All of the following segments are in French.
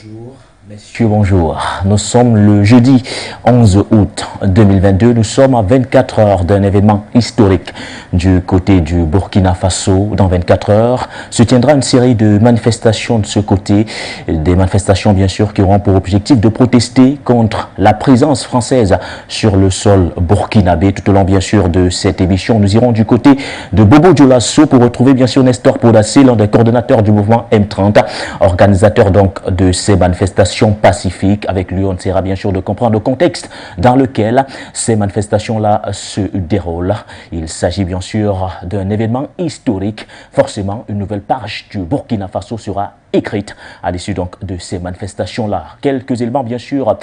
Bonjour, messieurs, bonjour. Nous sommes le jeudi 11 août 2022. Nous sommes à 24 heures d'un événement historique du côté du Burkina Faso. Dans 24 heures, se tiendra une série de manifestations de ce côté. Des manifestations, bien sûr, qui auront pour objectif de protester contre la présence française sur le sol burkinabé. Tout au long, bien sûr, de cette émission, nous irons du côté de Bobo Dioulasso pour retrouver, bien sûr, Nestor Podassé, l'un des coordonnateurs du mouvement M30, organisateur donc de ces manifestations pacifiques. Avec lui, on essaiera bien sûr de comprendre le contexte dans lequel ces manifestations-là se déroulent. Il s'agit bien sûr d'un événement historique. Forcément, une nouvelle page du Burkina Faso sera écrite à l'issue donc de ces manifestations-là. Quelques éléments, bien sûr,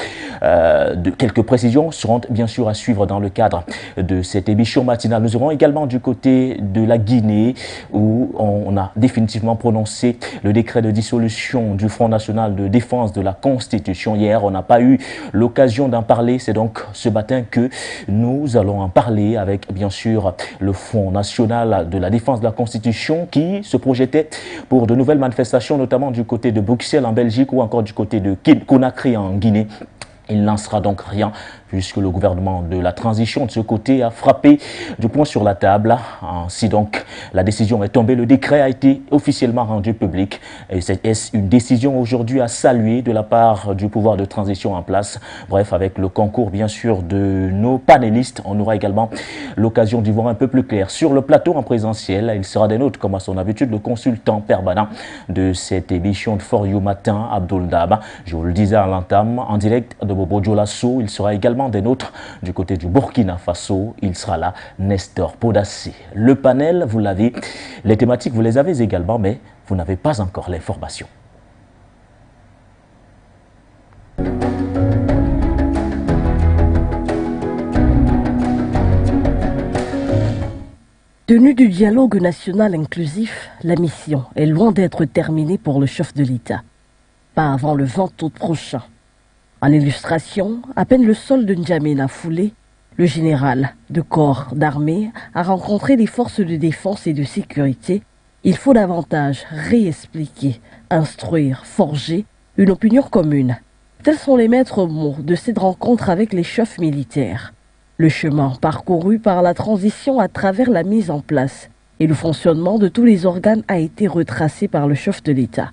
quelques précisions seront bien sûr à suivre dans le cadre de cette émission matinale. Nous aurons également du côté de la Guinée où on a définitivement prononcé le décret de dissolution du Front National de Défense de la Constitution. Hier, on n'a pas eu l'occasion d'en parler. C'est donc ce matin que nous allons en parler avec bien sûr le Front National de la Défense de la Constitution qui se projetait pour de nouvelles manifestations, notamment du côté de Bruxelles en Belgique ou encore du côté de Conakry en Guinée. Il n'en sera donc rien puisque le gouvernement de la transition de ce côté a frappé du poing sur la table. Ainsi donc, la décision est tombée. Le décret a été officiellement rendu public. Et c'est une décision aujourd'hui à saluer de la part du pouvoir de transition en place. Bref, avec le concours bien sûr de nos panélistes, on aura également l'occasion d'y voir un peu plus clair. Sur le plateau en présentiel, il sera des nôtres, comme à son habitude, le consultant permanent de cette émission de For You Matin, Abdoul Daba. Je vous le disais à l'entame, en direct de Bobo Dioulasso. Il sera également des nôtres du côté du Burkina Faso. Il sera là, Nestor Podassé. Le panel, vous l'avez, les thématiques, vous les avez également, mais vous n'avez pas encore l'information. Tenue du dialogue national inclusif, la mission est loin d'être terminée pour le chef de l'État. Pas avant le 20 août prochain. En illustration, à peine le sol de N'Djamena foulé, le général de corps d'armée a rencontré les forces de défense et de sécurité. Il faut davantage réexpliquer, instruire, forger une opinion commune. Tels sont les maîtres mots de cette rencontre avec les chefs militaires. Le chemin parcouru par la transition à travers la mise en place et le fonctionnement de tous les organes a été retracé par le chef de l'État.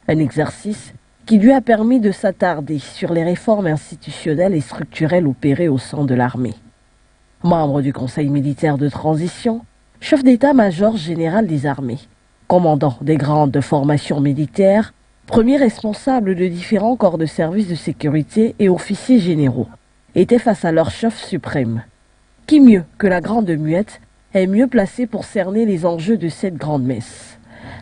Un exercice qui lui a permis de s'attarder sur les réformes institutionnelles et structurelles opérées au sein de l'armée. Membre du Conseil militaire de transition, chef d'état-major général des armées, commandant des grandes formations militaires, premier responsable de différents corps de services de sécurité et officiers généraux, était face à leur chef suprême. Qui mieux que la grande muette est mieux placé pour cerner les enjeux de cette grande messe?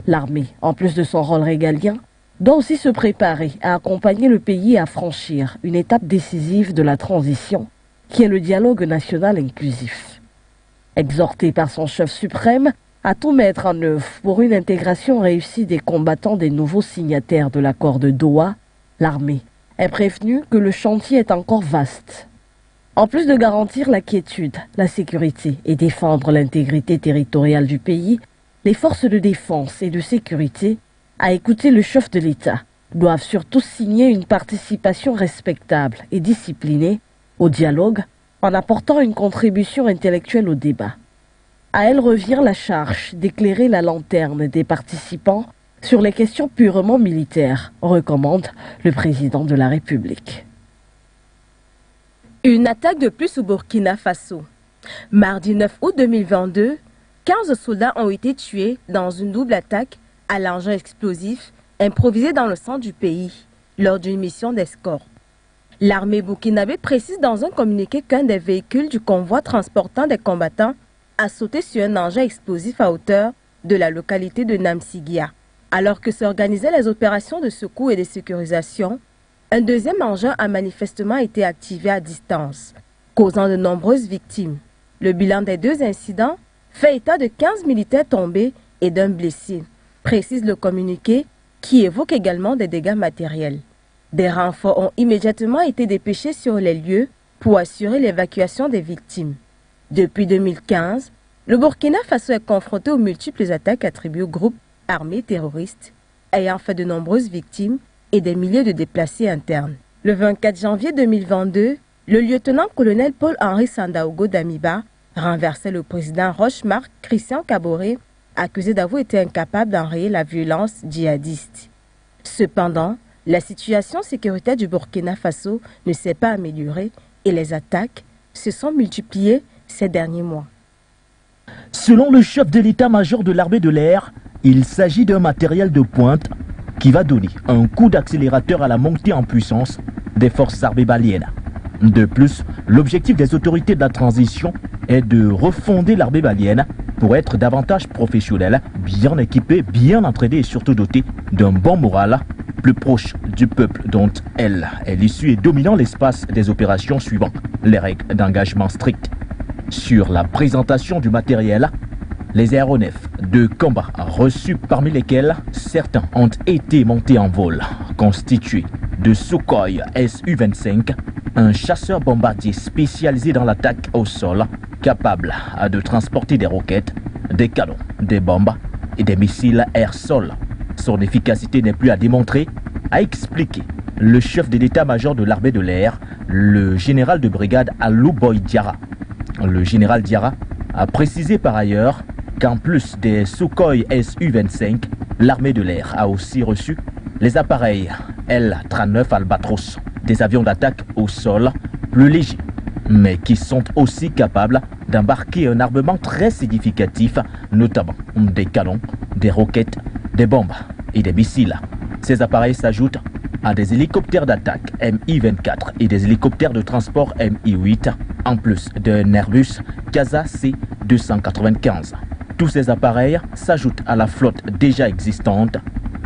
L'armée, en plus de son rôle régalien, doit aussi se préparer à accompagner le pays à franchir une étape décisive de la transition, qui est le dialogue national inclusif. Exhorté par son chef suprême à tout mettre en œuvre pour une intégration réussie des combattants des nouveaux signataires de l'accord de Doha, l'armée est prévenue que le chantier est encore vaste. En plus de garantir la quiétude, la sécurité et défendre l'intégrité territoriale du pays, les forces de défense et de sécurité à écouter le chef de l'État, doivent surtout signer une participation respectable et disciplinée au dialogue en apportant une contribution intellectuelle au débat. À elle revient la charge d'éclairer la lanterne des participants sur les questions purement militaires, recommande le président de la République. Une attaque de plus au Burkina Faso. Mardi 9 août 2022, 15 soldats ont été tués dans une double attaque à l'engin explosif improvisé dans le centre du pays lors d'une mission d'escorte. L'armée burkinabé précise dans un communiqué qu'un des véhicules du convoi transportant des combattants a sauté sur un engin explosif à hauteur de la localité de Namsigia. Alors que s'organisaient les opérations de secours et de sécurisation, un deuxième engin a manifestement été activé à distance, causant de nombreuses victimes. Le bilan des deux incidents fait état de 15 militaires tombés et d'un blessé, précise le communiqué qui évoque également des dégâts matériels. Des renforts ont immédiatement été dépêchés sur les lieux pour assurer l'évacuation des victimes. Depuis 2015, le Burkina Faso est confronté aux multiples attaques attribuées aux groupes armés terroristes, ayant fait de nombreuses victimes et des milliers de déplacés internes. Le 24 janvier 2022, le lieutenant-colonel Paul-Henri Sandaogo Damiba renversait le président Roch-Marc Christian Kaboré, accusé d'avoir été incapable d'enrayer la violence djihadiste. Cependant, la situation sécuritaire du Burkina Faso ne s'est pas améliorée et les attaques se sont multipliées ces derniers mois. Selon le chef de l'état-major de l'armée de l'air, il s'agit d'un matériel de pointe qui va donner un coup d'accélérateur à la montée en puissance des forces armées maliennes. De plus, l'objectif des autorités de la transition est de refonder l'armée malienne pour être davantage professionnelle, bien équipée, bien entraînée et surtout dotée d'un bon moral, plus proche du peuple dont elle est l'issue et dominant l'espace des opérations suivant les règles d'engagement strictes. Sur la présentation du matériel, les aéronefs de combat reçus, parmi lesquels certains ont été montés en vol, constitués de Sukhoi Su-25, un chasseur bombardier spécialisé dans l'attaque au sol, capable de transporter des roquettes, des canons, des bombes et des missiles air-sol. Son efficacité n'est plus à démontrer, a expliqué le chef de l'état-major de l'armée de l'air, le général de brigade Alou Boy Diarra. Le général Diarra a précisé par ailleurs qu'en plus des Sukhoi Su-25, l'armée de l'air a aussi reçu les appareils L-39 Albatros, des avions d'attaque au sol plus légers, mais qui sont aussi capables d'embarquer un armement très significatif, notamment des canons, des roquettes, des bombes et des missiles. Ces appareils s'ajoutent à des hélicoptères d'attaque Mi-24 et des hélicoptères de transport Mi-8, en plus d'un Airbus Casa C-295. Tous ces appareils s'ajoutent à la flotte déjà existante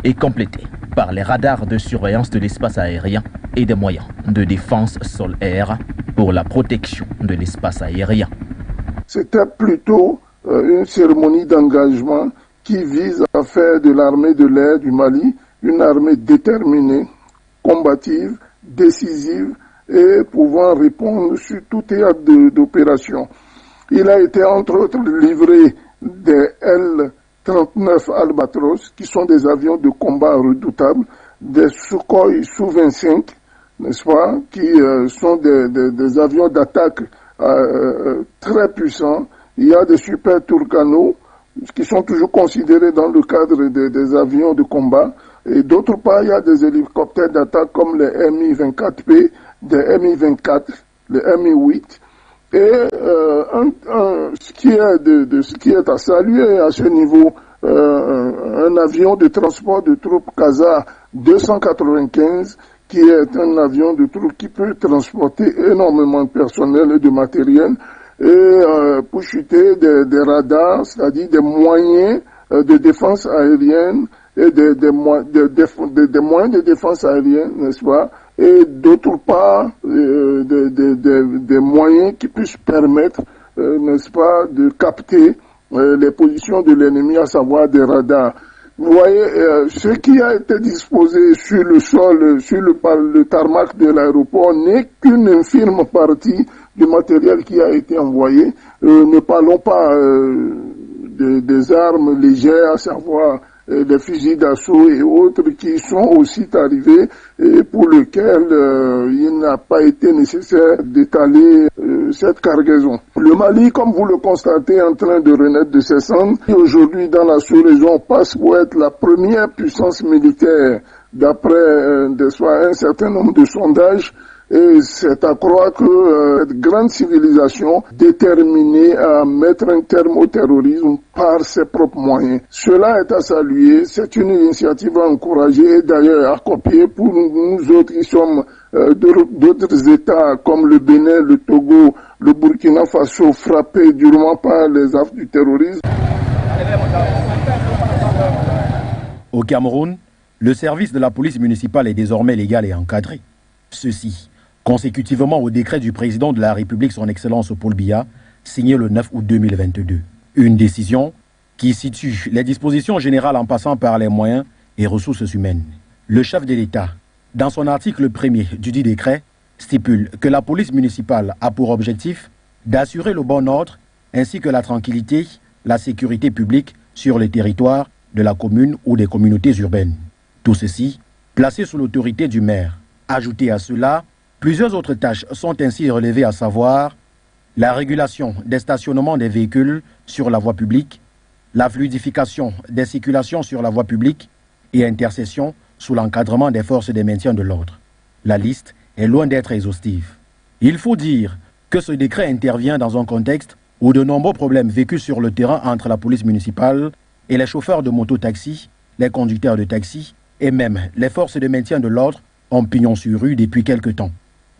et complétés par les radars de surveillance de l'espace aérien et des moyens de défense sol-air pour la protection de l'espace aérien. C'était plutôt une cérémonie d'engagement qui vise à faire de l'armée de l'air du Mali une armée déterminée, combative, décisive et pouvant répondre sur tout théâtre d'opération. Il a été entre autres livré des L-39 Albatros, qui sont des avions de combat redoutables, des Sukhoi Su-25, n'est-ce pas, qui sont des avions d'attaque très puissants. Il y a des Super Tucano, qui sont toujours considérés dans le cadre des avions de combat. Et d'autre part, il y a des hélicoptères d'attaque comme les Mi-24P, des Mi-24, les Mi-8. Et ce qui est à saluer à ce niveau, un avion de transport de troupes Casa 295, qui est un avion de troupes qui peut transporter énormément de personnel et de matériel, et pour chuter des radars, c'est-à-dire des moyens de défense aérienne et des moyens de défense aérienne, n'est-ce pas, et d'autre part des moyens qui puissent permettre, n'est-ce pas, de capter les positions de l'ennemi, à savoir des radars. Vous voyez, ce qui a été disposé sur le sol, sur le tarmac de l'aéroport, n'est qu'une infime partie du matériel qui a été envoyé. Ne parlons pas des armes légères, à savoir des fusils d'assaut et autres qui sont aussi arrivés et pour lesquels il n'a pas été nécessaire d'étaler cette cargaison. Le Mali, comme vous le constatez, est en train de renaître de ses cendres. Aujourd'hui, dans la sous-région, passe pour être la première puissance militaire d'après un certain nombre de sondages. Et c'est à croire que cette grande civilisation déterminée à mettre un terme au terrorisme par ses propres moyens. Cela est à saluer, c'est une initiative à encourager et d'ailleurs à copier pour nous autres qui sommes d'autres États comme le Bénin, le Togo, le Burkina Faso frappés durement par les affres du terrorisme. Au Cameroun, le service de la police municipale est désormais légal et encadré. Ceci consécutivement au décret du président de la République, son Excellence Paul Biya, signé le 9 août 2022. Une décision qui situe les dispositions générales en passant par les moyens et ressources humaines. Le chef de l'État, dans son article 1er du dit décret, stipule que la police municipale a pour objectif d'assurer le bon ordre ainsi que la tranquillité, la sécurité publique sur le territoire de la commune ou des communautés urbaines. Tout ceci placée sous l'autorité du maire. Ajoutez à cela, plusieurs autres tâches sont ainsi relevées, à savoir la régulation des stationnements des véhicules sur la voie publique, la fluidification des circulations sur la voie publique et intercession sous l'encadrement des forces de maintien de l'ordre. La liste est loin d'être exhaustive. Il faut dire que ce décret intervient dans un contexte où de nombreux problèmes vécus sur le terrain entre la police municipale et les chauffeurs de moto-taxi, les conducteurs de taxi et même les forces de maintien de l'ordre ont pignon sur rue depuis quelque temps.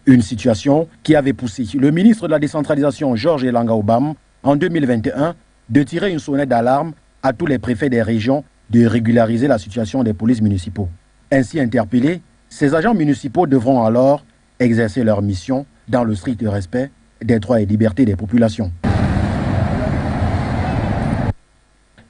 Une situation qui avait poussé le ministre de la décentralisation Georges Elanga Obam en 2021 de tirer une sonnette d'alarme à tous les préfets des régions de régulariser la situation des polices municipaux. Ainsi interpellés, ces agents municipaux devront alors exercer leur mission dans le strict respect des droits et libertés des populations.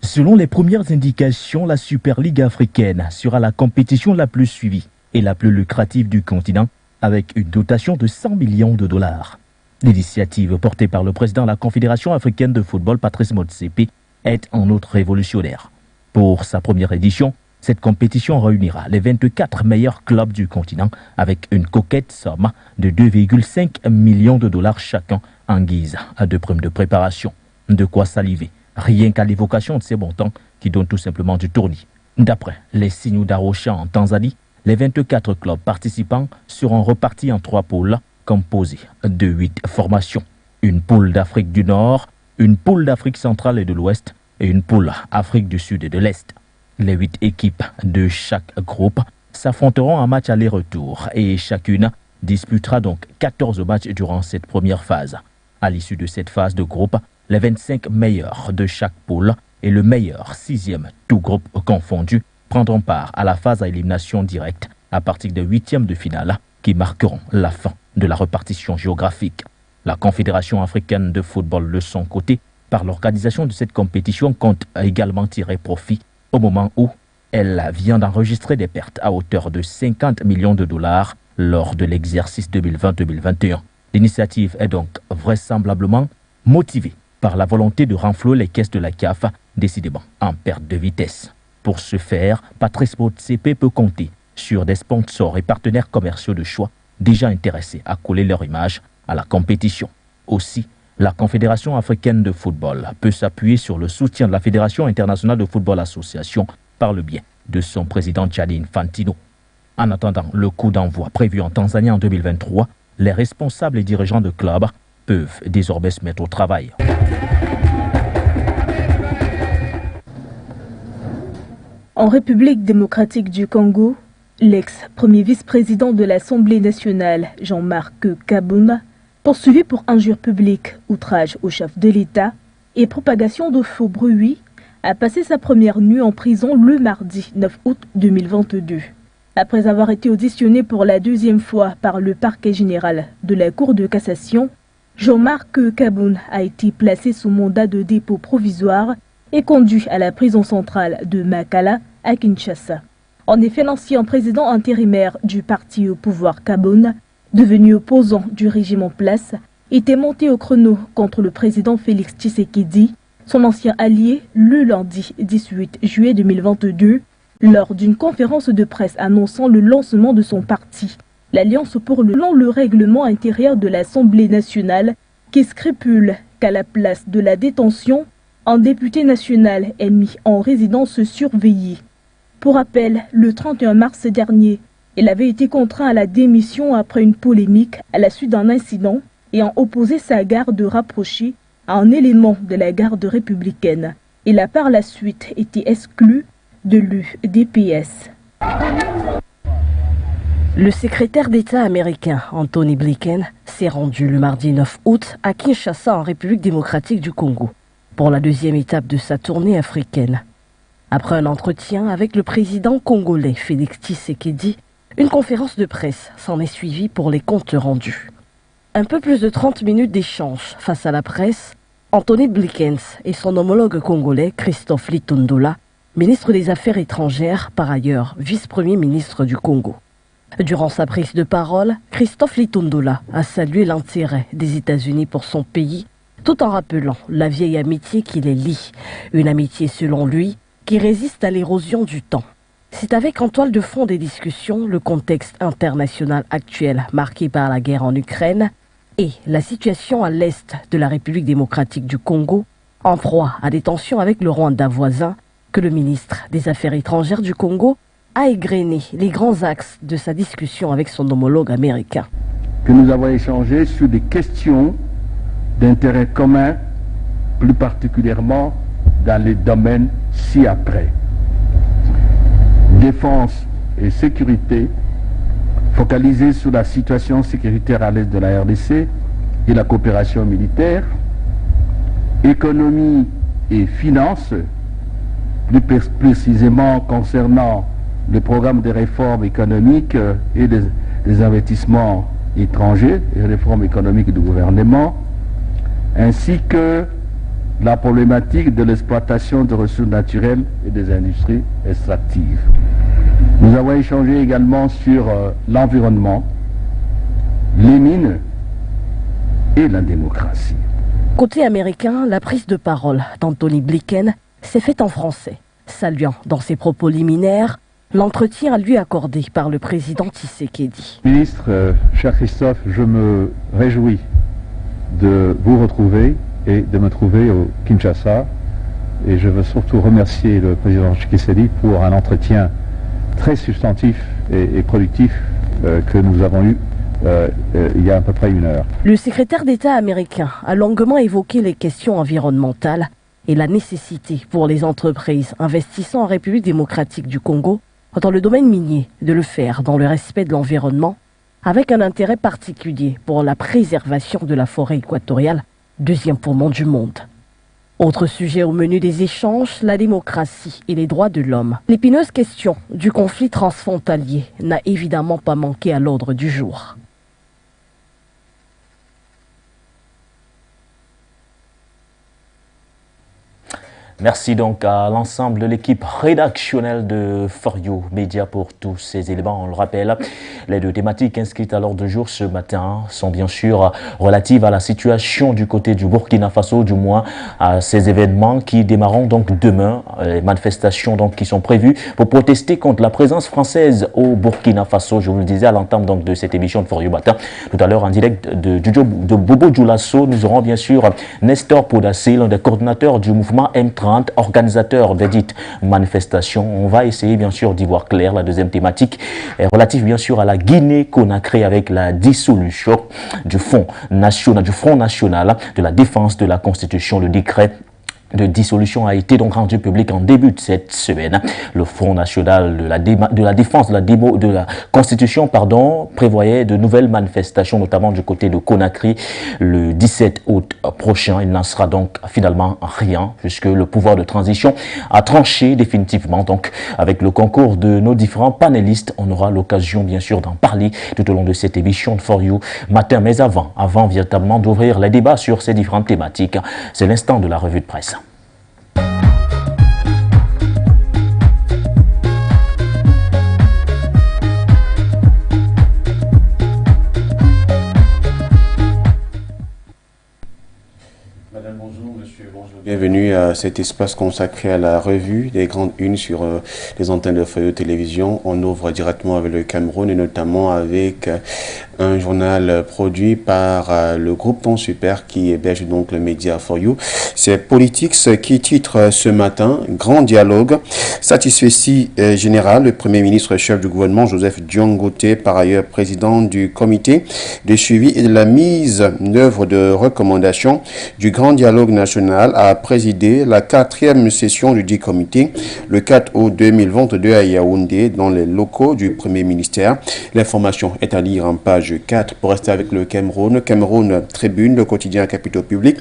Selon les premières indications, la Super Ligue africaine sera la compétition la plus suivie et la plus lucrative du continent, avec une dotation de 100 millions de dollars. L'initiative portée par le président de la Confédération africaine de football, Patrice Motsepe, est en outre révolutionnaire. Pour sa première édition, cette compétition réunira les 24 meilleurs clubs du continent avec une coquette somme de 2,5 millions de dollars chacun en guise de prime de préparation. De quoi saliver, rien qu'à l'évocation de ces montants qui donnent tout simplement du tournis. D'après les signaux d'Arusha en Tanzanie, les 24 clubs participants seront repartis en 3 pôles composés de 8 formations. Une poule d'Afrique du Nord, une poule d'Afrique centrale et de l'Ouest et une poule Afrique du Sud et de l'Est. Les 8 équipes de chaque groupe s'affronteront en match aller-retour et chacune disputera donc 14 matchs durant cette première phase. À l'issue de cette phase de groupe, les 25 meilleurs de chaque poule et le meilleur 6e, tout groupe confondu, prendront part à la phase à élimination directe à partir des 8e de finale qui marqueront la fin de la répartition géographique. La Confédération africaine de football, de son côté, par l'organisation de cette compétition, compte également tirer profit au moment où elle vient d'enregistrer des pertes à hauteur de 50 millions de dollars lors de l'exercice 2020-2021. L'initiative est donc vraisemblablement motivée par la volonté de renflouer les caisses de la CAF, décidément en perte de vitesse. Pour ce faire, Patrice Motsepe peut compter sur des sponsors et partenaires commerciaux de choix déjà intéressés à coller leur image à la compétition. Aussi, la Confédération africaine de football peut s'appuyer sur le soutien de la Fédération internationale de football association par le biais de son président Gianni Infantino. En attendant le coup d'envoi prévu en Tanzanie en 2023, les responsables et dirigeants de clubs peuvent désormais se mettre au travail. En République démocratique du Congo, l'ex-premier vice-président de l'Assemblée nationale, Jean-Marc Kabouna, poursuivi pour injure publique, outrage au chef de l'État et propagation de faux bruits, a passé sa première nuit en prison le mardi 9 août 2022. Après avoir été auditionné pour la 2e fois par le parquet général de la Cour de cassation, Jean-Marc Kabouna a été placé sous mandat de dépôt provisoire et conduit à la prison centrale de Makala à Kinshasa. En effet, l'ancien président intérimaire du parti au pouvoir Kabouna, devenu opposant du régime en place, était monté au chrono contre le président Félix Tshisekedi, son ancien allié, le lundi 18 juillet 2022, lors d'une conférence de presse annonçant le lancement de son parti, l'Alliance pour le règlement intérieur de l'Assemblée nationale, qui scrupule qu'à la place de la détention, un député national est mis en résidence surveillée. Pour rappel, le 31 mars dernier, il avait été contraint à la démission après une polémique à la suite d'un incident ayant opposé sa garde rapprochée à un élément de la garde républicaine. Il a par la suite été exclu de l'UDPS. Le secrétaire d'État américain Anthony Blinken s'est rendu le mardi 9 août à Kinshasa en République démocratique du Congo pour la 2e étape de sa tournée africaine. Après un entretien avec le président congolais Félix Tshisekedi, une conférence de presse s'en est suivie pour les comptes rendus. Un peu plus de 30 minutes d'échange face à la presse, Anthony Blinken et son homologue congolais Christophe Litondola, ministre des Affaires étrangères, par ailleurs vice-premier ministre du Congo. Durant sa prise de parole, Christophe Litondola a salué l'intérêt des États-Unis pour son pays, tout en rappelant la vieille amitié qui les lie, une amitié selon lui qui résiste à l'érosion du temps. C'est avec en toile de fond des discussions le contexte international actuel marqué par la guerre en Ukraine et la situation à l'est de la République démocratique du Congo, en proie à des tensions avec le Rwanda voisin, que le ministre des Affaires étrangères du Congo a égrené les grands axes de sa discussion avec son homologue américain. Que nous avons échangé sur des questions d'intérêt commun, plus particulièrement dans les domaines ci-après. Défense et sécurité, focalisée sur la situation sécuritaire à l'est de la RDC et la coopération militaire, économie et finances, plus précisément concernant le programme de réformes économiques et des investissements étrangers et réformes économiques du gouvernement, ainsi que la problématique de l'exploitation de ressources naturelles et des industries extractives. Nous avons échangé également sur l'environnement, les mines et la démocratie. Côté américain, la prise de parole d'Anthony Blinken s'est faite en français, saluant dans ses propos liminaires l'entretien à lui accordé par le président Tshisekedi. Ministre, cher Christophe, je me réjouis de vous retrouver et de me trouver au Kinshasa. Et je veux surtout remercier le président Tshisekedi pour un entretien très substantif et productif que nous avons eu il y a à peu près 1 heure. Le secrétaire d'État américain a longuement évoqué les questions environnementales et la nécessité pour les entreprises investissant en République démocratique du Congo dans le domaine minier de le faire dans le respect de l'environnement, avec un intérêt particulier pour la préservation de la forêt équatoriale, 2e poumon du monde. Autre sujet au menu des échanges, la démocratie et les droits de l'homme. L'épineuse question du conflit transfrontalier n'a évidemment pas manqué à l'ordre du jour. Merci donc à l'ensemble de l'équipe rédactionnelle de For You Media pour tous ces éléments. On le rappelle, les 2 thématiques inscrites à l'ordre du jour ce matin sont bien sûr relatives à la situation du côté du Burkina Faso, du moins à ces événements qui démarreront donc demain. Les manifestations donc qui sont prévues pour protester contre la présence française au Burkina Faso. Je vous le disais à l'entame donc de cette émission de For You Matin. Tout à l'heure en direct de Bobo Dioulasso, nous aurons bien sûr Nestor Podassé, l'un des coordinateurs du mouvement M30, organisateur de dites manifestations. On va essayer bien sûr d'y voir clair. La deuxième thématique est relative bien sûr à la Guinée-Conakry avec la dissolution du Front National de la défense de la Constitution. Le décret de dissolution a été donc rendu public en début de cette semaine. Le Front National de la défense de la Constitution prévoyait de nouvelles manifestations, notamment du côté de Conakry le 17 août prochain. Il n'en sera donc finalement rien puisque le pouvoir de transition a tranché définitivement. Donc avec le concours de nos différents panélistes, on aura l'occasion bien sûr d'en parler tout au long de cette émission de For You Matin. Mais avant véritablement d'ouvrir les débats sur ces différentes thématiques, c'est l'instant de la revue de presse. Bienvenue à cet espace consacré à la revue des grandes unes sur les antennes de For You Télévision. On ouvre directement avec le Cameroun et notamment avec un journal produit par le groupe Ton Super qui héberge donc le média For You. C'est Politics qui titre ce matin « Grand dialogue, satisfecit général ». Le Premier ministre chef du gouvernement Joseph Dion-Ngoté, par ailleurs président du comité de suivi et de la mise en œuvre de recommandations du Grand dialogue national, a présidé la 4e session du dit comité le 4 août 2022 à Yaoundé dans les locaux du Premier ministère. L'information est à lire en page 4. Pour rester avec le Cameroun, Cameroun Tribune, le quotidien Capitaux Public,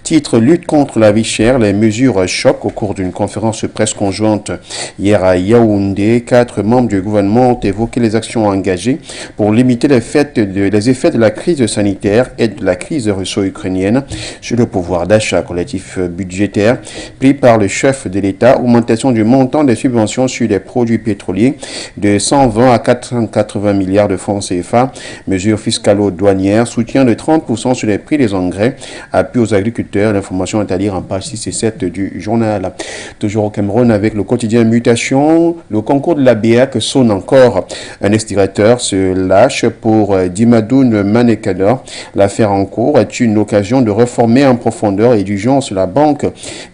titre « Lutte contre la vie chère, les mesures choc » au cours d'une conférence presse conjointe hier à Yaoundé. 4 membres du gouvernement ont évoqué les actions engagées pour limiter les effets de la crise sanitaire et de la crise russo-ukrainienne sur le pouvoir d'achat collectif budgétaire pris par le chef de l'État, augmentation du montant des subventions sur les produits pétroliers de 120 à 480 milliards de francs CFA, mesures fiscalo-douanières, soutien de 30% sur les prix des engrais, appui aux agriculteurs. L'information est à lire en page 6 et 7 du journal. Toujours au Cameroun avec le quotidien Mutation, le concours de la BEAC sonne encore. Un ex-directeur se lâche pour Dimadoun Manekador. L'affaire en cours est une occasion de reformer en profondeur et d'urgence la Banque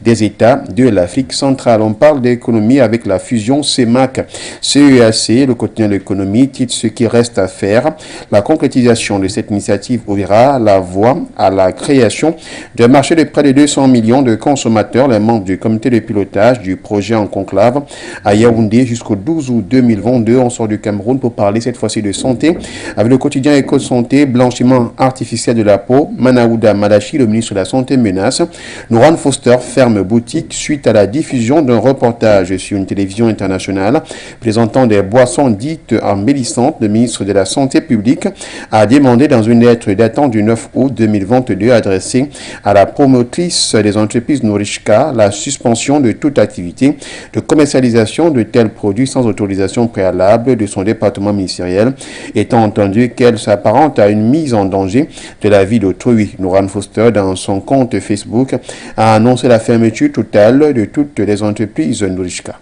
des États de l'Afrique centrale. On parle d'économie avec la fusion CEMAC-CEAC. Le quotidien de l'économie titre ce qui reste à faire. La concrétisation de cette initiative ouvrira la voie à la création d'un marché de près de 200 millions de consommateurs. Les membres du comité de pilotage du projet en conclave à Yaoundé jusqu'au 12 août 2022. On sort du Cameroun pour parler cette fois-ci de santé avec le quotidien Éco-Santé, blanchiment artificiel de la peau. Manaouda Malachi, le ministre de la Santé, menace. Noran Foster ferme boutique suite à la diffusion d'un reportage sur une télévision internationale présentant des boissons dites embellissantes. Le ministre de la Santé publique a demandé dans une lettre datant du 9 août 2022 adressée à la promotrice des entreprises Nourishka la suspension de toute activité de commercialisation de tels produits sans autorisation préalable de son département ministériel, étant entendu qu'elle s'apparente à une mise en danger de la vie d'autrui. Noran Foster, dans son compte Facebook, a annoncé la fermeture totale de toutes les entreprises Nourishka.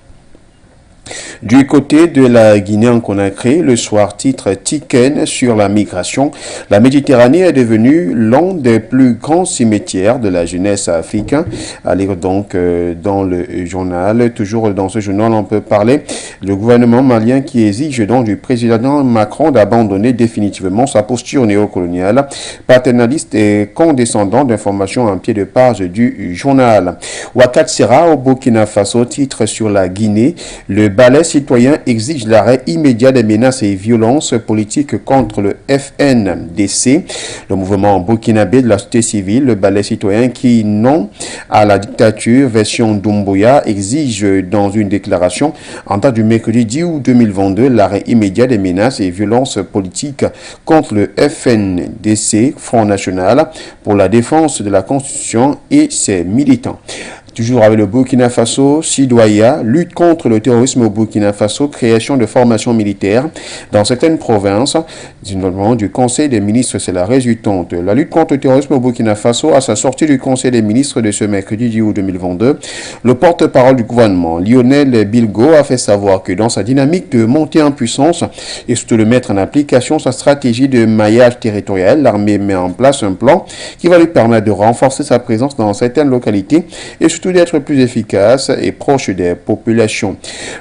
Du côté de la Guinée en Conakry, le soir titre Tiken sur la migration. La Méditerranée est devenue l'un des plus grands cimetières de la jeunesse africaine. À lire donc dans le journal. Toujours dans ce journal, on peut parler du gouvernement malien qui exige donc du président Macron d'abandonner définitivement sa posture néocoloniale, paternaliste et condescendant d'informations en pied de page du journal. Ouakat Sera au Burkina Faso titre sur la Guinée. Le balai citoyen exige l'arrêt immédiat des menaces et violences politiques contre le FNDC. Le mouvement burkinabé de la société civile, le balai citoyen qui, non à la dictature, version Doumbouya, exige dans une déclaration en date du mercredi 10 août 2022 l'arrêt immédiat des menaces et violences politiques contre le FNDC, Front National pour la défense de la Constitution et ses militants. Toujours avec le Burkina Faso, Sidoya, lutte contre le terrorisme au Burkina Faso, création de formations militaires dans certaines provinces, notamment du Conseil des ministres, c'est la résultante. La lutte contre le terrorisme au Burkina Faso, à sa sortie du Conseil des ministres de ce mercredi 10 août 2022, le porte-parole du gouvernement, Lionel Bilgo, a fait savoir que dans sa dynamique de montée en puissance et surtout de mettre en application sa stratégie de maillage territorial, l'armée met en place un plan qui va lui permettre de renforcer sa présence dans certaines localités et surtout d'être plus efficace et proche des populations.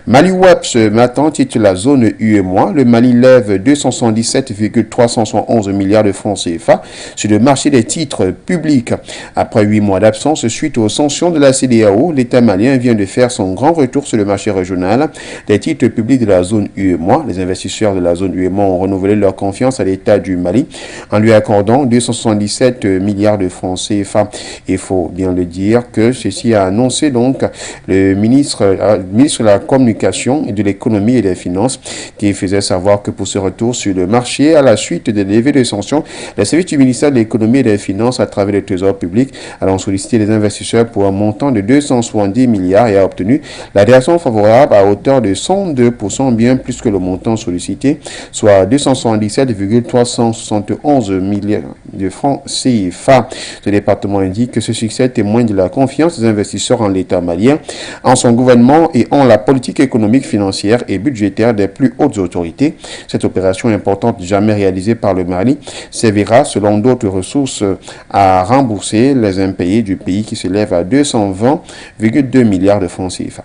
Mali Web ce matin titre la zone UEMOA. Le Mali lève 277,311 milliards de francs CFA sur le marché des titres publics. Après 8 mois d'absence suite aux sanctions de la CEDEAO, l'État malien vient de faire son grand retour sur le marché régional des titres publics de la zone UEMOA. Les investisseurs de la zone UEMOA ont renouvelé leur confiance à l'État du Mali en lui accordant 277 milliards de francs CFA. Il faut bien le dire que ceci a annoncé donc le ministre de la Communication et de l'Économie et des Finances qui faisait savoir que pour ce retour sur le marché à la suite des levées de sanctions, les services du ministère de l'Économie et des Finances à travers le Trésor public allons solliciter les investisseurs pour un montant de 270 milliards et a obtenu l'adhésion favorable à hauteur de 102%, bien plus que le montant sollicité, soit 277,371 milliards de francs CFA. Ce département indique que ce succès témoigne de la confiance des investisseurs en l'État malien, en son gouvernement et en la politique économique, financière et budgétaire des plus hautes autorités. Cette opération importante jamais réalisée par le Mali servira, selon d'autres ressources, à rembourser les impayés du pays qui s'élèvent à 220,2 milliards de francs CFA.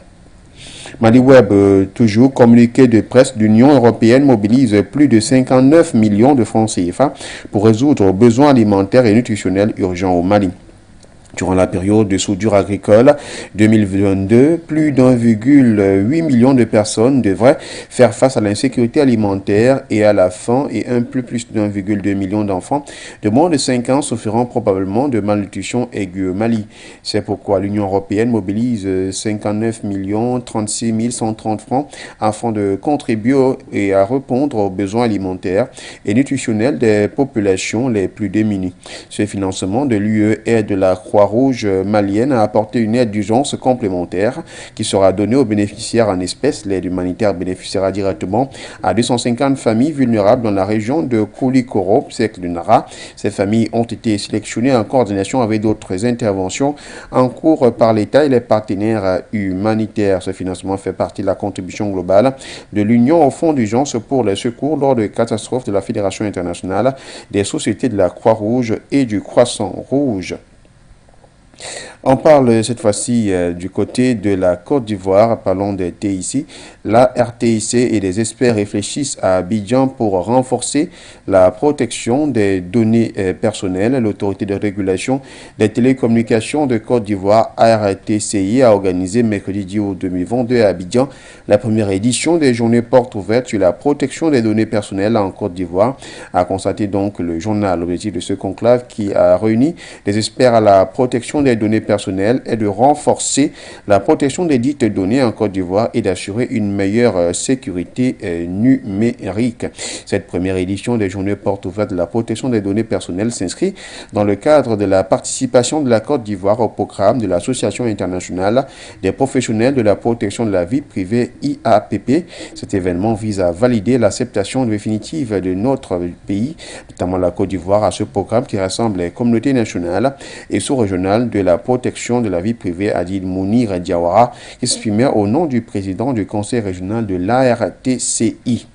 Mali Web, toujours communiqué de presse, l'Union européenne mobilise plus de 59 millions de francs CFA pour résoudre aux besoins alimentaires et nutritionnels urgents au Mali. Durant la période de soudure agricole 2022, plus d'1,8 million de personnes devraient faire face à l'insécurité alimentaire et à la faim et un peu plus d'1,2 million d'enfants de moins de 5 ans souffriront probablement de malnutrition aiguë au Mali. C'est pourquoi l'Union européenne mobilise 59 36 130 francs afin de contribuer et à répondre aux besoins alimentaires et nutritionnels des populations les plus démunies. Ce financement de l'UE aide la Croix Croix-Rouge malienne a apporté une aide d'urgence complémentaire qui sera donnée aux bénéficiaires en espèces. L'aide humanitaire bénéficiera directement à 250 familles vulnérables dans la région de Koulikoro, cercle du Nara. Ces familles ont été sélectionnées en coordination avec d'autres interventions en cours par l'État et les partenaires humanitaires. Ce financement fait partie de la contribution globale de l'Union au Fonds d'urgence pour les secours lors de catastrophes de la Fédération internationale des sociétés de la Croix-Rouge et du Croissant-Rouge. On parle cette fois-ci du côté de la Côte d'Ivoire, parlons des TIC. La RTIC et des experts réfléchissent à Abidjan pour renforcer la protection des données personnelles. L'autorité de régulation des télécommunications de Côte d'Ivoire, ARTCI, a organisé mercredi 10 août 2022 à Abidjan la première édition des journées portes ouvertes sur la protection des données personnelles en Côte d'Ivoire, a constaté donc le journal. L'objectif de ce conclave qui a réuni des experts à la protection des données personnelles est de renforcer la protection des dites données en Côte d'Ivoire et d'assurer une meilleure sécurité numérique. Cette première édition des journées portes ouvertes de la protection des données personnelles s'inscrit dans le cadre de la participation de la Côte d'Ivoire au programme de l'Association internationale des professionnels de la protection de la vie privée IAPP. Cet événement vise à valider l'acceptation définitive de notre pays, notamment la Côte d'Ivoire, à ce programme qui rassemble les communautés nationales et sous-régionales de la protection de la vie privée, a dit Mounir Diawara, qui s'exprimait au nom du président du conseil régional de l'ARTCI.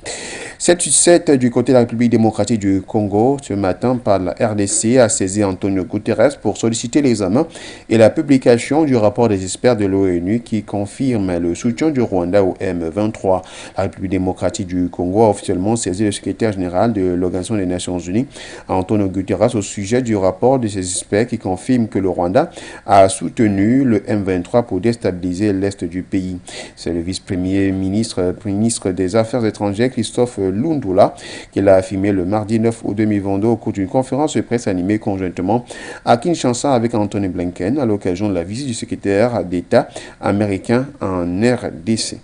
7-7 du côté de la République démocratique du Congo, ce matin, par la RDC, a saisi Antonio Guterres pour solliciter l'examen et la publication du rapport des experts de l'ONU qui confirme le soutien du Rwanda au M23. La République démocratique du Congo a officiellement saisi le secrétaire général de l'Organisation des Nations Unies, Antonio Guterres, au sujet du rapport de ces experts qui confirme que le Rwanda a soutenu le M23 pour déstabiliser l'est du pays. C'est le vice-premier ministre des Affaires étrangères, Christophe Lundula, qui l'a affirmé le mardi 9 août 2022 au cours d'une conférence de presse animée conjointement à Kinshasa avec Anthony Blinken à l'occasion de la visite du secrétaire d'État américain en RDC.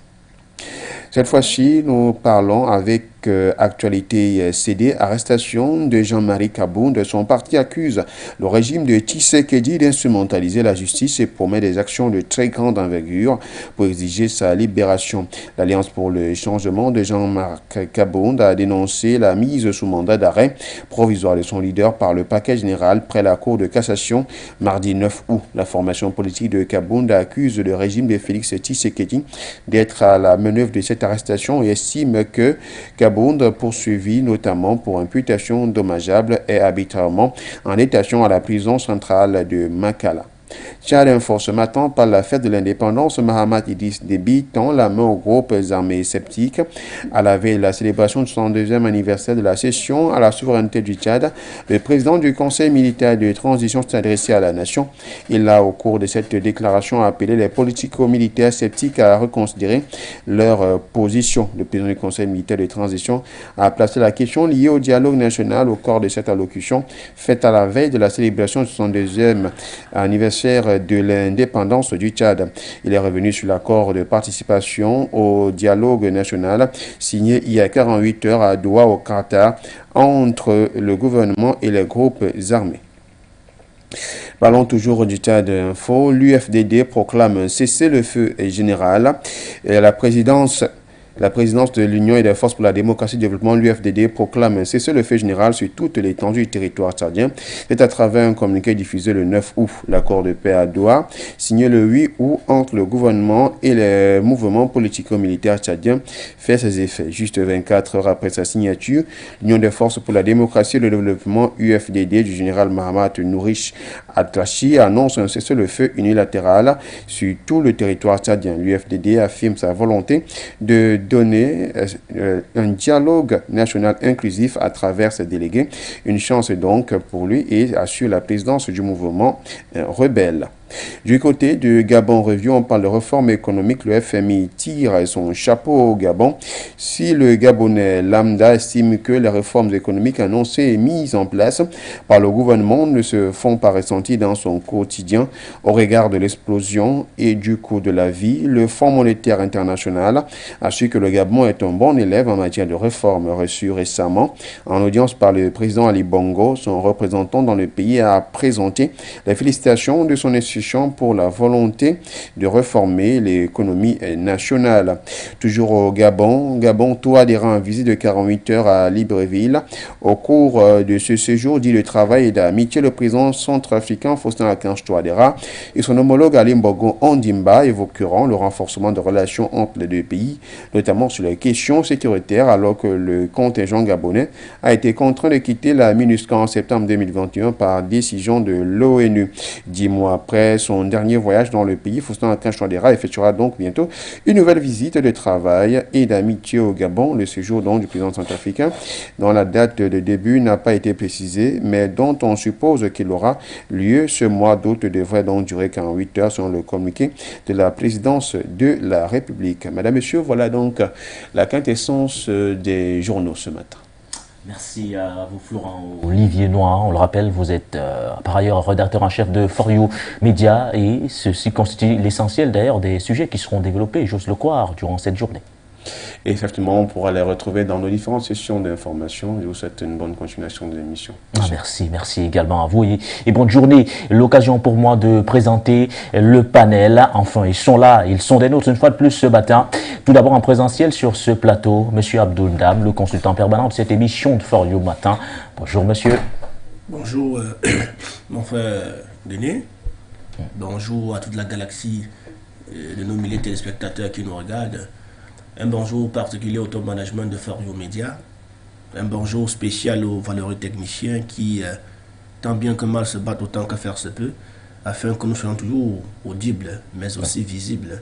Cette fois-ci, nous parlons avec actualité CD, arrestation de Jean-Marie Kabound. Son parti accuse le régime de Tshisekedi d'instrumentaliser la justice et promet des actions de très grande envergure pour exiger sa libération. L'Alliance pour le changement de Jean-Marc Kabound a dénoncé la mise sous mandat d'arrêt provisoire de son leader par le parquet général près la Cour de cassation mardi 9 août. La formation politique de Kabound accuse le régime de Félix Tshisekedi d'être à la manœuvre de cette arrestation et estime que Kabound, poursuivi notamment pour imputation dommageable, est arbitrairement en détention à la prison centrale de Makala. Tchad Info ce matin par la fête de l'indépendance, Mahamat Idriss Déby tend la main aux groupes armés sceptiques. À la veille de la célébration du 62e anniversaire de la cession à la souveraineté du Tchad, le président du Conseil militaire de transition s'est adressé à la nation. Il a, au cours de cette déclaration, appelé les politico-militaires sceptiques à reconsidérer leur position. Le président du Conseil militaire de transition a placé la question liée au dialogue national au corps de cette allocution faite à la veille de la célébration du 62e anniversaire de l'indépendance du Tchad. Il est revenu sur l'accord de participation au dialogue national signé il y a 48 heures à Doha au Qatar entre le gouvernement et les groupes armés. Parlons toujours du Tchad Info. L'UFDD proclame un cessez-le-feu général. La présidence de l'Union et des forces pour la démocratie et le développement, l'UFDD, proclame un cessez-le-feu général sur toute l'étendue du territoire tchadien. C'est à travers un communiqué diffusé le 9 août. L'accord de paix à Doha, signé le 8 août entre le gouvernement et les mouvements politico-militaires tchadiens, fait ses effets. Juste 24 heures après sa signature, l'Union des forces pour la démocratie et le développement, UFDD, du général Mahamat Nourish Attachi, annonce un cessez-le-feu unilatéral sur tout le territoire tchadien. L'UFDD affirme sa volonté de donner un dialogue national inclusif à travers ses délégués. Une chance donc pour lui et assure la présidence du mouvement rebelle. Du côté du Gabon Review, on parle de réforme économique. Le FMI tire son chapeau au Gabon. Si le Gabonais lambda estime que les réformes économiques annoncées et mises en place par le gouvernement ne se font pas ressentir dans son quotidien au regard de l'explosion et du coût de la vie, le Fonds monétaire international a su que le Gabon est un bon élève en matière de réformes. Reçu récemment en audience par le président Ali Bongo, son représentant dans le pays a présenté les félicitations de son institution pour la volonté de réformer l'économie nationale. Toujours au Gabon, tout adhérent en visite de 48 heures à Libreville. Au cours de ce séjour dit de travail et d'amitié, le président centrafricain Faustin Archange Touadéra et son homologue Ali Mbogo Ondimba évoqueront le renforcement de relations entre les deux pays, notamment sur les questions sécuritaires, alors que le contingent gabonais a été contraint de quitter la MINUSCA en septembre 2021 par décision de l'ONU. 10 mois après son dernier voyage dans le pays, Faustin Archange Touadéra effectuera donc bientôt une nouvelle visite de travail et d'amitié au Gabon. Le séjour donc du président centrafricain, dont la date de début n'a pas été précisée, mais dont on suppose qu'il aura lieu ce mois d'août, devrait donc durer 48 heures selon le communiqué de la présidence de la République. Madame, Monsieur, voilà donc la quintessence des journaux ce matin. Merci à vous, Florent. Olivier Noir, on le rappelle, vous êtes par ailleurs rédacteur en chef de For You Media et ceci constitue l'essentiel d'ailleurs des sujets qui seront développés, j'ose le croire, durant cette journée. Et effectivement, on pourra les retrouver dans nos différentes sessions d'information. Je vous souhaite une bonne continuation de l'émission. Merci également à vous et bonne journée. L'occasion pour moi de présenter le panel. Enfin, ils sont là, ils sont des nôtres une fois de plus ce matin. Tout d'abord en présentiel sur ce plateau, Monsieur Abdoul Dam, le consultant permanent de cette émission de For You Matin. Bonjour monsieur. Bonjour mon frère Denis. Bonjour à toute la galaxie de nos milliers de téléspectateurs qui nous regardent. Un bonjour particulier au top management de For You Media. Un bonjour spécial aux valeureux techniciens qui, tant bien que mal, se battent autant que faire se peut, afin que nous soyons toujours audibles, mais aussi visibles.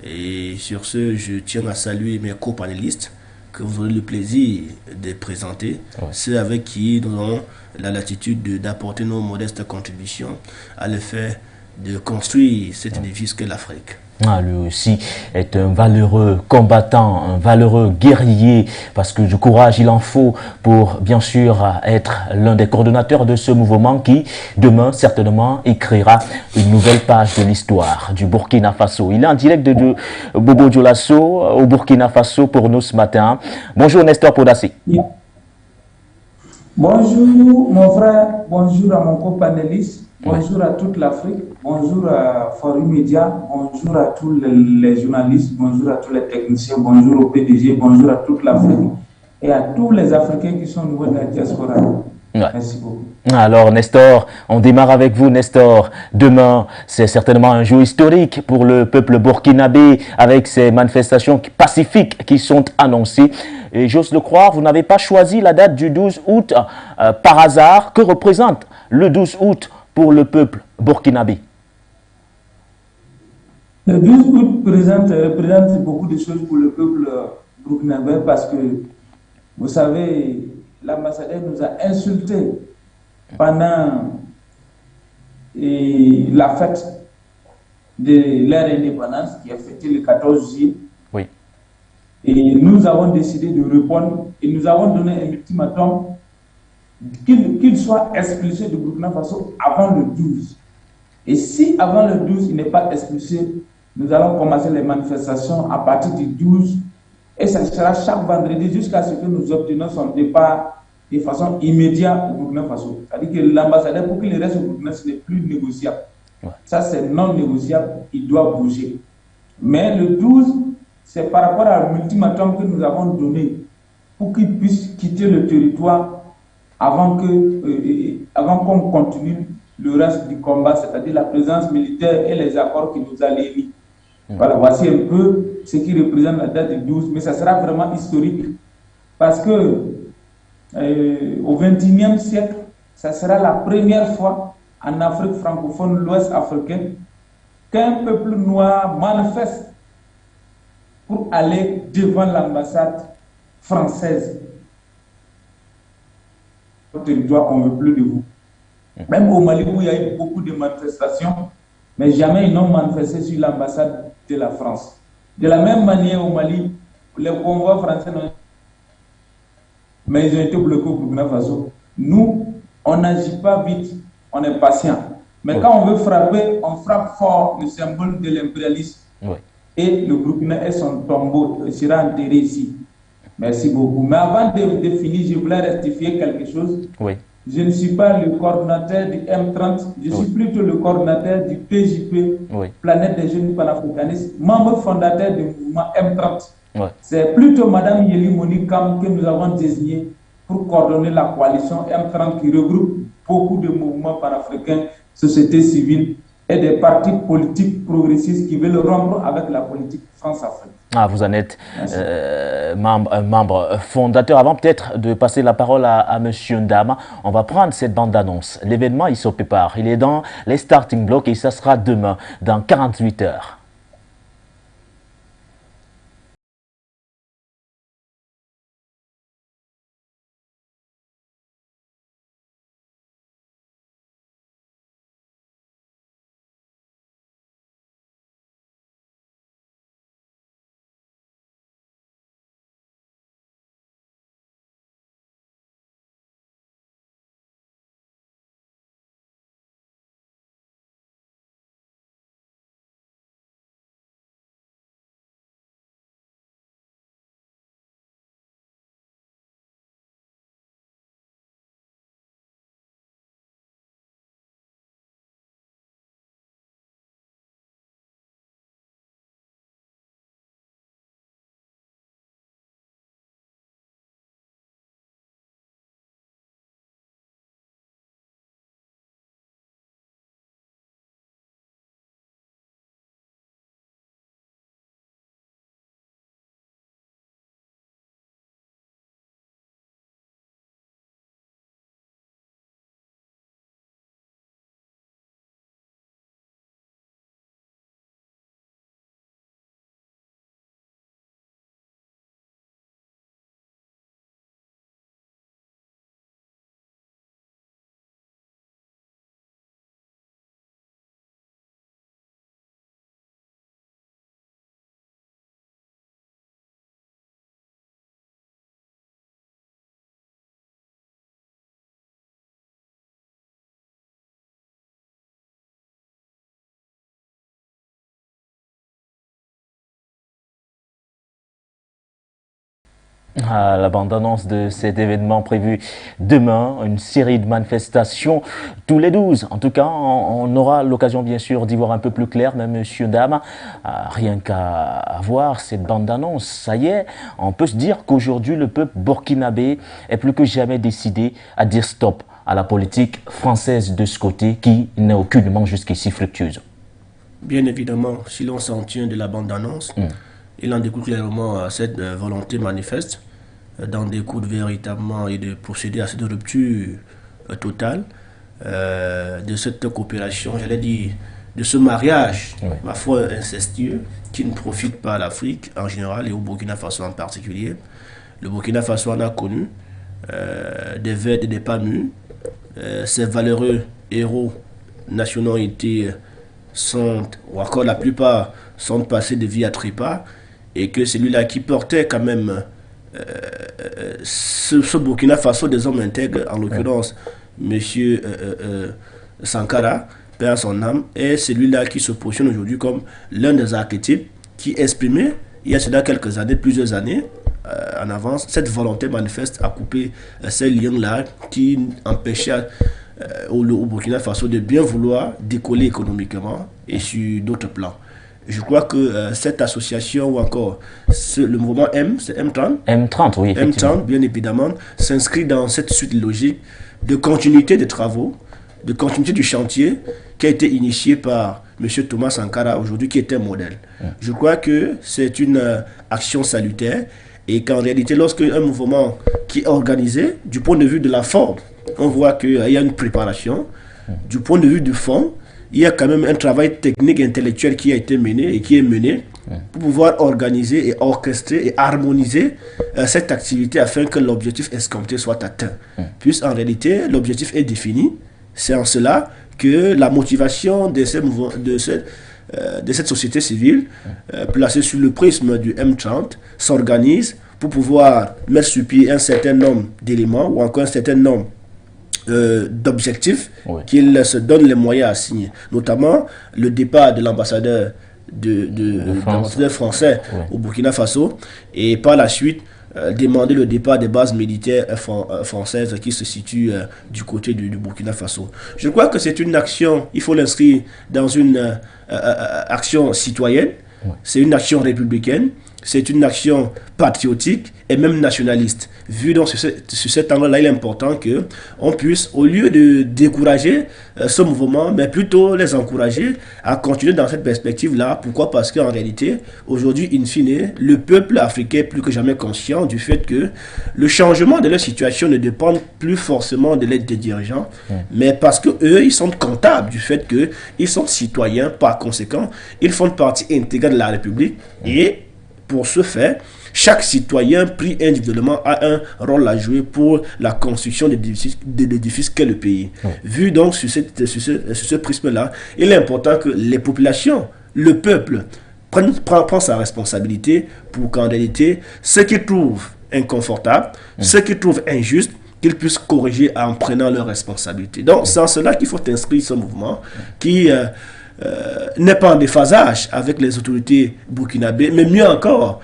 Et sur ce, je tiens à saluer mes co-panélistes que vous aurez le plaisir de présenter, ceux avec qui nous aurons la latitude d'apporter nos modestes contributions à l'effet de construire cet édifice qu'est l'Afrique. Lui aussi est un valeureux combattant, un valeureux guerrier, parce que du courage il en faut pour bien sûr être l'un des coordonnateurs de ce mouvement qui demain certainement écrira une nouvelle page de l'histoire du Burkina Faso. Il est en direct de Bobo Dioulasso au Burkina Faso pour nous ce matin. Bonjour Nestor Podassi. Bonjour mon frère, bonjour à mon co-panéliste. Bonjour à toute l'Afrique, bonjour à For You Media, bonjour à tous les journalistes, bonjour à tous les techniciens, bonjour au PDG, bonjour à toute l'Afrique et à tous les Africains qui sont au niveau de la diaspora. Merci beaucoup. Alors Nestor, on démarre avec vous Nestor. Demain, c'est certainement un jour historique pour le peuple burkinabé avec ces manifestations pacifiques qui sont annoncées. Et j'ose le croire, vous n'avez pas choisi la date du 12 août par hasard. Que représente le 12 août pour le peuple burkinabé? Le 12 août représente beaucoup de choses pour le peuple burkinabé parce que, vous savez, l'ambassadeur nous a insultés pendant la fête de leur indépendance qui a fêté le 14 juillet. Oui. Et nous avons décidé de répondre et nous avons donné un ultimatum qu'il soit expulsé de Burkina Faso avant le 12. Et si avant le 12 il n'est pas expulsé, nous allons commencer les manifestations à partir du 12 et ça sera chaque vendredi jusqu'à ce que nous obtenions son départ de façon immédiate au Burkina Faso. C'est-à-dire que l'ambassadeur, pour qu'il reste au Burkina, ce n'est plus négociable. Ça, c'est non négociable, il doit bouger. Mais le 12, c'est par rapport à l'ultimatum que nous avons donné pour qu'il puisse quitter le territoire avant qu'on continue le reste du combat, c'est-à-dire la présence militaire et les accords qui nous allient. Voilà, voici un peu ce qui représente la date du 12, mais ça sera vraiment historique parce que au XXIe siècle, ça sera la première fois en Afrique francophone, l'Ouest africain, qu'un peuple noir manifeste pour aller devant l'ambassade française. Territoire, on ne veut plus de vous. Même au Mali où il y a eu beaucoup de manifestations, mais jamais ils n'ont manifesté sur l'ambassade de la France. De la même manière au Mali, les convois français n'ont, mais ils ont été bloqués au Burkina Faso. Nous, on n'agit pas vite, on est patient. Mais quand on veut frapper, on frappe fort, le symbole de l'impérialisme. Et le Burkina est son tombeau, sera enterré ici. Merci beaucoup. Mais avant de finir, je voulais rectifier quelque chose. Je ne suis pas le coordinateur du M30, je suis plutôt le coordinateur du PJP, Planète des Jeunes Panafricanistes, membre fondateur du mouvement M30. C'est plutôt Mme Yeli Monikam que nous avons désigné pour coordonner la coalition M30 qui regroupe beaucoup de mouvements panafricains, sociétés civiles et des partis politiques progressistes qui veulent rompre avec la politique France-Afrique. Ah, vous en êtes membre fondateur. Avant peut-être de passer la parole à M. Ndama, on va prendre cette bande-annonce. L'événement, il se prépare. Il est dans les starting blocks et ça sera demain, dans 48 heures. La bande-annonce de cet événement prévu demain, une série de manifestations tous les 12. En tout cas, on aura l'occasion bien sûr d'y voir un peu plus clair, même M. Ndama, rien qu'à voir cette bande-annonce. Ça y est, on peut se dire qu'aujourd'hui le peuple burkinabé est plus que jamais décidé à dire stop à la politique française de ce côté qui n'est aucunement jusqu'ici fructueuse. Bien évidemment, si l'on s'en tient de la bande-annonce, il en découle clairement cette volonté manifeste d'en découdre véritablement et de procéder à cette rupture totale de cette coopération, j'allais dire, de ce mariage, ma foi, incestueux, qui ne profite pas à l'Afrique en général et au Burkina Faso en particulier. Le Burkina Faso en a connu des verts et des pas mûrs. Ces valeureux héros nationaux ou encore la plupart sont passés de vie à trépas, et que celui-là qui portait quand même ce Burkina Faso des hommes intègres, en l'occurrence M. Sankara, paix à son âme, est celui-là qui se positionne aujourd'hui comme l'un des archétypes qui exprimait, il y a cela quelques années, plusieurs années en avance, cette volonté manifeste à couper ces liens-là qui empêchaient au Burkina Faso de bien vouloir décoller économiquement et sur d'autres plans. Je crois que cette association ou encore le mouvement c'est M30. M30, oui, effectivement. M30, bien évidemment, s'inscrit dans cette suite logique de continuité des travaux, de continuité du chantier qui a été initié par M. Thomas Sankara aujourd'hui, qui est un modèle. Je crois que c'est une action salutaire et qu'en réalité, lorsque un mouvement qui est organisé, du point de vue de la forme, on voit qu'il y a une préparation, du point de vue du fond, il y a quand même un travail technique et intellectuel qui a été mené et qui est mené pour pouvoir organiser et orchestrer et harmoniser cette activité afin que l'objectif escompté soit atteint. Puisqu'en réalité, l'objectif est défini. C'est en cela que la motivation de cette société civile, placée sur le prisme du M30, s'organise pour pouvoir mettre sur pied un certain nombre d'éléments ou encore un certain nombre d'objectifs qu'ils se donnent les moyens à signer. Notamment le départ de l'ambassadeur français au Burkina Faso et par la suite demander le départ des bases militaires françaises qui se situent du côté du Burkina Faso. Je crois que c'est une action, il faut l'inscrire dans une action citoyenne, c'est une action républicaine, c'est une action patriotique et même nationaliste. Vu donc sur cet angle-là, il est important qu'on puisse, au lieu de décourager ce mouvement, mais plutôt les encourager à continuer dans cette perspective-là. Pourquoi? Parce qu'en réalité, aujourd'hui, in fine, le peuple africain est plus que jamais conscient du fait que le changement de leur situation ne dépend plus forcément de l'aide des dirigeants, mais parce qu'eux, ils sont comptables du fait qu'ils sont citoyens, par conséquent, ils font partie intégrale de la République et pour ce faire, chaque citoyen pris individuellement a un rôle à jouer pour la construction de l'édifice qu'est le pays. Vu donc sur ce prisme-là, il est important que les populations, le peuple, prend sa responsabilité pour qu'en réalité, ce qu'ils trouvent inconfortable, ce qu'ils trouvent injuste, qu'ils puissent corriger en prenant leurs responsabilités. Donc c'est en cela qu'il faut inscrire ce mouvement qui n'est pas en déphasage avec les autorités burkinabées, mais mieux encore,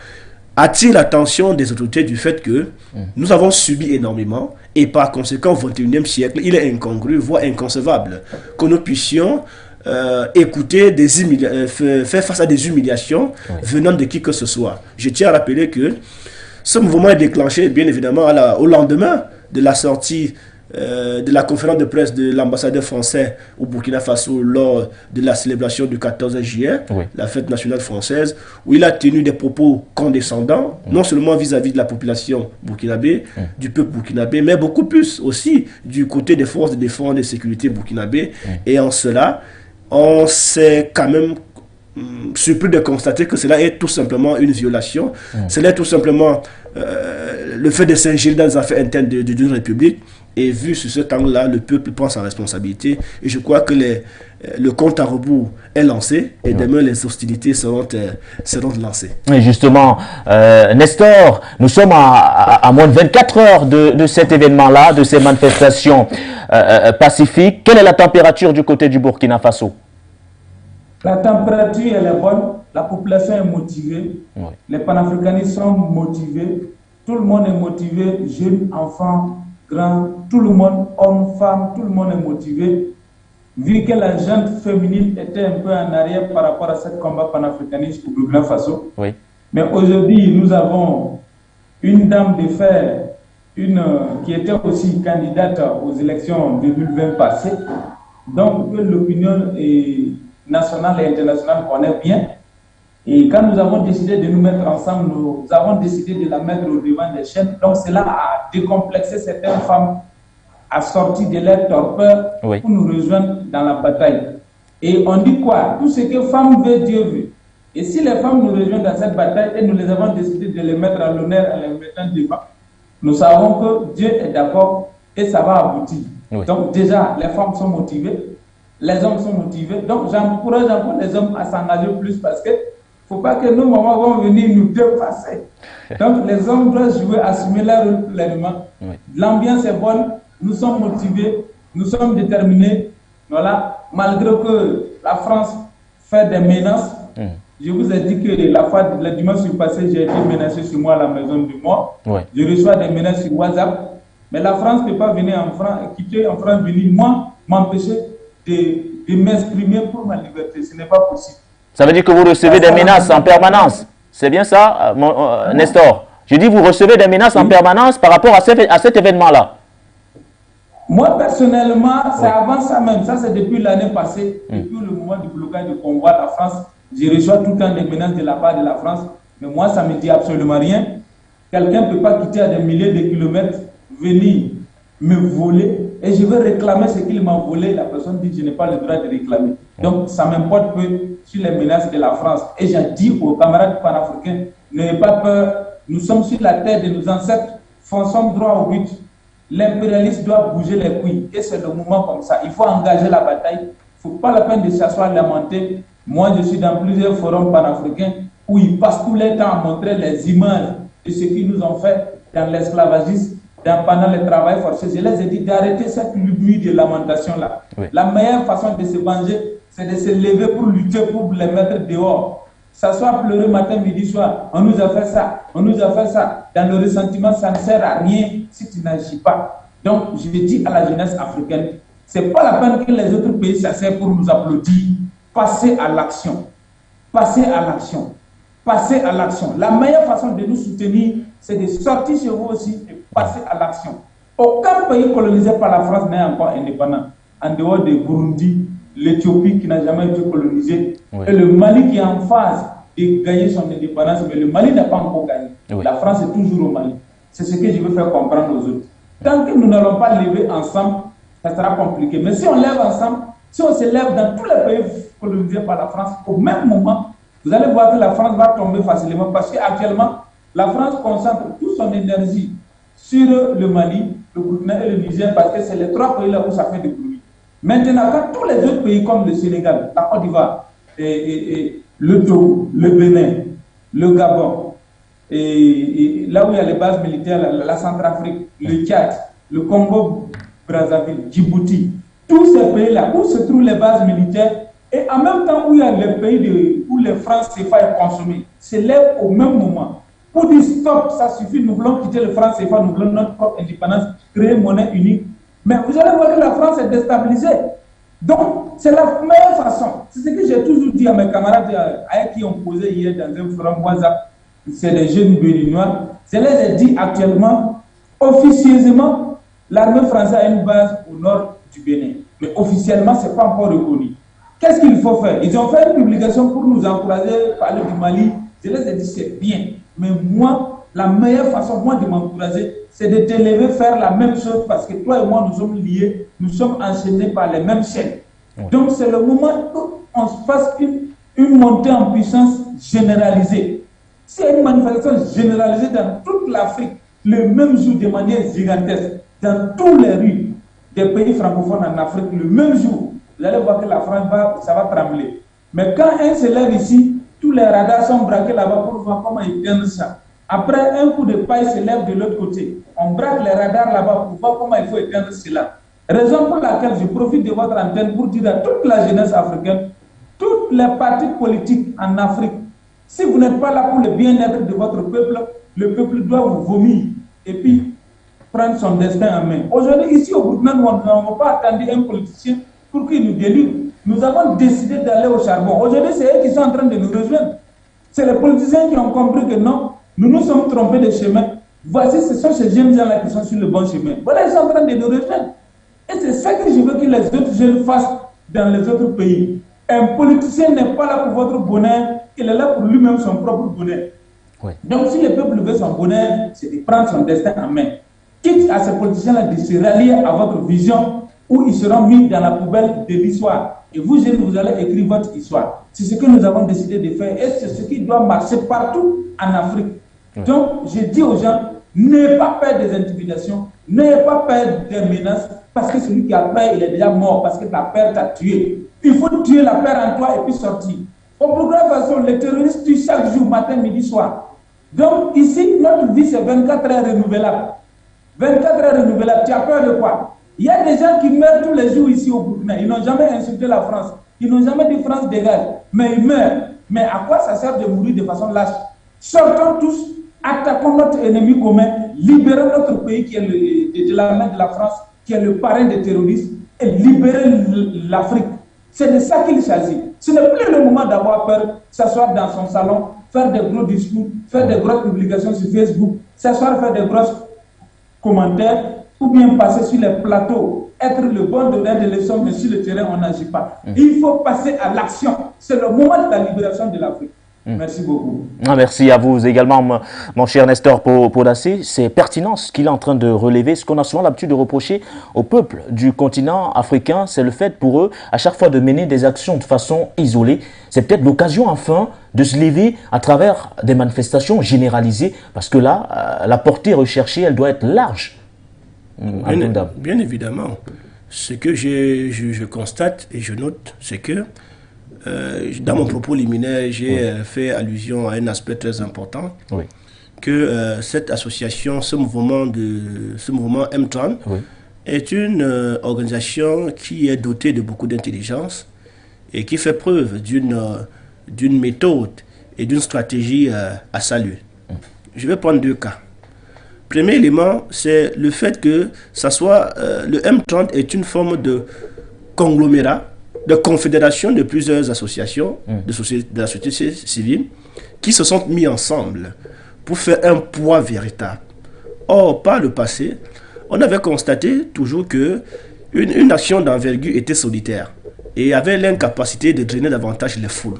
attire l'attention des autorités du fait que nous avons subi énormément et par conséquent au XXIe siècle, il est incongru, voire inconcevable que nous puissions écouter faire face à des humiliations venant de qui que ce soit. Je tiens à rappeler que ce mouvement est déclenché bien évidemment au lendemain de la sortie de la conférence de presse de l'ambassadeur français au Burkina Faso lors de la célébration du 14 juillet, la fête nationale française, où il a tenu des propos condescendants, non seulement vis-à-vis de la population burkinabé, du peuple burkinabé, mais beaucoup plus aussi du côté des forces de défense et de sécurité burkinabé. Et en cela, on s'est quand même surpris de constater que cela est tout simplement une violation. Cela est tout simplement le fait de s'ingérer dans les affaires internes d'une république. Et vu sur ce temps-là, le peuple prend sa responsabilité. Et je crois que le compte à rebours est lancé. Et demain, les hostilités seront lancées. Et justement, Nestor, nous sommes à moins de 24 heures de cet événement-là, de ces manifestations pacifiques. Quelle est la température du côté du Burkina Faso? La température, elle est bonne. La population est motivée. Les panafricanistes sont motivés. Tout le monde est motivé. Jeunes, enfants, grands, tout le monde, hommes, femmes, tout le monde est motivé. Vu que la gente féminine était un peu en arrière par rapport à ce combat panafricaniste au Burkina Faso. Mais aujourd'hui, nous avons une dame de fer, qui était aussi candidate aux élections 2020 passées. Donc, l'opinion nationale et internationale connaît bien. Et quand nous avons décidé de nous mettre ensemble, nous avons décidé de la mettre au devant des chaînes. Donc cela a décomplexé certaines femmes, a sorti de leur torpeur pour nous rejoindre dans la bataille. Et on dit quoi? Tout ce que femme veut, Dieu veut. Et si les femmes nous rejoignent dans cette bataille et nous les avons décidé de les mettre à l'honneur en les mettant devant, nous savons que Dieu est d'accord et ça va aboutir. Donc déjà, les femmes sont motivées, les hommes sont motivés. Donc j'encourage encore les hommes à s'engager plus parce que il ne faut pas que nos mamans vont venir nous dépasser. Donc les hommes doivent jouer, assumer leur rôle pleinement. L'ambiance est bonne, nous sommes motivés, nous sommes déterminés. Voilà. Malgré que la France fait des menaces, je vous ai dit que le dimanche passé, j'ai été menacé sur moi à la maison de moi. Je reçois des menaces sur WhatsApp. Mais la France ne peut pas venir en France, quitter en France, venir m'empêcher de m'exprimer pour ma liberté. Ce n'est pas possible. Ça veut dire que vous recevez des menaces en permanence. C'est bien ça, Nestor? Je dis, vous recevez des menaces en permanence par rapport à cet événement-là. Moi, personnellement, c'est avant ça même. Ça, c'est depuis l'année passée. Depuis le moment du blocage du convoi de la France, je reçois tout le temps des menaces de la part de la France. Mais moi, ça ne me dit absolument rien. Quelqu'un ne peut pas quitter à des milliers de kilomètres, venir me voler. Et je veux réclamer ce qu'il m'a volé. La personne dit que je n'ai pas le droit de réclamer. Donc, ça m'importe peu sur les menaces de la France. Et j'ai dit aux camarades panafricains, n'ayez pas peur, nous sommes sur la terre de nos ancêtres, fonçons droit au but. l'impérialiste doit bouger les couilles. Et c'est le moment comme ça. Il faut engager la bataille. Il ne faut pas la peine de s'asseoir lamenter. Moi, je suis dans plusieurs forums panafricains où ils passent tout le temps à montrer les images de ce qu'ils nous ont fait dans l'esclavagisme, pendant le travail forcé. Je les ai dit d'arrêter cette nuit de lamentation-là. Oui. La meilleure façon de se venger, c'est de se lever pour lutter, pour les mettre dehors. S'asseoir, pleurer matin, midi, soir. On nous a fait ça, on nous a fait ça. Dans le ressentiment, ça ne sert à rien si tu n'agis pas. Donc, je dis à la jeunesse africaine, ce n'est pas la peine que les autres pays s'asseyent pour nous applaudir. Passez à l'action. Passez à l'action. Passez à l'action. La meilleure façon de nous soutenir, c'est de sortir chez vous aussi et passer à l'action. Aucun pays colonisé par la France n'est encore indépendant. En dehors de Burundi, l'Éthiopie qui n'a jamais été colonisée, oui. Et le Mali qui est en phase de gagner son indépendance, mais le Mali n'a pas encore gagné. Oui. La France est toujours au Mali. C'est ce que je veux faire comprendre aux autres. Tant que nous n'allons pas lever ensemble, ça sera compliqué. Mais si on lève ensemble, si on se lève dans tous les pays colonisés par la France, au même moment, vous allez voir que la France va tomber facilement parce qu'actuellement, la France concentre toute son énergie sur le Mali, le Burkina et le Niger parce que c'est les trois pays là où ça fait du bruit. Maintenant, quand tous les autres pays comme le Sénégal, la Côte d'Ivoire, le Togo, le Bénin, le Gabon, et là où il y a les bases militaires, la Centrafrique, le Tchad, le Congo, Brazzaville, Djibouti, tous ces pays-là où se trouvent les bases militaires, et en même temps où il y a les pays où les francs CFA est consommé, se lèvent au même moment. Pour dire stop, ça suffit, nous voulons quitter le franc CFA, nous voulons notre propre indépendance, créer une monnaie unique. Mais vous allez voir que la France est déstabilisée. Donc, c'est la meilleure façon. C'est ce que j'ai toujours dit à mes camarades avec qui ont posé hier dans un forum WhatsApp. C'est des jeunes béninois. Je les ai dit actuellement, officieusement, l'armée française a une base au nord du Bénin. Mais officiellement, ce n'est pas encore reconnu. Qu'est-ce qu'il faut faire? Ils ont fait une publication pour nous encourager, parler du Mali. Je les ai dit, c'est bien. Mais moi, la meilleure façon, moi, de m'encourager, c'est de te lever, faire la même chose, parce que toi et moi, nous sommes liés, nous sommes enchaînés par les mêmes chaînes. Oui. Donc, c'est le moment où on se fasse une montée en puissance généralisée. C'est une manifestation généralisée dans toute l'Afrique, le même jour, de manière gigantesque, dans tous les rues des pays francophones en Afrique, le même jour, vous allez voir que la France, ça va trembler. Mais quand un se lève ici, tous les radars sont braqués là-bas pour voir comment ils tiennent ça. Après, un coup de paille se lève de l'autre côté. On braque les radars là-bas pour voir comment il faut éteindre cela. Raison pour laquelle je profite de votre antenne pour dire à toute la jeunesse africaine, toutes les partis politiques en Afrique, si vous n'êtes pas là pour le bien-être de votre peuple, le peuple doit vous vomir et puis prendre son destin en main. Aujourd'hui, ici au Burkina, nous n'avons pas attendu un politicien pour qu'il nous délivre. Nous avons décidé d'aller au charbon. Aujourd'hui, c'est eux qui sont en train de nous rejoindre. C'est les politiciens qui ont compris que non, nous nous sommes trompés de chemin. Voici, ce sont ces jeunes gens-là qui sont sur le bon chemin. Voilà, ils sont en train de nous rejoindre. Et c'est ça que je veux que les autres jeunes fassent dans les autres pays. Un politicien n'est pas là pour votre bonheur, il est là pour lui-même son propre bonheur. Oui. Donc, si le peuple veut son bonheur, c'est de prendre son destin en main. Quitte à ces politiciens-là de se rallier à votre vision, où ils seront mis dans la poubelle de l'histoire. Et vous, jeunes, vous allez écrire votre histoire. C'est ce que nous avons décidé de faire et c'est ce qui doit marcher partout en Afrique. Oui. Donc, je dis aux gens, n'ayez pas peur des intimidations, n'ayez pas peur des menaces, parce que celui qui a peur, il est déjà mort, parce que la peur t'a tué. Il faut tuer la peur en toi et puis sortir. Au Burkina Faso, les terroristes tuent chaque jour, matin, midi, soir. Donc, ici, notre vie, c'est 24 heures renouvelables. 24 heures renouvelables, tu as peur de quoi? Il y a des gens qui meurent tous les jours ici au Burkina. Ils n'ont jamais insulté la France. Ils n'ont jamais dit France dégage. Mais ils meurent. Mais à quoi ça sert de mourir de façon lâche? Sortons tous, attaquons notre ennemi commun, libérons notre pays qui est de la main de la France, qui est le parrain des terroristes, et libérer l'Afrique. C'est de ça qu'il s'agit. Ce n'est plus le moment d'avoir peur, s'asseoir dans son salon, faire des gros discours, faire des grosses publications sur Facebook, s'asseoir, faire des grosses commentaires, ou bien passer sur les plateaux, être le bon donneur de leçons, mais sur le terrain, on n'agit pas. Il faut passer à l'action. C'est le moment de la libération de l'Afrique. Merci beaucoup. Merci à vous également, mon cher Nestor Podassi. C'est pertinent ce qu'il est en train de relever. Ce qu'on a souvent l'habitude de reprocher au peuple du continent africain, c'est le fait pour eux, à chaque fois, de mener des actions de façon isolée. C'est peut-être l'occasion, enfin, de se lever à travers des manifestations généralisées, parce que là, la portée recherchée, elle doit être large. Bien évidemment. Ce que je constate et je note, c'est que dans mon propos liminaire, j'ai fait allusion à un aspect très important, que cette association, ce mouvement M30, est une organisation qui est dotée de beaucoup d'intelligence et qui fait preuve d'une méthode et d'une stratégie à saluer. Je vais prendre 2 cas. Premier élément, c'est le fait que ça soit le M30 est une forme de conglomérat, de confédération de plusieurs associations de la société civile qui se sont mis ensemble pour faire un poids véritable. Or, par le passé, on avait constaté toujours que une action d'envergure était solitaire et avait l'incapacité de drainer davantage les foules.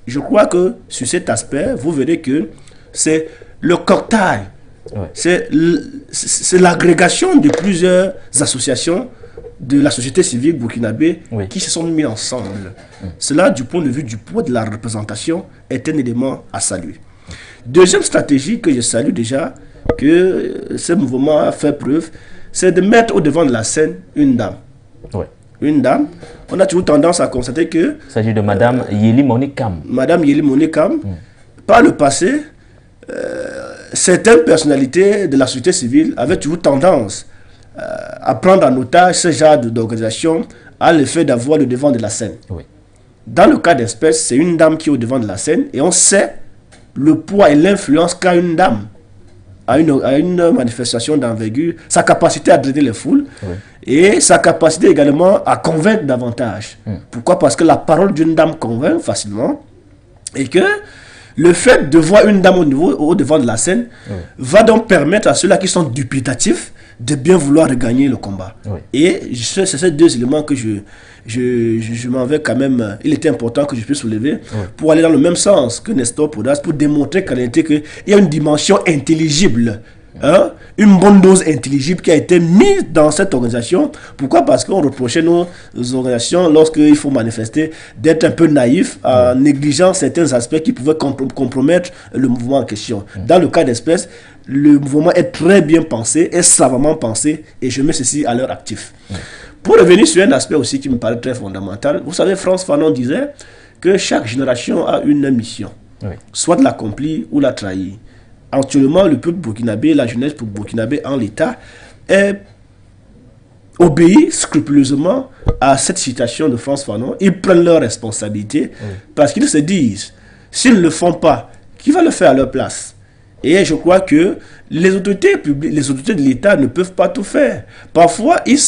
Je crois que sur cet aspect, vous verrez que c'est le cocktail, c'est l'agrégation de plusieurs associations de la société civile burkinabé qui se sont mis ensemble. Cela, du point de vue du poids de la représentation, est un élément à saluer. Deuxième stratégie que je salue déjà, que ce mouvement a fait preuve, c'est de mettre au devant de la scène une dame. Une dame. On a toujours tendance à constater que... Il s'agit de Madame Yeli Monikam. Madame Yeli Monikam, par le passé, certaines personnalités de la société civile avaient toujours tendance à prendre en otage ce genre d'organisation à l'effet d'avoir le devant de la scène. Dans le cas d'espèce, c'est une dame qui est au devant de la scène et on sait le poids et l'influence qu'a une dame à une manifestation d'envergure, sa capacité à drainer les foules et sa capacité également à convaincre davantage. Pourquoi? Parce que la parole d'une dame convainc facilement et que le fait de voir une dame au devant de la scène va donc permettre à ceux-là qui sont dubitatifs de bien vouloir regagner le combat. Et c'est ces 2 éléments que je m'en vais quand même, il était important que je puisse soulever pour aller dans le même sens que Nestor Podas, pour démontrer qu'en réalité il y a une dimension intelligible, une bonne dose intelligible qui a été mise dans cette organisation. Pourquoi? Parce qu'on reprochait nos organisations, lorsqu'il faut manifester, d'être un peu naïfs en négligeant certains aspects qui pouvaient compromettre le mouvement en question. Dans le cas d'espèce, le mouvement est très bien pensé, est savamment pensé, et je mets ceci à leur actif. Pour revenir sur un aspect aussi qui me paraît très fondamental, vous savez, Frantz Fanon disait que chaque génération a une mission, soit de l'accomplir ou la trahir. Actuellement, le peuple burkinabé, la jeunesse burkinabé en l'état, obéit scrupuleusement à cette citation de Frantz Fanon. Ils prennent leurs responsabilités parce qu'ils se disent, s'ils ne le font pas, qui va le faire à leur place? Et je crois que les autorités publiques, les autorités de l'État ne peuvent pas tout faire. Parfois, ils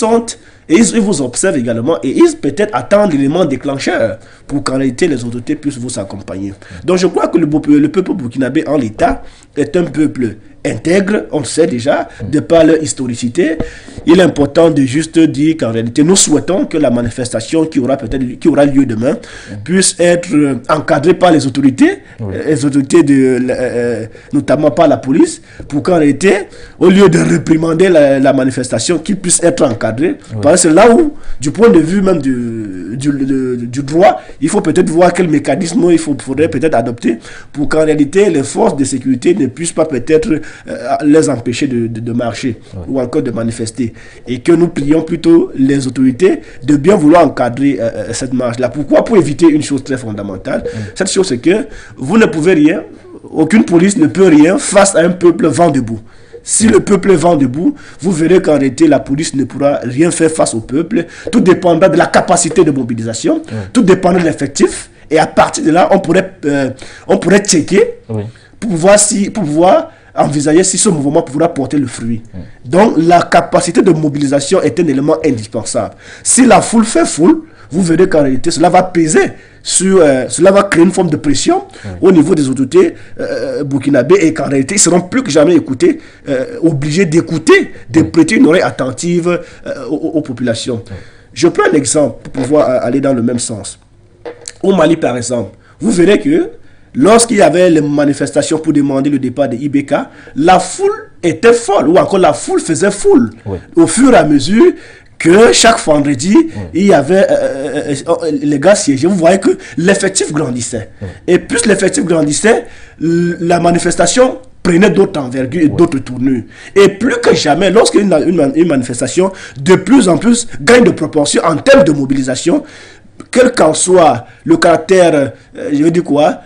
vous observent également et ils peut-être attendent l'élément déclencheur pour qu'en réalité les autorités puissent vous accompagner. Donc je crois que le peuple burkinabé en l'état est un peuple intègre, on le sait déjà, de par leur historicité. Il est important de juste dire qu'en réalité, nous souhaitons que la manifestation qui aura lieu demain puisse être encadrée par les autorités, notamment par la police, pour qu'en réalité, au lieu de réprimander la manifestation, qu'il puisse être encadré. Parce que c'est là où, du point de vue même du droit, il faut peut-être voir quel mécanisme il faudrait peut-être adopter pour qu'en réalité, les forces de sécurité ne puissent pas peut-être les empêcher de marcher ou encore de manifester, et que nous prions plutôt les autorités de bien vouloir encadrer cette marche-là. Pourquoi? Pour éviter une chose très fondamentale. Cette chose, c'est que vous ne pouvez rien, aucune police ne peut rien face à un peuple vent debout. Si le peuple est vent debout, vous verrez qu'en réalité, la police ne pourra rien faire face au peuple. Tout dépendra de la capacité de mobilisation, tout dépendra de l'effectif, et à partir de là, on pourrait checker pour pouvoir envisager si ce mouvement pourra porter le fruit. Donc la capacité de mobilisation est un élément indispensable. Si la foule fait foule, vous verrez qu'en réalité cela va peser cela va créer une forme de pression au niveau des autorités burkinabés, et qu'en réalité ils seront plus que jamais obligés d'écouter, de prêter une oreille attentive aux populations. Je prends un exemple pour pouvoir aller dans le même sens. Au Mali par exemple, vous verrez que lorsqu'il y avait les manifestations pour demander le départ de IBK, la foule était folle, ou encore la foule faisait foule. Au fur et à mesure que chaque vendredi, il y avait les gars siégés, vous voyez que l'effectif grandissait. Et plus l'effectif grandissait, la manifestation prenait d'autres envergures et d'autres tournures. Et plus que jamais, lorsqu'une manifestation de plus en plus gagne de proportions en termes de mobilisation, quel qu'en soit le caractère, je veux dire quoi,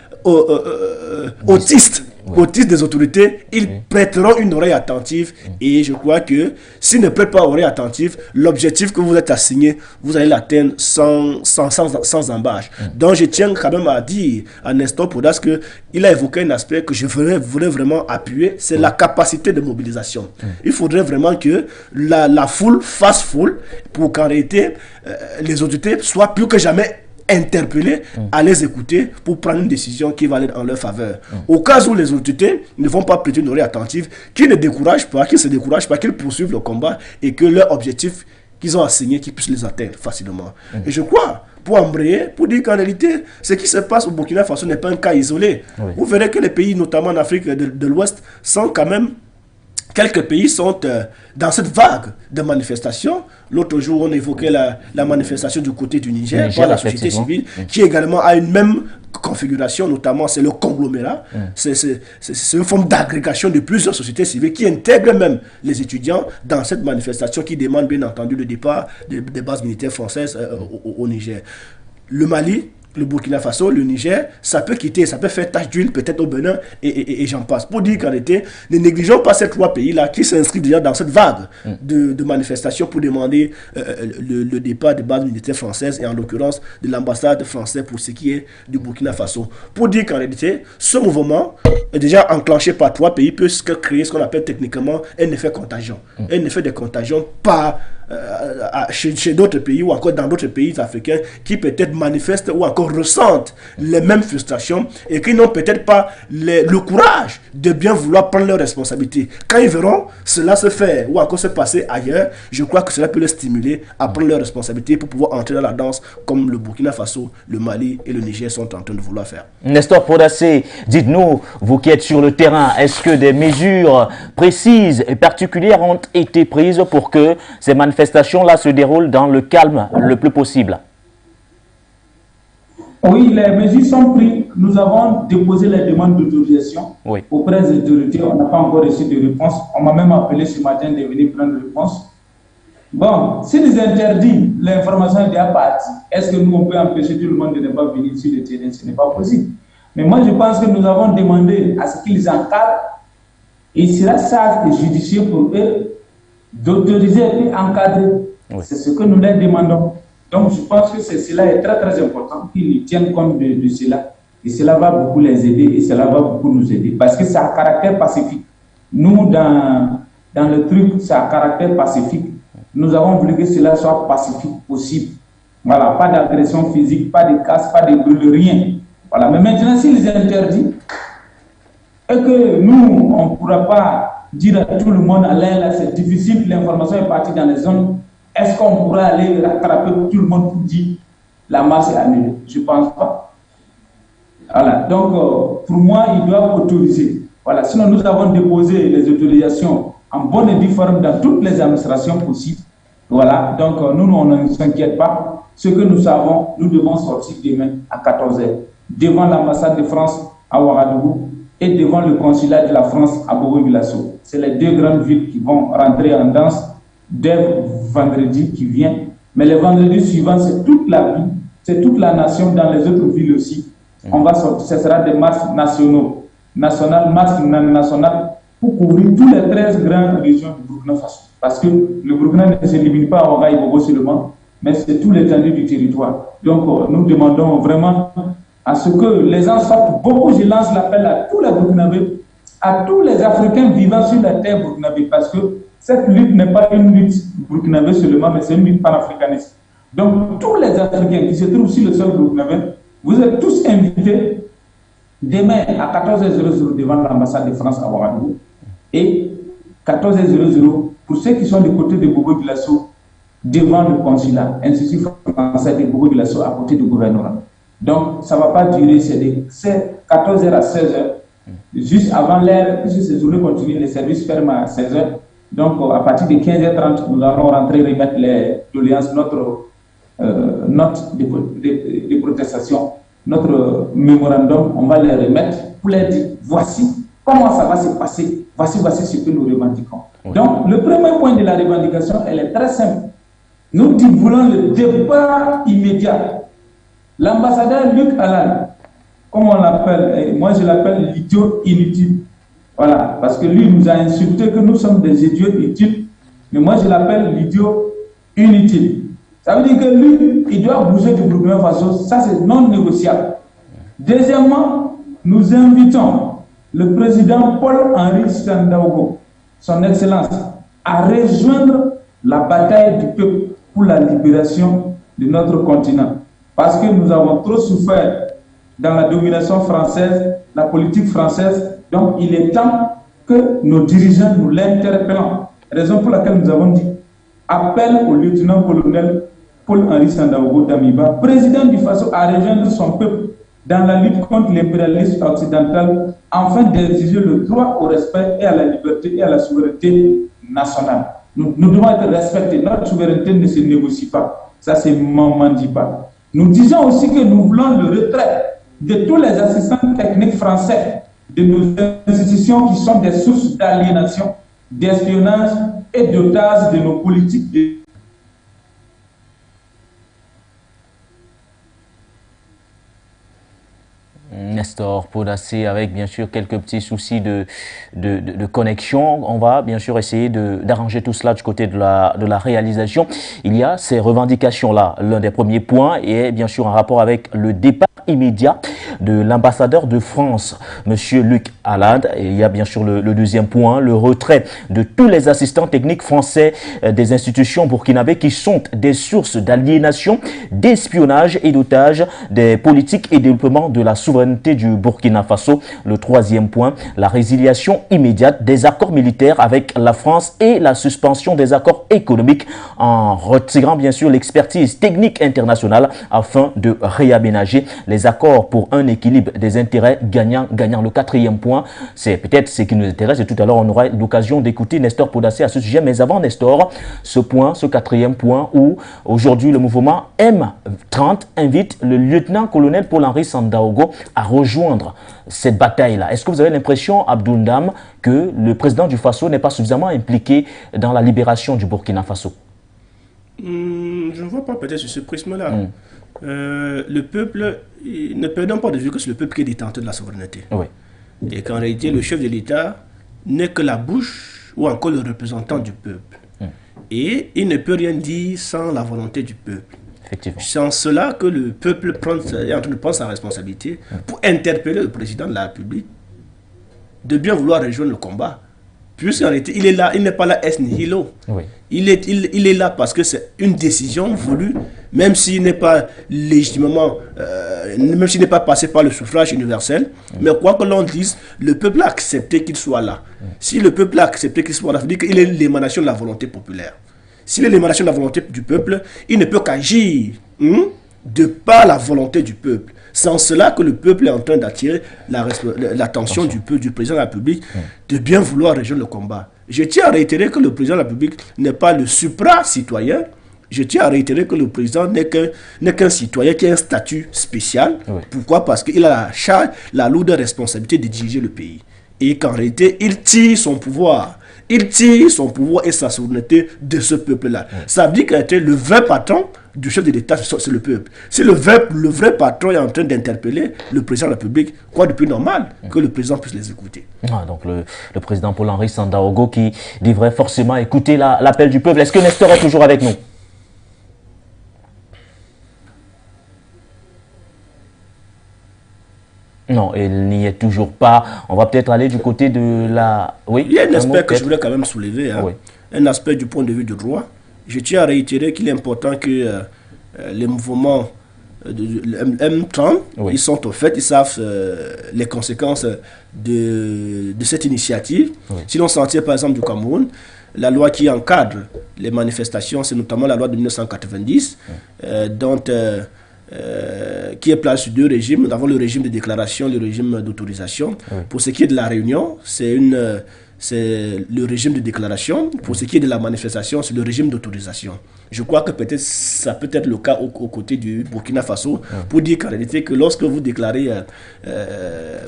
autiste des autorités, ils prêteront une oreille attentive. Et je crois que s'ils ne prêtent pas oreille attentive, l'objectif que vous êtes assigné, vous allez l'atteindre sans embâche. Donc je tiens quand même à dire à Nestor Podas qu'il a évoqué un aspect que je voudrais vraiment appuyer, c'est la capacité de mobilisation. Il faudrait vraiment que la foule fasse foule pour qu'en réalité les autorités soient plus que jamais interpeller, à les écouter pour prendre une décision qui va aller en leur faveur. Au cas où les autorités ne vont pas prêter une oreille attentive, qu'ils ne découragent pas, qu'ils se découragent pas, qu'ils poursuivent le combat et que leur objectif qu'ils ont assigné, qu'ils puissent les atteindre facilement. Et je crois, pour embrayer, pour dire qu'en réalité, ce qui se passe au Burkina Faso n'est pas un cas isolé. Vous verrez que les pays, notamment en Afrique de l'Ouest, sont quand même... Quelques pays sont dans cette vague de manifestations. L'autre jour, on évoquait la manifestation du côté du Niger par la société civile, qui également a une même configuration, notamment c'est le conglomérat. C'est une forme d'agrégation de plusieurs sociétés civiles qui intègrent même les étudiants dans cette manifestation qui demande bien entendu le départ des bases militaires françaises au Niger. Le Mali, le Burkina Faso, le Niger, ça peut quitter, ça peut faire tache d'huile peut-être au Bénin et j'en passe. Pour dire qu'en réalité, ne négligeons pas ces trois pays-là qui s'inscrivent déjà dans cette vague de manifestations pour demander le départ des bases militaires françaises et en l'occurrence de l'ambassade française pour ce qui est du Burkina Faso. Pour dire qu'en réalité, ce mouvement est déjà enclenché par trois pays peut créer ce qu'on appelle techniquement un effet contagion. Un effet de contagion par... chez d'autres pays ou encore dans d'autres pays africains qui peut-être manifestent ou encore ressentent les mêmes frustrations et qui n'ont peut-être pas le courage de bien vouloir prendre leurs responsabilités. Quand ils verront cela se faire ou encore se passer ailleurs, je crois que cela peut les stimuler à prendre leurs responsabilités pour pouvoir entrer dans la danse comme le Burkina Faso, le Mali et le Niger sont en train de vouloir faire. Nestor Podassé, dites-nous, vous qui êtes sur le terrain, est-ce que des mesures précises et particulières ont été prises pour que ces manifestations-là se déroulent dans le calme le plus possible? Oui, les mesures sont prises. Nous avons déposé les demandes d'autorisation auprès des autorités. On n'a pas encore reçu de réponse. On m'a même appelé ce matin de venir prendre réponse. Bon, s'ils interdisent l'information déjà partie, est-ce que nous, on peut empêcher tout le monde de ne pas venir sur le terrain? Ce n'est pas possible. Mais moi, je pense que nous avons demandé à ce qu'ils encadrent. Et il sera sage et judicieux pour eux d'autoriser et encadrer. C'est ce que nous leur demandons. Donc, je pense que cela est très, très important qu'ils tiennent compte de cela. Et cela va beaucoup les aider et cela va beaucoup nous aider. Parce que c'est à caractère pacifique. Nous, dans le truc, c'est à caractère pacifique. Nous avons voulu que cela soit pacifique possible. Voilà, pas d'agression physique, pas de casse, pas de brûle, rien. Voilà. Mais maintenant, s'ils interdisent, et que nous, on ne pourra pas dire à tout le monde, là, c'est difficile, l'information est partie dans les zones. Est-ce qu'on pourra aller rattraper tout le monde pour dire la marche est annulée? Je ne pense pas. Voilà. Donc, pour moi, ils doivent autoriser. Voilà. Sinon, nous avons déposé les autorisations en bonne et due forme dans toutes les administrations possibles. Voilà. Donc, nous, on ne s'inquiète pas. Ce que nous savons, nous devons sortir demain à 14h devant l'ambassade de France à Ouagadougou et devant le consulat de la France à Bobo-Dioulasso. C'est les deux grandes villes qui vont rentrer en danse dès vendredi qui vient. Mais le vendredi suivant, c'est toute la ville, c'est toute la nation dans les autres villes aussi. On va sortir, ce sera des marches nationaux, marches nationales pour couvrir tous les 13 grandes régions du Burkina Faso. Parce que le Burkina ne se limite pas à Ouagaï Bobo seulement, mais c'est tout l'étendue du territoire. Donc nous demandons vraiment à ce que les gens sortent beaucoup. Je lance l'appel à tous les Burkinabés, à tous les Africains vivant sur la terre burkinabé, parce que cette lutte n'est pas une lutte burkinabé seulement, mais c'est une lutte panafricaniste. Donc, tous les Africains qui se trouvent sur le sol burkinabé, vous êtes tous invités demain à 14h00 devant l'ambassade de France à Ouagadougou et 14h00 pour ceux qui sont du côté de Bobo-Dioulasso devant le consulat, Institut français de Bobo-Dioulasso à côté du gouvernement. Donc, ça ne va pas durer, c'est 14h à 16h, juste avant l'heure, puisque ces journées continuent, les services ferment à 16h. Donc, à partir de 15h30, nous allons rentrer remettre les doléances, notre note de protestation, notre mémorandum, on va les remettre pour les dire, voici comment ça va se passer. Voici ce que nous revendiquons. Donc, le premier point de la revendication, elle est très simple. Nous voulons le départ immédiat. L'ambassadeur Luc Alad, comme on l'appelle, moi je l'appelle l'idiot inutile. Voilà, parce que lui nous a insulté que nous sommes des idiots utiles, mais moi je l'appelle l'idiot inutile. Ça veut dire que lui, il doit bouger du Burkina Faso, ça c'est non négociable. Deuxièmement, nous invitons le président Paul-Henri Sandaogo, son Excellence, à rejoindre la bataille du peuple pour la libération de notre continent. Parce que nous avons trop souffert dans la domination française, la politique française. Donc il est temps que nos dirigeants nous l'interpellent. Raison pour laquelle nous avons dit appel au lieutenant-colonel Paul-Henri Sandaogo Damiba, président du Faso, à rejoindre son peuple dans la lutte contre l'impérialisme occidental, afin d'exiger le droit au respect et à la liberté et à la souveraineté nationale. Nous devons être respectés. Notre souveraineté ne se négocie pas. Ça, c'est Mandiba. Nous disons aussi que nous voulons le retrait de tous les assistants techniques français de nos institutions qui sont des sources d'aliénation, d'espionnage et d'otage de nos politiques de Nestor Podacé, avec bien sûr quelques petits soucis de connexion. On va bien sûr essayer d'arranger tout cela du côté de la réalisation. Il y a ces revendications-là. L'un des premiers points est bien sûr en rapport avec le départ immédiat de l'ambassadeur de France, M. Luc Alad. Et il y a bien sûr le deuxième point, le retrait de tous les assistants techniques français des institutions burkinabées qui sont des sources d'aliénation, d'espionnage et d'otage des politiques et développement de la souveraineté du Burkina Faso. Le troisième point, la résiliation immédiate des accords militaires avec la France et la suspension des accords économiques en retirant bien sûr l'expertise technique internationale afin de réaménager les accords pour un équilibre des intérêts gagnant-gagnant. Le quatrième point, c'est peut-être ce qui nous intéresse et tout à l'heure on aura l'occasion d'écouter Nestor Podacé à ce sujet. Mais avant Nestor, ce quatrième point où aujourd'hui le mouvement M30 invite le lieutenant-colonel Paul-Henri Sandaogo à rejoindre cette bataille-là. Est-ce que vous avez l'impression, Abdoundam, que le président du Faso n'est pas suffisamment impliqué dans la libération du Burkina Faso? Je ne vois pas peut-être sur ce prisme-là. Le peuple, ne perdons pas de vue que c'est le peuple qui est détenteur de la souveraineté. Oui. Et qu'en réalité, le chef de l'État n'est que la bouche ou encore le représentant du peuple. Et il ne peut rien dire sans la volonté du peuple. C'est en cela que le peuple est en train de prendre sa responsabilité pour interpeller le président de la République de bien vouloir rejoindre le combat. Puisqu'en réalité, il est là, il n'est pas là es nihilo. Oui. Il est là parce que c'est une décision voulue, même s'il n'est pas légitimement, même s'il n'est pas passé par le suffrage universel. Mais quoi que l'on dise, le peuple a accepté qu'il soit là. Si le peuple a accepté qu'il soit là, ça veut dire qu'il est l'émanation de la volonté populaire. S'il est l'émanation de la volonté du peuple, il ne peut qu'agir de par la volonté du peuple. C'est en cela que le peuple est en train d'attirer l'attention du président de la République de bien vouloir rejoindre le combat. Je tiens à réitérer que le président de la République n'est pas le supra-citoyen. Je tiens à réitérer que le président n'est qu'un citoyen qui a un statut spécial. Oui. Pourquoi? Parce qu'il a la charge, la lourde responsabilité de diriger le pays. Et qu'en réalité, il tire son pouvoir. Il tire son pouvoir et sa souveraineté de ce peuple-là. Ça veut dire que le vrai patron du chef de l'État, c'est le peuple. Si le vrai patron est en train d'interpeller le président de la République, quoi de plus normal que le président puisse les écouter. Donc le président Paul-Henri Sandaogo qui devrait forcément écouter l'appel du peuple. Est-ce que Nestor est toujours avec nous? Non, il n'y est toujours pas. On va peut-être aller du côté de la... Oui, il y a un aspect que je voulais quand même soulever. Hein. Oui. Un aspect du point de vue du droit. Je tiens à réitérer qu'il est important que les mouvements de M30, ils sont au fait, ils savent les conséquences de cette initiative. Oui. Si l'on s'en tient par exemple du Cameroun, la loi qui encadre les manifestations, c'est notamment la loi de 1990, qui est placée sur deux régimes. Nous avons le régime de déclaration et le régime d'autorisation. Oui. Pour ce qui est de la réunion, c'est une c'est le régime de déclaration. Pour ce qui est de la manifestation, c'est le régime d'autorisation. Je crois que peut-être ça peut être le cas aux côtés du Burkina Faso, pour dire qu'en réalité, que lorsque vous déclarez,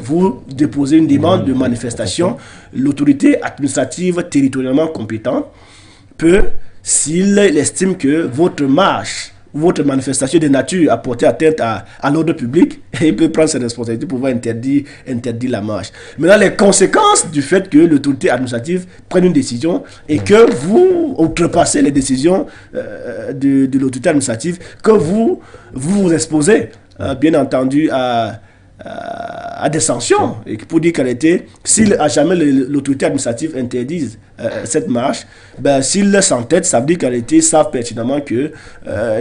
vous déposez une demande de manifestation, l'autorité administrative territorialement compétente peut, s'il estime que votre marche, votre manifestation de nature a porté atteinte à l'ordre public, il peut prendre ses responsabilités pour pouvoir interdire la marche. Maintenant, les conséquences du fait que l'autorité administrative prenne une décision et que vous outrepassez les décisions de l'autorité administrative, que vous exposez, bien entendu, à des sanctions. Et pour dire qu'en réalité, si à jamais l'autorité administrative interdise cette marche, ben, s'ils s'entêtent, ça veut dire qu'en réalité, ils savent pertinemment qu'ils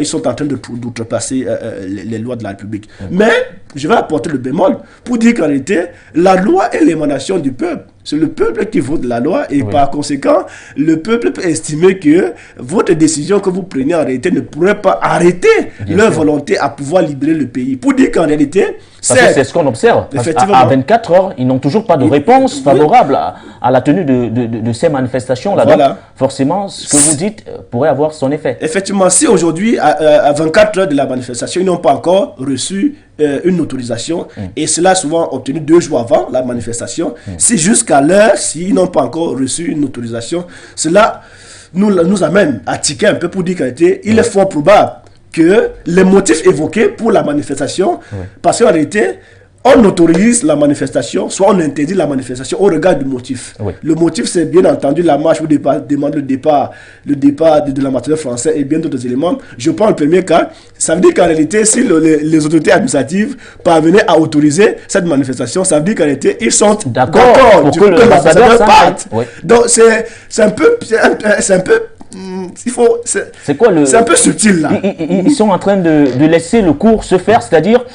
sont en train d'outrepasser les lois de la République. Mais je vais apporter le bémol pour dire qu'en réalité, la loi est l'émanation du peuple. C'est le peuple qui vote la loi et par conséquent, le peuple peut estimer que votre décision que vous prenez en réalité ne pourrait pas arrêter leur volonté à pouvoir libérer le pays. Pour dire qu'en réalité, c'est ce qu'on observe. À 24 heures, ils n'ont toujours pas de réponse favorable à la tenue de ces manifestations-là. Voilà. Donc, forcément, ce que vous dites pourrait avoir son effet. Effectivement, si aujourd'hui, à 24 heures de la manifestation, ils n'ont pas encore reçu une autorisation, et cela souvent obtenu 2 jours avant la manifestation, si jusqu'à l'heure, s'ils n'ont pas encore reçu une autorisation, cela nous amène à tiquer un peu pour dire qu'en réalité, il est fort probable que les motifs évoqués pour la manifestation, parce qu'en réalité, on autorise la manifestation, soit on interdit la manifestation au regard du motif. Le motif, c'est bien entendu la marche où demande le départ de l'ambassadeur français et bien d'autres éléments. Je prends le premier cas. Ça veut dire qu'en réalité, si les autorités administratives parvenaient à autoriser cette manifestation, ça veut dire qu'en réalité, ils sont d'accord pour que l'ambassadeur parte. Donc, c'est un peu c'est un peu subtil là. Ils sont en train de laisser le cours se faire, c'est-à-dire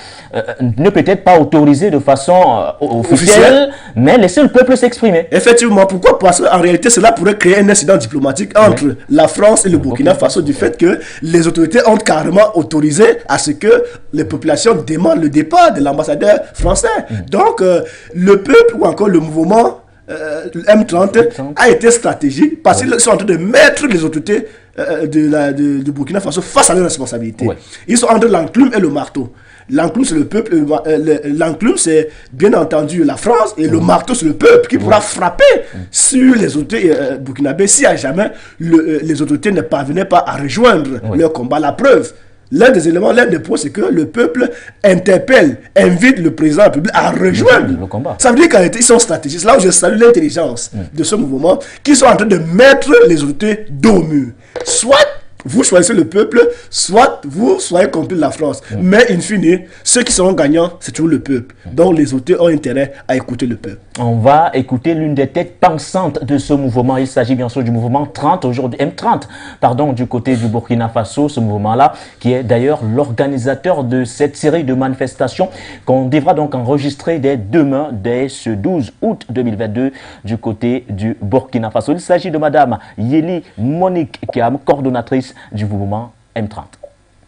ne peut-être pas autoriser de façon officielle, mais laisser le peuple s'exprimer. Effectivement, pourquoi? Parce qu'en réalité, cela pourrait créer un incident diplomatique entre la France et le Burkina Faso du fait que les autorités ont carrément autorisé à ce que les populations demandent le départ de l'ambassadeur français. Donc, le peuple ou encore le mouvement M30 a été stratégique parce qu'ils sont en train de mettre les autorités de Burkina Faso face à leurs responsabilités. Ils sont entre l'enclume et le marteau. L'enclume, c'est le peuple, l'enclume, c'est bien entendu la France, et le marteau, c'est le peuple qui pourra frapper sur les autorités burkinabés si à jamais les autorités ne parvenaient pas à rejoindre leur combat. La preuve, l'un des éléments, l'un des points, c'est que le peuple interpelle, invite le président de la République à rejoindre le combat. Ça veut dire qu'en réalité, ils sont stratégiques. Là où je salue l'intelligence de ce mouvement, qui sont en train de mettre les autorités dos au mur. Soit vous choisissez le peuple, soit vous soyez complice de la France. Mais in fine, ceux qui seront gagnants, c'est toujours le peuple. Donc les autorités ont intérêt à écouter le peuple. On va écouter l'une des têtes pensantes de ce mouvement. Il s'agit bien sûr du mouvement 30 aujourd'hui, M30, pardon, du côté du Burkina Faso, ce mouvement-là, qui est d'ailleurs l'organisateur de cette série de manifestations qu'on devra donc enregistrer dès demain, dès ce 12 août 2022, du côté du Burkina Faso. Il s'agit de Madame Yeli Monique Kiam, coordonnatrice du mouvement M30.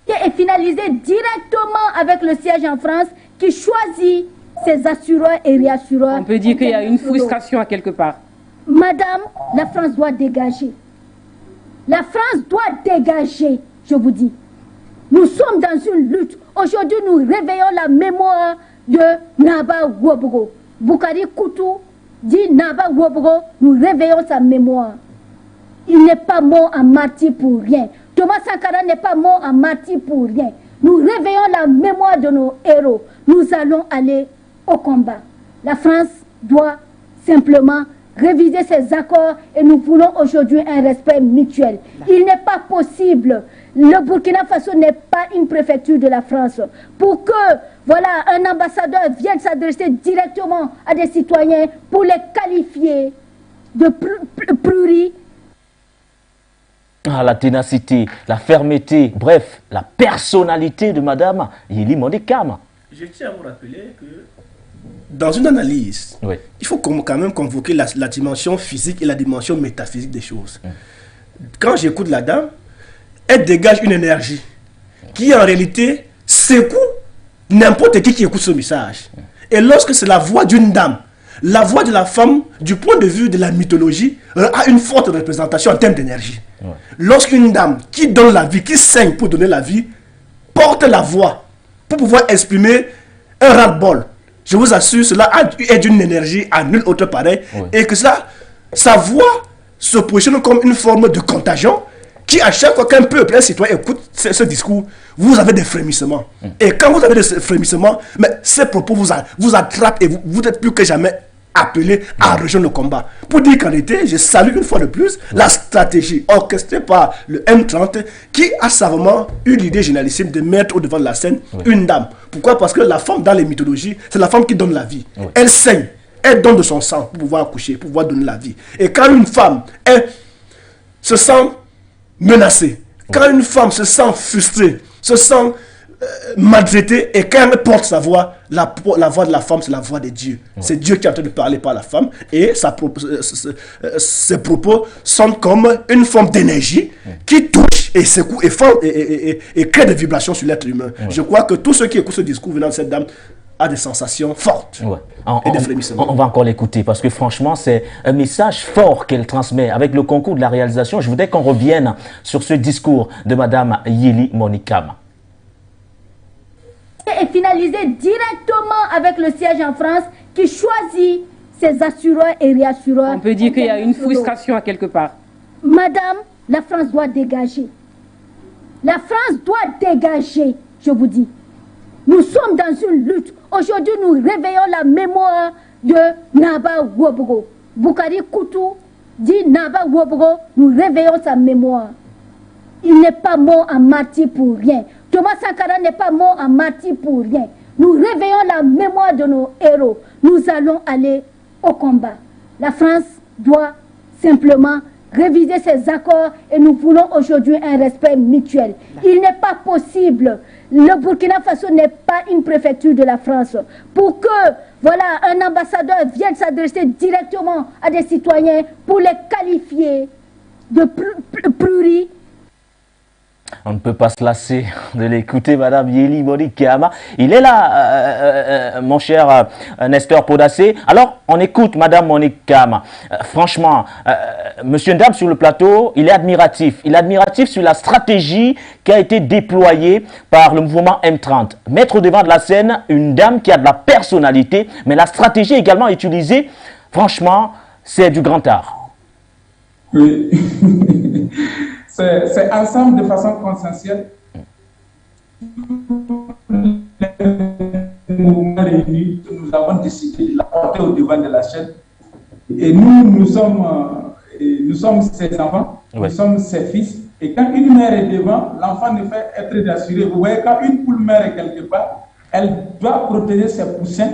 Et finalisé directement avec le siège en France qui choisit ses assureurs et réassureurs. On peut dire qu'il y a une frustration à quelque part. Madame, la France doit dégager. La France doit dégager, je vous dis. Nous sommes dans une lutte. Aujourd'hui, nous réveillons la mémoire de Naba Wobro. Boukari Koutou dit Naba Wobro, nous réveillons sa mémoire. Il n'est pas mort en martyr pour rien. Thomas Sankara n'est pas mort en martyr pour rien. Nous réveillons la mémoire de nos héros. Nous allons aller au combat. La France doit simplement réviser ses accords et nous voulons aujourd'hui un respect mutuel. Il n'est pas possible. Le Burkina Faso n'est pas une préfecture de la France. Pour que voilà, un ambassadeur vienne s'adresser directement à des citoyens pour les qualifier de pluri. La ténacité, la fermeté, bref, la personnalité de Madame Yeli Monique Kiam. Je tiens à vous rappeler que dans une analyse, il faut quand même convoquer la dimension physique et la dimension métaphysique des choses. Quand j'écoute la dame, elle dégage une énergie qui en réalité secoue n'importe qui écoute ce message. Et lorsque c'est la voix d'une dame, la voix de la femme, du point de vue de la mythologie, a une forte représentation en termes d'énergie. Ouais. Lorsqu'une dame qui donne la vie, qui saigne pour donner la vie, porte la voix pour pouvoir exprimer un ras-le-bol, je vous assure, cela est d'une énergie à nulle autre pareil, et que sa voix se positionne comme une forme de contagion qui, à chaque fois qu'un peuple, un citoyen écoute ce discours, vous avez des frémissements. Et quand vous avez des frémissements, mais ces propos vous attrapent et vous n'êtes plus que jamais appelé à rejoindre le combat. Pour dire qu'en réalité, je salue une fois de plus la stratégie orchestrée par le M30 qui a savamment eu l'idée génialissime de mettre au devant de la scène une dame. Pourquoi? Parce que la femme dans les mythologies, c'est la femme qui donne la vie. Elle saigne, elle donne de son sang pour pouvoir accoucher, pour pouvoir donner la vie. Et quand une femme se sent menacée, quand une femme se sent frustrée, se sent maltraitée, et quand elle porte sa voix, la voix de la femme, c'est la voix de Dieu. C'est Dieu qui est en train de parler par la femme, et ses propos sont comme une forme d'énergie qui touche et secoue et crée des vibrations sur l'être humain. Je crois que tous ceux qui écoutent ce discours venant de cette dame a des sensations fortes et des frémissements. On va encore l'écouter parce que franchement, c'est un message fort qu'elle transmet. Avec le concours de la réalisation, je voudrais qu'on revienne sur ce discours de Madame Yéli Monikama. Et finalisé directement avec le siège en France qui choisit ses assureurs et réassureurs. On peut dire qu'il y a une frustration à quelque part. Madame, la France doit dégager. La France doit dégager, je vous dis. Nous sommes dans une lutte. Aujourd'hui, nous réveillons la mémoire de Naba Wobro. Boukari Koutou dit Naba Wobro, nous réveillons sa mémoire. Il n'est pas mort en martyr pour rien. Thomas Sankara n'est pas mort en martyr pour rien. Nous réveillons la mémoire de nos héros. Nous allons aller au combat. La France doit simplement réviser ses accords et nous voulons aujourd'hui un respect mutuel. Il n'est pas possible. Le Burkina Faso n'est pas une préfecture de la France. Pour que un ambassadeur vienne s'adresser directement à des citoyens pour les qualifier de pluri. On ne peut pas se lasser de l'écouter, Madame Yéli Monikama. Il est là, mon cher Nestor Podacé. Alors, on écoute Madame Monikama. Franchement, Monsieur Ndam sur le plateau, il est admiratif. Il est admiratif sur la stratégie qui a été déployée par le mouvement M30. Mettre au devant de la scène une dame qui a de la personnalité, mais la stratégie également utilisée, franchement, c'est du grand art. Oui. C'est ensemble de façon consensuelle. Nous réunis, nous avons décidé de la porter au devant de la chaîne. Et nous sommes ses enfants, nous sommes ses fils. Et quand une mère est devant, l'enfant ne fait être rassuré. Vous voyez, quand une poule mère est quelque part, elle doit protéger ses poussins.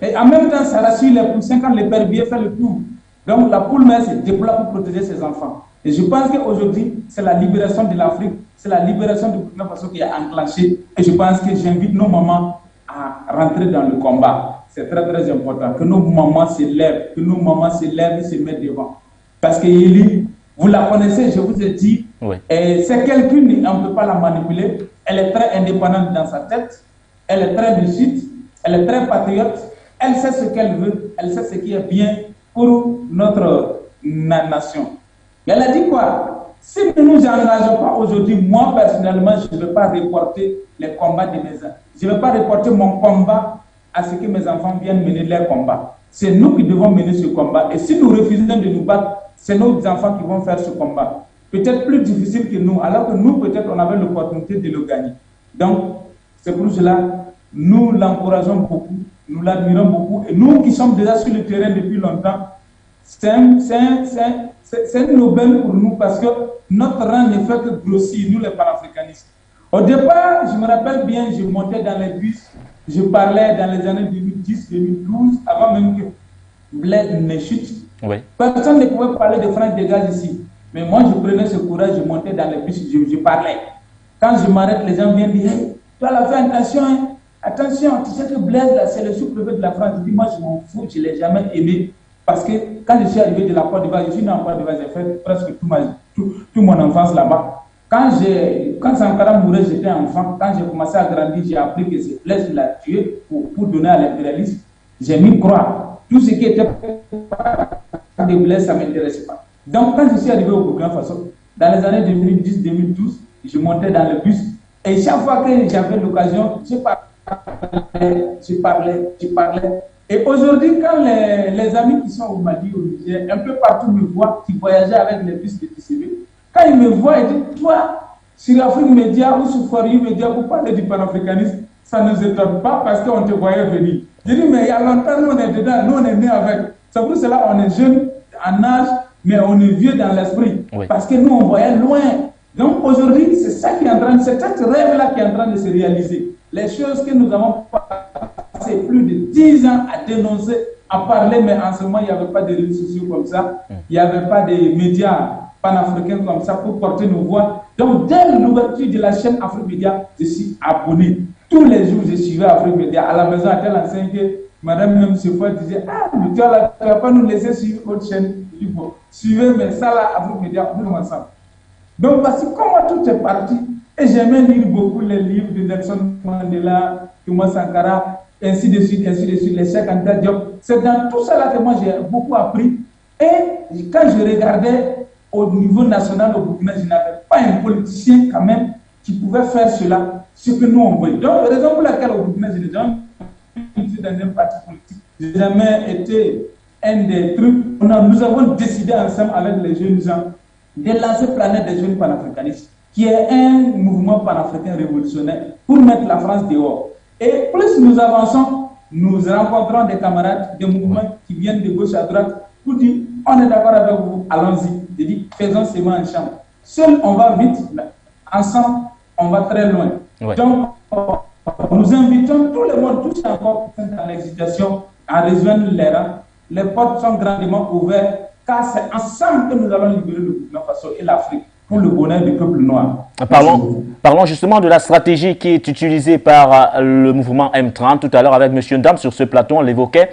Et en même temps, ça rassure les poussins quand le père bien fait le tour. Donc la poule mère se déploie pour protéger ses enfants. Et je pense qu'aujourd'hui, c'est la libération de l'Afrique, c'est la libération du Burkina Faso qui a enclenché. Et je pense que j'invite nos mamans à rentrer dans le combat. C'est très très important que nos mamans se lèvent, et se mettent devant. Parce que Yéli, vous la connaissez, je vous ai dit, c'est quelqu'un, on ne peut pas la manipuler. Elle est très indépendante dans sa tête, elle est très lucide, elle est très patriote, elle sait ce qu'elle veut, elle sait ce qui est bien pour notre nation. Mais elle a dit quoi? Si nous ne nous engageons pas aujourd'hui, moi personnellement, je ne vais pas reporter les combats de mes enfants. Je ne vais pas reporter mon combat à ce que mes enfants viennent mener leur combat. C'est nous qui devons mener ce combat. Et si nous refusons de nous battre, c'est nos enfants qui vont faire ce combat. Peut-être plus difficile que nous, alors que nous, peut-être, on avait l'opportunité de le gagner. Donc, c'est pour cela, nous l'encourageons beaucoup, nous l'admirons beaucoup. Et nous qui sommes déjà sur le terrain depuis longtemps, c'est une aubaine pour nous parce que notre rang ne fait que grossir, nous les panafricanistes. Au départ, je me rappelle bien, je montais dans les bus, je parlais dans les années 2010-2012, avant même que Blaise ne chute. Personne ne pouvait parler de franc dégage ici. Mais moi, je prenais ce courage, je montais dans les bus, je parlais. Quand je m'arrête, les gens viennent dire hey, toi, là, fais attention, hein. Attention, tu sais que Blaise, là, c'est le sous-préfet de la France. Je dis, moi, je m'en fous, je ne l'ai jamais aimé. Parce que quand je suis arrivé de la Côte d'Ivoire, je suis né en Côte d'Ivoire, j'ai fait presque toute mon enfance là-bas. Quand Sankara mourait, j'étais enfant. Quand j'ai commencé à grandir, j'ai appris que c'est Blaise qui l'a tué pour donner à l'impérialisme. J'ai mis croix. Tout ce qui était des blés, ça ne m'intéressait pas. Donc, quand je suis arrivé au Burkina Faso, dans les années 2010-2012, je montais dans le bus et chaque fois que j'avais l'occasion, je parlais. Et aujourd'hui, quand les amis qui sont au Mali, au Niger, un peu partout me voient, qui voyageaient avec les bus de TCB, quand ils me voient, ils disent, toi, sur Afrique Média ou sur Fourier Média, vous parlez du panafricanisme, ça ne nous étonne pas parce qu'on te voyait venir. Je dis, mais il y a longtemps, nous on est dedans, nous on est nés avec. C'est pour cela qu'on est jeune en âge, mais on est vieux dans l'esprit. Oui. Parce que nous, on voyait loin. Donc aujourd'hui, c'est ça qui est en train, c'est cet rêve-là qui est en train de se réaliser. Les choses que nous avons passé plus de 10 ans à dénoncer, à parler, mais en ce moment, il n'y avait pas de réseaux sociaux comme ça, il n'y avait pas de médias panafricains comme ça pour porter nos voix. Donc, dès l'ouverture de la chaîne Afrique Média, je suis abonné. Tous les jours, je suivais Afrique Média. À la maison, à tel enseigne que madame même ce fois disait, ah, mais tu ne vas pas nous laisser suivre autre chaîne. Il faut suivre, mais ça là, Afrique Média, nous ensemble. Donc, parce que comment tout est parti, et j'aimais lire beaucoup les livres de Nelson Mandela, Thomas Sankara, ainsi de suite, les Cheikh Anta Diop. C'est dans tout cela que moi j'ai beaucoup appris. Et quand je regardais au niveau national au Burkina, je n'avais pas un politicien quand même qui pouvait faire cela, ce que nous on voyait. Donc, raison pour laquelle au Burkina, je n'ai jamais été dans un parti politique. Je n'ai jamais été un des trucs. Nous avons décidé ensemble avec les jeunes gens de lancer Planète des jeunes panafricanistes, qui est un mouvement panafricain révolutionnaire pour mettre la France dehors. Et plus nous avançons, nous rencontrons des camarades, des mouvements qui viennent de gauche à droite pour dire on est d'accord avec vous, allons-y. Je dis faisons seulement en chambre. Seul on va vite, ensemble on va très loin. Ouais. Donc nous invitons tout le monde, tous encore dans l'excitation, à rejoindre les rangs. Les portes sont grandement ouvertes car c'est ensemble que nous allons libérer le Burkina Faso et l'Afrique pour le bonheur du peuple noir. Parlons justement de la stratégie qui est utilisée par le mouvement M30. Tout à l'heure, avec M. Ndam, sur ce plateau, on l'évoquait.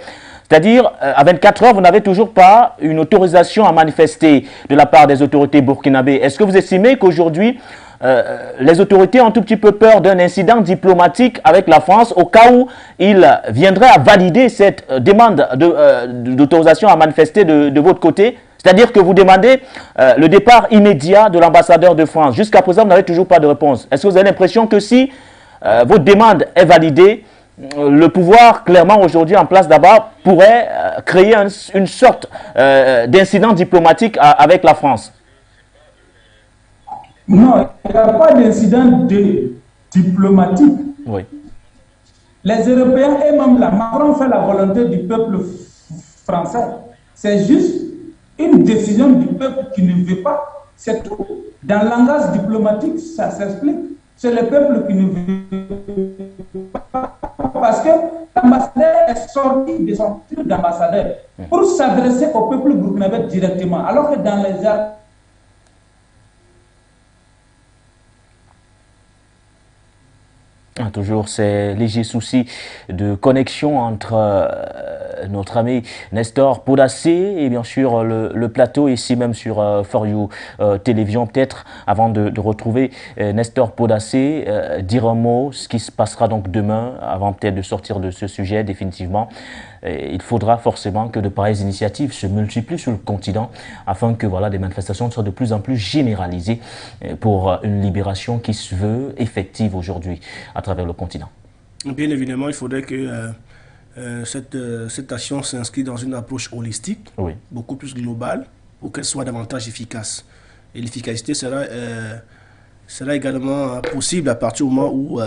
C'est-à-dire, à 24 heures, vous n'avez toujours pas une autorisation à manifester de la part des autorités burkinabées. Est-ce que vous estimez qu'aujourd'hui, les autorités ont un tout petit peu peur d'un incident diplomatique avec la France au cas où ils viendraient à valider cette demande d'autorisation à manifester de votre côté? C'est-à-dire que vous demandez le départ immédiat de l'ambassadeur de France. Jusqu'à présent, vous n'avez toujours pas de réponse. Est-ce que vous avez l'impression que si votre demande est validée, le pouvoir clairement aujourd'hui en place d'abord pourrait créer une sorte d'incident diplomatique avec la France? Non, il n'y a pas d'incident diplomatique. Oui. Les Européens et même la Macron fait la volonté du peuple français. C'est juste une décision du peuple qui ne veut pas. C'est tout. Dans le langage diplomatique, ça s'explique. C'est le peuple qui ne veut pas. Parce que l'ambassadeur est sorti de son titre d'ambassadeur pour s'adresser au peuple burkinabé directement. Alors que dans les arts, toujours ces légers soucis de connexion entre notre ami Nestor Podacé et bien sûr le plateau ici même sur For You Télévision. Peut-être avant de retrouver Nestor Podacé, dire un mot, ce qui se passera donc demain, avant peut-être de sortir de ce sujet définitivement. Il faudra forcément que de pareilles initiatives se multiplient sur le continent afin que voilà, des manifestations soient de plus en plus généralisées pour une libération qui se veut effective aujourd'hui à travers le continent. Bien évidemment, il faudrait que cette action s'inscrive dans une approche holistique, beaucoup plus globale, pour qu'elle soit davantage efficace. Et l'efficacité sera également possible à partir du moment où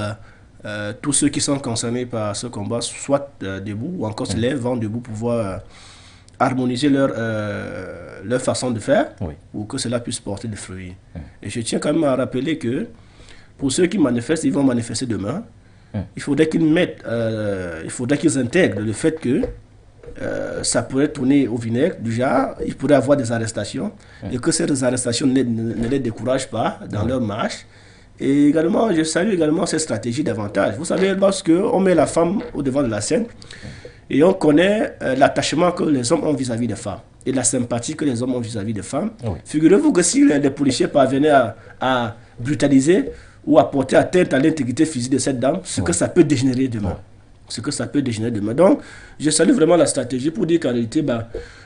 tous ceux qui sont concernés par ce combat soient debout ou encore se lèvent, vont debout pour pouvoir harmoniser leur façon de faire pour que cela puisse porter des fruits. Et je tiens quand même à rappeler que pour ceux qui manifestent, ils vont manifester demain. Il faudrait qu'ils qu'ils intègrent le fait que ça pourrait tourner au vinaigre, du genre, il pourrait y avoir des arrestations et que ces arrestations ne les découragent pas dans leur marche. Et également, je salue également cette stratégie davantage. Vous savez, lorsqu'on met la femme au devant de la scène et on connaît l'attachement que les hommes ont vis-à-vis des femmes et la sympathie que les hommes ont vis-à-vis des femmes, figurez-vous que si les policiers parvenaient à brutaliser ou à porter atteinte à l'intégrité physique de cette dame, ce que ça peut dégénérer demain. ce que ça peut dégénérer demain. Donc, je salue vraiment la stratégie pour dire qu'en réalité,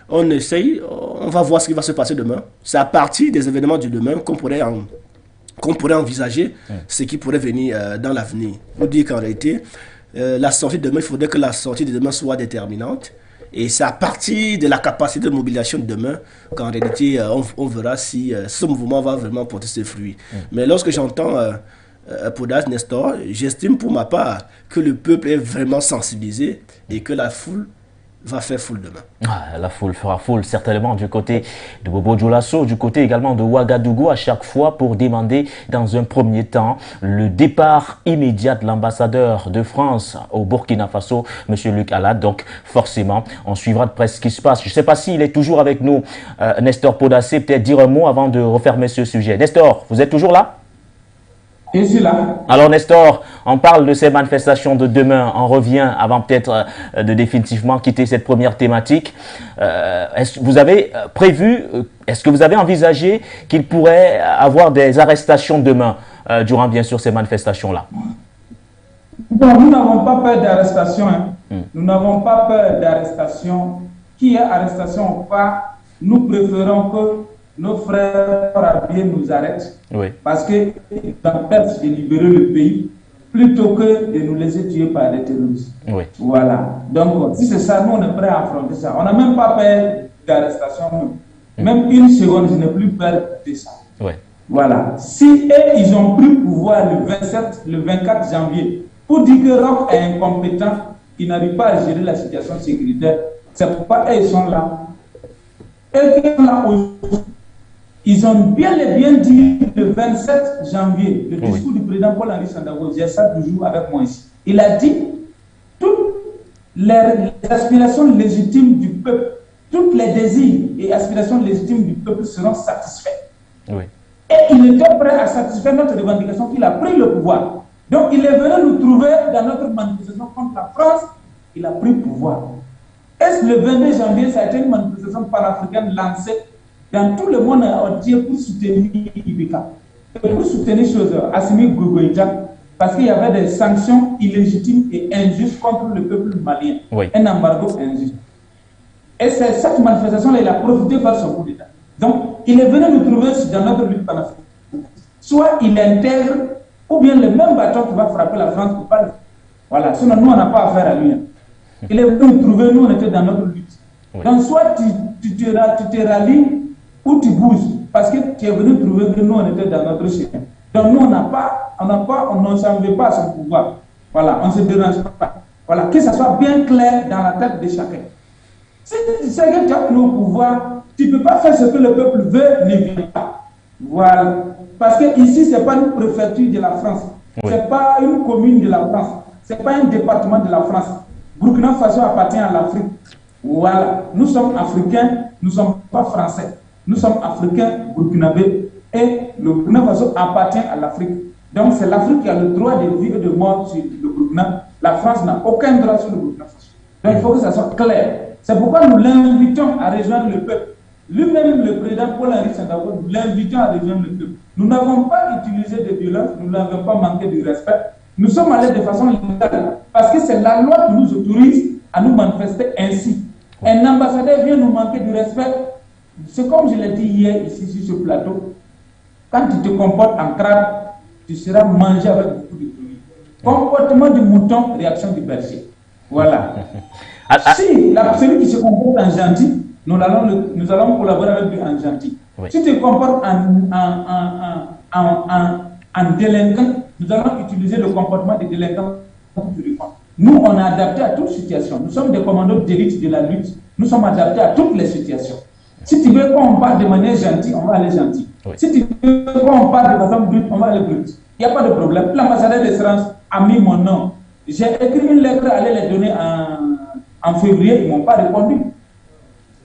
on essaye, on va voir ce qui va se passer demain. C'est à partir des événements du demain qu'on pourrait envisager ce qui pourrait venir dans l'avenir. Pour dire qu'en réalité, la sortie de demain, il faudrait que la sortie de demain soit déterminante. Et c'est à partir de la capacité de mobilisation de demain qu'en réalité, on verra si ce mouvement va vraiment porter ses fruits. Mais lorsque j'entends Podas, Nestor, j'estime pour ma part que le peuple est vraiment sensibilisé et que la foule va faire foule demain. La foule fera foule certainement du côté de Bobo Dioulasso, du côté également de Ouagadougou à chaque fois pour demander dans un premier temps le départ immédiat de l'ambassadeur de France au Burkina Faso, M. Luc Alade. Donc forcément, on suivra de près ce qui se passe. Je ne sais pas s'il est toujours avec nous, Nestor Podassé, peut-être dire un mot avant de refermer ce sujet. Nestor, vous êtes toujours là? Je suis là. Alors Nestor, on parle de ces manifestations de demain, on revient avant peut-être de définitivement quitter cette première thématique. Est-ce que vous avez prévu, est-ce que vous avez envisagé qu'il pourrait avoir des arrestations demain durant bien sûr ces manifestations-là? Bon, nous n'avons pas peur d'arrestation. Nous n'avons pas peur d'arrestation. Qui est arrestation ou pas, nous préférons que nos frères arabiens nous arrêtent parce qu'ils empêchent de libérer le pays plutôt que de nous laisser tuer par des terroristes. Voilà. Donc, si c'est ça, nous, on est prêts à affronter ça. On n'a même pas peur d'arrestation. Même une seconde, je n'ai plus peur de ça. Voilà. Si eux, ils ont pris pouvoir le 24 janvier pour dire que Roch est incompétent, il n'arrive pas à gérer la situation sécuritaire, c'est pourquoi eux, ils sont là. Eux qui sont là aujourd'hui, ils ont bien dit le 27 janvier, le discours du président Paul-Henri Sandaogo, j'ai ça toujours avec moi ici. Il a dit toutes les aspirations légitimes du peuple, tous les désirs et aspirations légitimes du peuple seront satisfaits. Et il était prêt à satisfaire notre revendication qu'il a pris le pouvoir. Donc il est venu nous trouver dans notre manifestation contre la France, il a pris le pouvoir. Est-ce le 22 janvier, ça a été une manifestation panafricaine lancée dans tout le monde entier pour soutenir Ibeka, pour soutenir Assimi Goïta, parce qu'il y avait des sanctions illégitimes et injustes contre le peuple malien, un embargo injuste. Et c'est cette manifestation-là, il a profité de faire son coup d'État. Donc, il est venu nous trouver dans notre lutte panafricaine. Soit il intègre, ou bien le même bâton qui va frapper la France pour pas. Voilà, sinon nous, on n'a pas affaire à lui. Il est venu nous trouver, nous, on était dans notre lutte. Donc, soit tu te rallies, ou tu bouges, parce que tu es venu trouver que nous, on était dans notre chemin. Donc nous, on ne s'en veut pas à son pouvoir. Voilà, on ne se dérange pas. Voilà, que ça soit bien clair dans la tête de chacun. Si tu sais que tu as nos pouvoirs, tu ne peux pas faire ce que le peuple veut, ne viens pas. Voilà. Parce que ici, ce n'est pas une préfecture de la France. Ce n'est pas une commune de la France. Ce n'est pas un département de la France. Burkina Faso appartient à l'Afrique. Voilà. Nous sommes africains, nous ne sommes pas français. Nous sommes africains, burkinabés, et le Burkina Faso appartient à l'Afrique. Donc c'est l'Afrique qui a le droit de vivre et de mort sur le Burkina. La France n'a aucun droit sur le Burkina Faso. Donc il faut que ça soit clair. C'est pourquoi nous l'invitons à rejoindre le peuple. Lui-même, le président Paul-Henri Sandaogo, nous l'invitons à rejoindre le peuple. Nous n'avons pas utilisé de violence, nous n'avons pas manqué de respect. Nous sommes allés de façon légale, parce que c'est la loi qui nous autorise à nous manifester ainsi. Un ambassadeur vient nous manquer de respect. C'est comme je l'ai dit hier ici sur ce plateau, quand tu te comportes en crabe, tu seras mangé avec beaucoup de bruit. Comportement du mouton, réaction du berger. Voilà. Si celui qui se comporte en gentil, nous allons collaborer avec lui en gentil. Si tu te comportes en délinquant, nous allons utiliser le comportement des délinquants pour te répondre. Nous, on est adapté à toute situation. Nous sommes des commandos d'élite de la lutte. Nous sommes adaptés à toutes les situations. Si tu veux qu'on parle de manière gentille, on va aller gentil. Si tu veux qu'on parle de façon brute, on va aller brute. Il n'y a pas de problème. L'ambassadeur de France a mis mon nom. J'ai écrit une lettre, aller les donner en février, ils ne m'ont pas répondu.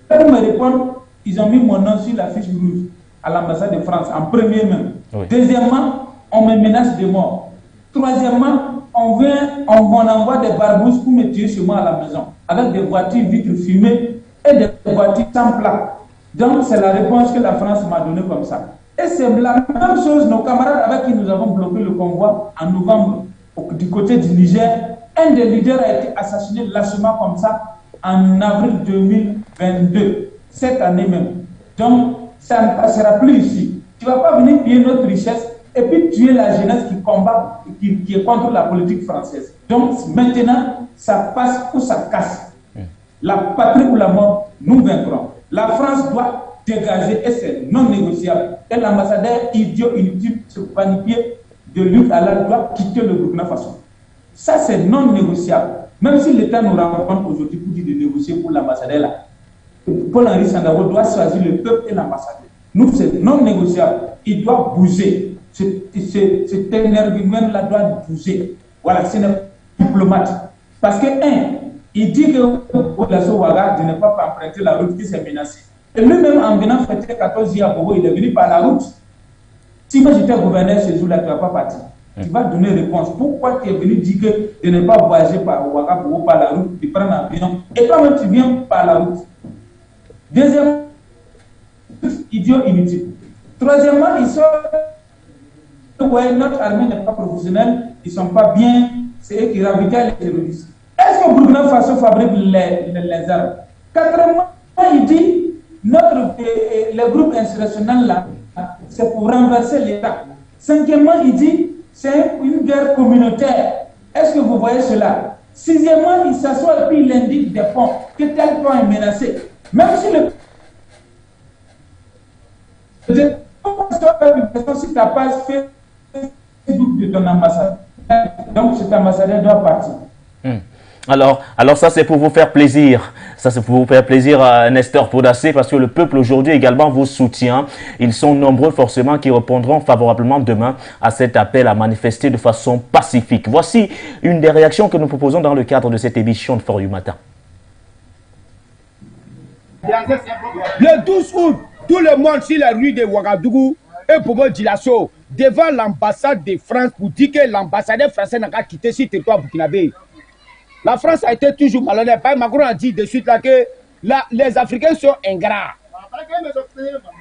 Quand ils me répondent, ils ont mis mon nom sur la fiche rouge à l'ambassade de France, en premier même. Deuxièmement, on me menace de mort. Troisièmement, on envoie des barbouzes pour me tuer chez moi à la maison, avec des voitures vitres fumées et des voitures sans plaque. Donc, c'est la réponse que la France m'a donnée comme ça. Et c'est la même chose, nos camarades avec qui nous avons bloqué le convoi en novembre, du côté du Niger, un des leaders a été assassiné lâchement comme ça en avril 2022, cette année même. Donc, ça ne passera plus ici. Tu ne vas pas venir piller notre richesse et puis tuer la jeunesse qui combat, qui est contre la politique française. Donc, maintenant, ça passe ou ça casse. La patrie ou la mort, nous vaincrons. La France doit dégager et c'est non négociable. Et l'ambassadeur idiot, inutile, ce panipier de lutte à la doit quitter le Burkina Faso. Ça, c'est non négociable. Même si l'État nous rencontre aujourd'hui pour dire de négocier pour l'ambassadeur là, Paul-Henri Sandaogo doit choisir le peuple et l'ambassadeur. Nous, c'est non négociable. Il doit bouger. Cet énergumène-là doit bouger. Voilà, c'est un diplomate. Parce que, il dit que Olasso Ouaga ne pas emprunter la route qui s'est menacée. Et lui-même, en venant fêter 14 juillet à Bobo, il est venu par la route. Si moi j'étais gouverneur ce jour-là, tu ne vas pas partir. Tu vas donner réponse. Pourquoi tu es venu dire que de ne pas voyager par Ouaga Bobo par la route, de prendre un avion, et toi-même tu viens par la route. Deuxièmement, idiot inutile. Troisièmement, ils sont. Ouais, notre armée n'est pas professionnelle, ils ne sont pas bien, c'est eux qui ravitaillent les terroristes. Est-ce que Burkina Faso fabrique les armes? Quatrièmement, il dit le groupe insurrectionnel là, c'est pour renverser l'État. Cinquièmement, il dit c'est une guerre communautaire. Est-ce que vous voyez cela? Sixièmement, il s'assoit et puis il indique des ponts, que tel pont est menacé. Même si si tu n'as pas fait de ton ambassadeur, donc cet ambassadeur doit partir. Alors ça c'est pour vous faire plaisir. Ça c'est pour vous faire plaisir à Nestor Podacé parce que le peuple aujourd'hui également vous soutient. Ils sont nombreux forcément qui répondront favorablement demain à cet appel à manifester de façon pacifique. Voici une des réactions que nous proposons dans le cadre de cette émission de For You Matin. Le 12 août, tout le monde sur la rue de Ouagadougou et Bobo Djilasso devant l'ambassade de France pour dire que l'ambassadeur français n'a qu'à quitter ce territoire burkinabé. La France a été toujours malhonnête. Macron a dit de suite là que les Africains sont ingrats.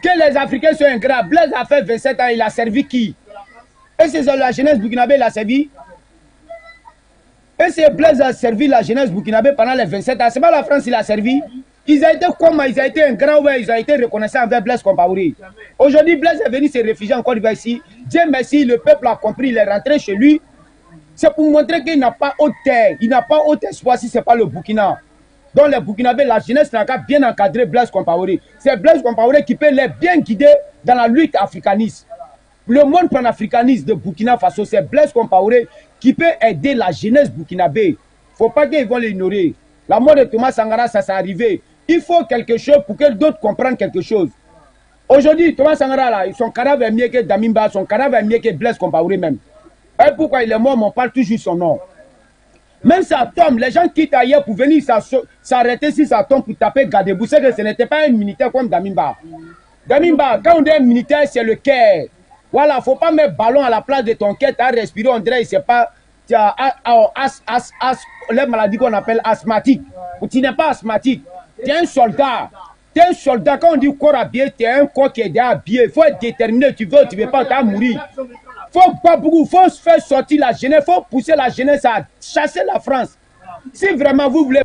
Que les Africains sont ingrats. Blaise a fait 27 ans, il a servi qui? Et c'est la jeunesse burkinabé, il a servi? Et c'est Blaise a servi la jeunesse burkinabé pendant les 27 ans. C'est pas la France il a servi? Ils ont été comment? Ils ont été ingrats, ouais, ils ont été reconnaissants envers Blaise Compaoré. Aujourd'hui, Blaise est venu se réfugier en Côte d'Ivoire ici. Dieu merci, le peuple a compris, il est rentré chez lui. C'est pour montrer qu'il n'a pas haute terre, il n'a pas haute espoir si ce n'est pas le Burkina. Donc les Burkinabés, la jeunesse n'a qu'à bien encadrer Blaise Compaoré. C'est Blaise Compaoré qui peut les bien guider dans la lutte africaniste. Le monde panafricaniste de Burkina Faso, c'est Blaise Compaoré qui peut aider la jeunesse burkinabé. Il ne faut pas qu'ils vont l'ignorer. La mort de Thomas Sankara, ça s'est arrivé. Il faut quelque chose pour que d'autres comprennent quelque chose. Aujourd'hui, Thomas Sankara, là, son cadavre est mieux que Damimba, son cadavre est mieux que Blaise Compaoré même. Et pourquoi il est mort, mais on parle toujours son nom. Même sa tombe, les gens quittent ailleurs pour venir s'arrêter sur sa tombe pour taper Gadebou. C'est que ce n'était pas un militaire comme Damimba. Damimba, quand on dit un militaire, c'est le cœur. Voilà, il ne faut pas mettre ballon à la place de ton cœur, tu as respiré, on dirait, c'est pas. Tu as les maladies qu'on appelle asthmatique. Tu n'es pas asthmatique. Tu es un soldat. Tu es un soldat. Quand on dit corps habillé, tu es un corps qui est déjà habillé. Il faut être déterminé. Tu veux pas, tu vas mourir. Il faut pas beaucoup. Il faut faire sortir la jeunesse. Il faut pousser la jeunesse à chasser la France. Si vraiment vous voulez.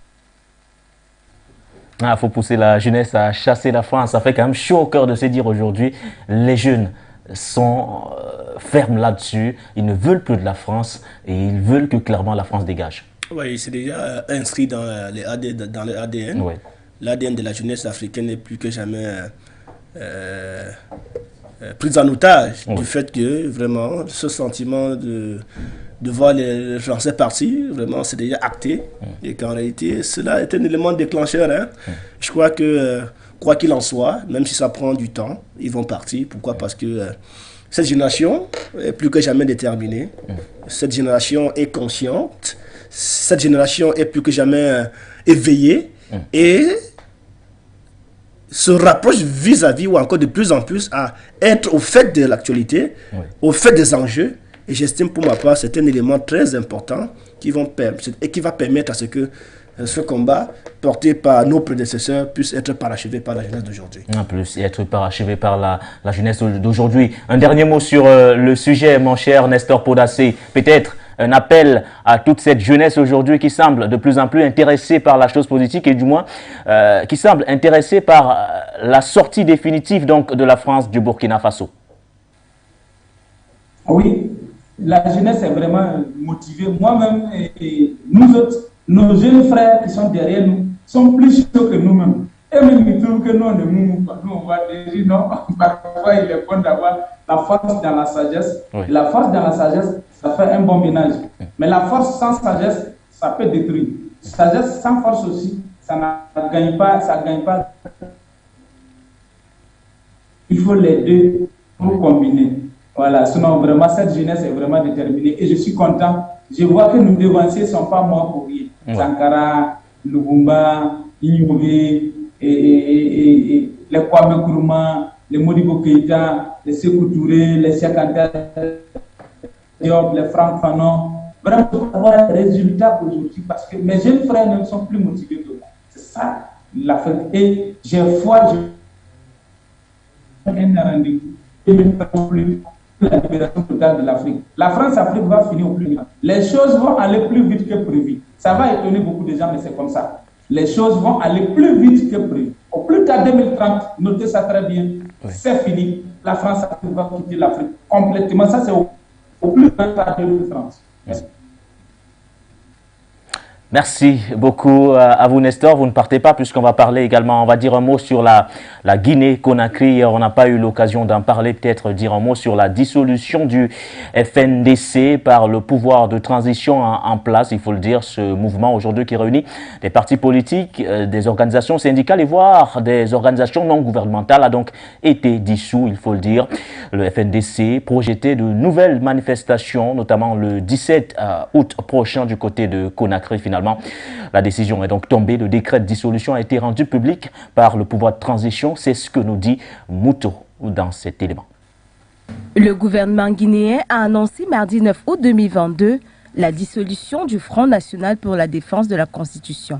Il faut pousser la jeunesse à chasser la France. Ça fait quand même chaud au cœur de se dire aujourd'hui, les jeunes sont fermes là-dessus. Ils ne veulent plus de la France et ils veulent que clairement la France dégage. Oui, c'est déjà inscrit dans l'ADN. Oui. L'ADN de la jeunesse africaine est plus que jamais pris en otage du fait que vraiment ce sentiment de voir les Français partir, vraiment c'est déjà acté et qu'en réalité cela est un élément déclencheur. Hein. Je crois que quoi qu'il en soit, même si ça prend du temps, ils vont partir. Pourquoi? Parce que cette génération est plus que jamais déterminée. Cette génération est consciente. Cette génération est plus que jamais éveillée et se rapproche vis-à-vis ou encore de plus en plus à être au fait de l'actualité, au fait des enjeux. Et j'estime pour ma part c'est un élément très important qui va permettre à ce que ce combat porté par nos prédécesseurs puisse être parachevé par la jeunesse d'aujourd'hui. En plus, être parachevé par la jeunesse d'aujourd'hui. Un dernier mot sur le sujet, mon cher Nestor Podacé. Peut-être un appel à toute cette jeunesse aujourd'hui qui semble de plus en plus intéressée par la chose politique et du moins qui semble intéressée par la sortie définitive donc de la France du Burkina Faso. Oui, la jeunesse est vraiment motivée. Moi-même et nous autres, nos jeunes frères qui sont derrière nous sont plus chauds que nous-mêmes. Et même ils trouvent que nous, on ne mouve pas. Nous, on va dire non. Parfois, il est bon d'avoir la force dans la sagesse. Oui. La force dans la sagesse, ça fait un bon ménage. Mais la force sans sagesse, ça peut détruire. Sagesse sans force aussi, ça ne gagne pas, ça gagne pas. Il faut les deux pour combiner. Voilà, sinon vraiment cette jeunesse est vraiment déterminée et je suis content. Je vois que nos devanciers ne sont pas morts pour rien. Ouais. Sankara, Lubumba, Inyouvé, et les Kwame Nkrumah, les Modibo Keïta, les Sékou Touré, les Cheikh Anta Diop, les Franck Fanon. Vraiment, il faut avoir les résultats aujourd'hui parce que mes jeunes frères ne sont plus motivés que moi. C'est ça l'Afrique. Et j'ai foi, un rendez-vous. La libération totale de l'Afrique. La France-Afrique va finir au plus vite. Les choses vont aller plus vite que prévu. Ça va étonner beaucoup de gens, mais c'est comme ça. Les choses vont aller plus vite que prévu. Au plus tard 2030, notez ça très bien, oui. C'est fini. La France-Afrique va quitter l'Afrique complètement. Ça, c'est au plus tard 2030. Merci. Merci beaucoup à vous, Nestor. Vous ne partez pas puisqu'on va parler également, on va dire un mot sur la Guinée-Conakry. On n'a pas eu l'occasion d'en parler, peut-être dire un mot sur la dissolution du FNDC par le pouvoir de transition en place. Il faut le dire, ce mouvement aujourd'hui qui réunit des partis politiques, des organisations syndicales et voire des organisations non gouvernementales a donc été dissous, il faut le dire. Le FNDC projetait de nouvelles manifestations, notamment le 17 août prochain du côté de Conakry. Finalement, la décision est donc tombée. Le décret de dissolution a été rendu public par le pouvoir de transition. C'est ce que nous dit Mouto dans cet élément. Le gouvernement guinéen a annoncé mardi 9 août 2022 la dissolution du Front national pour la défense de la Constitution.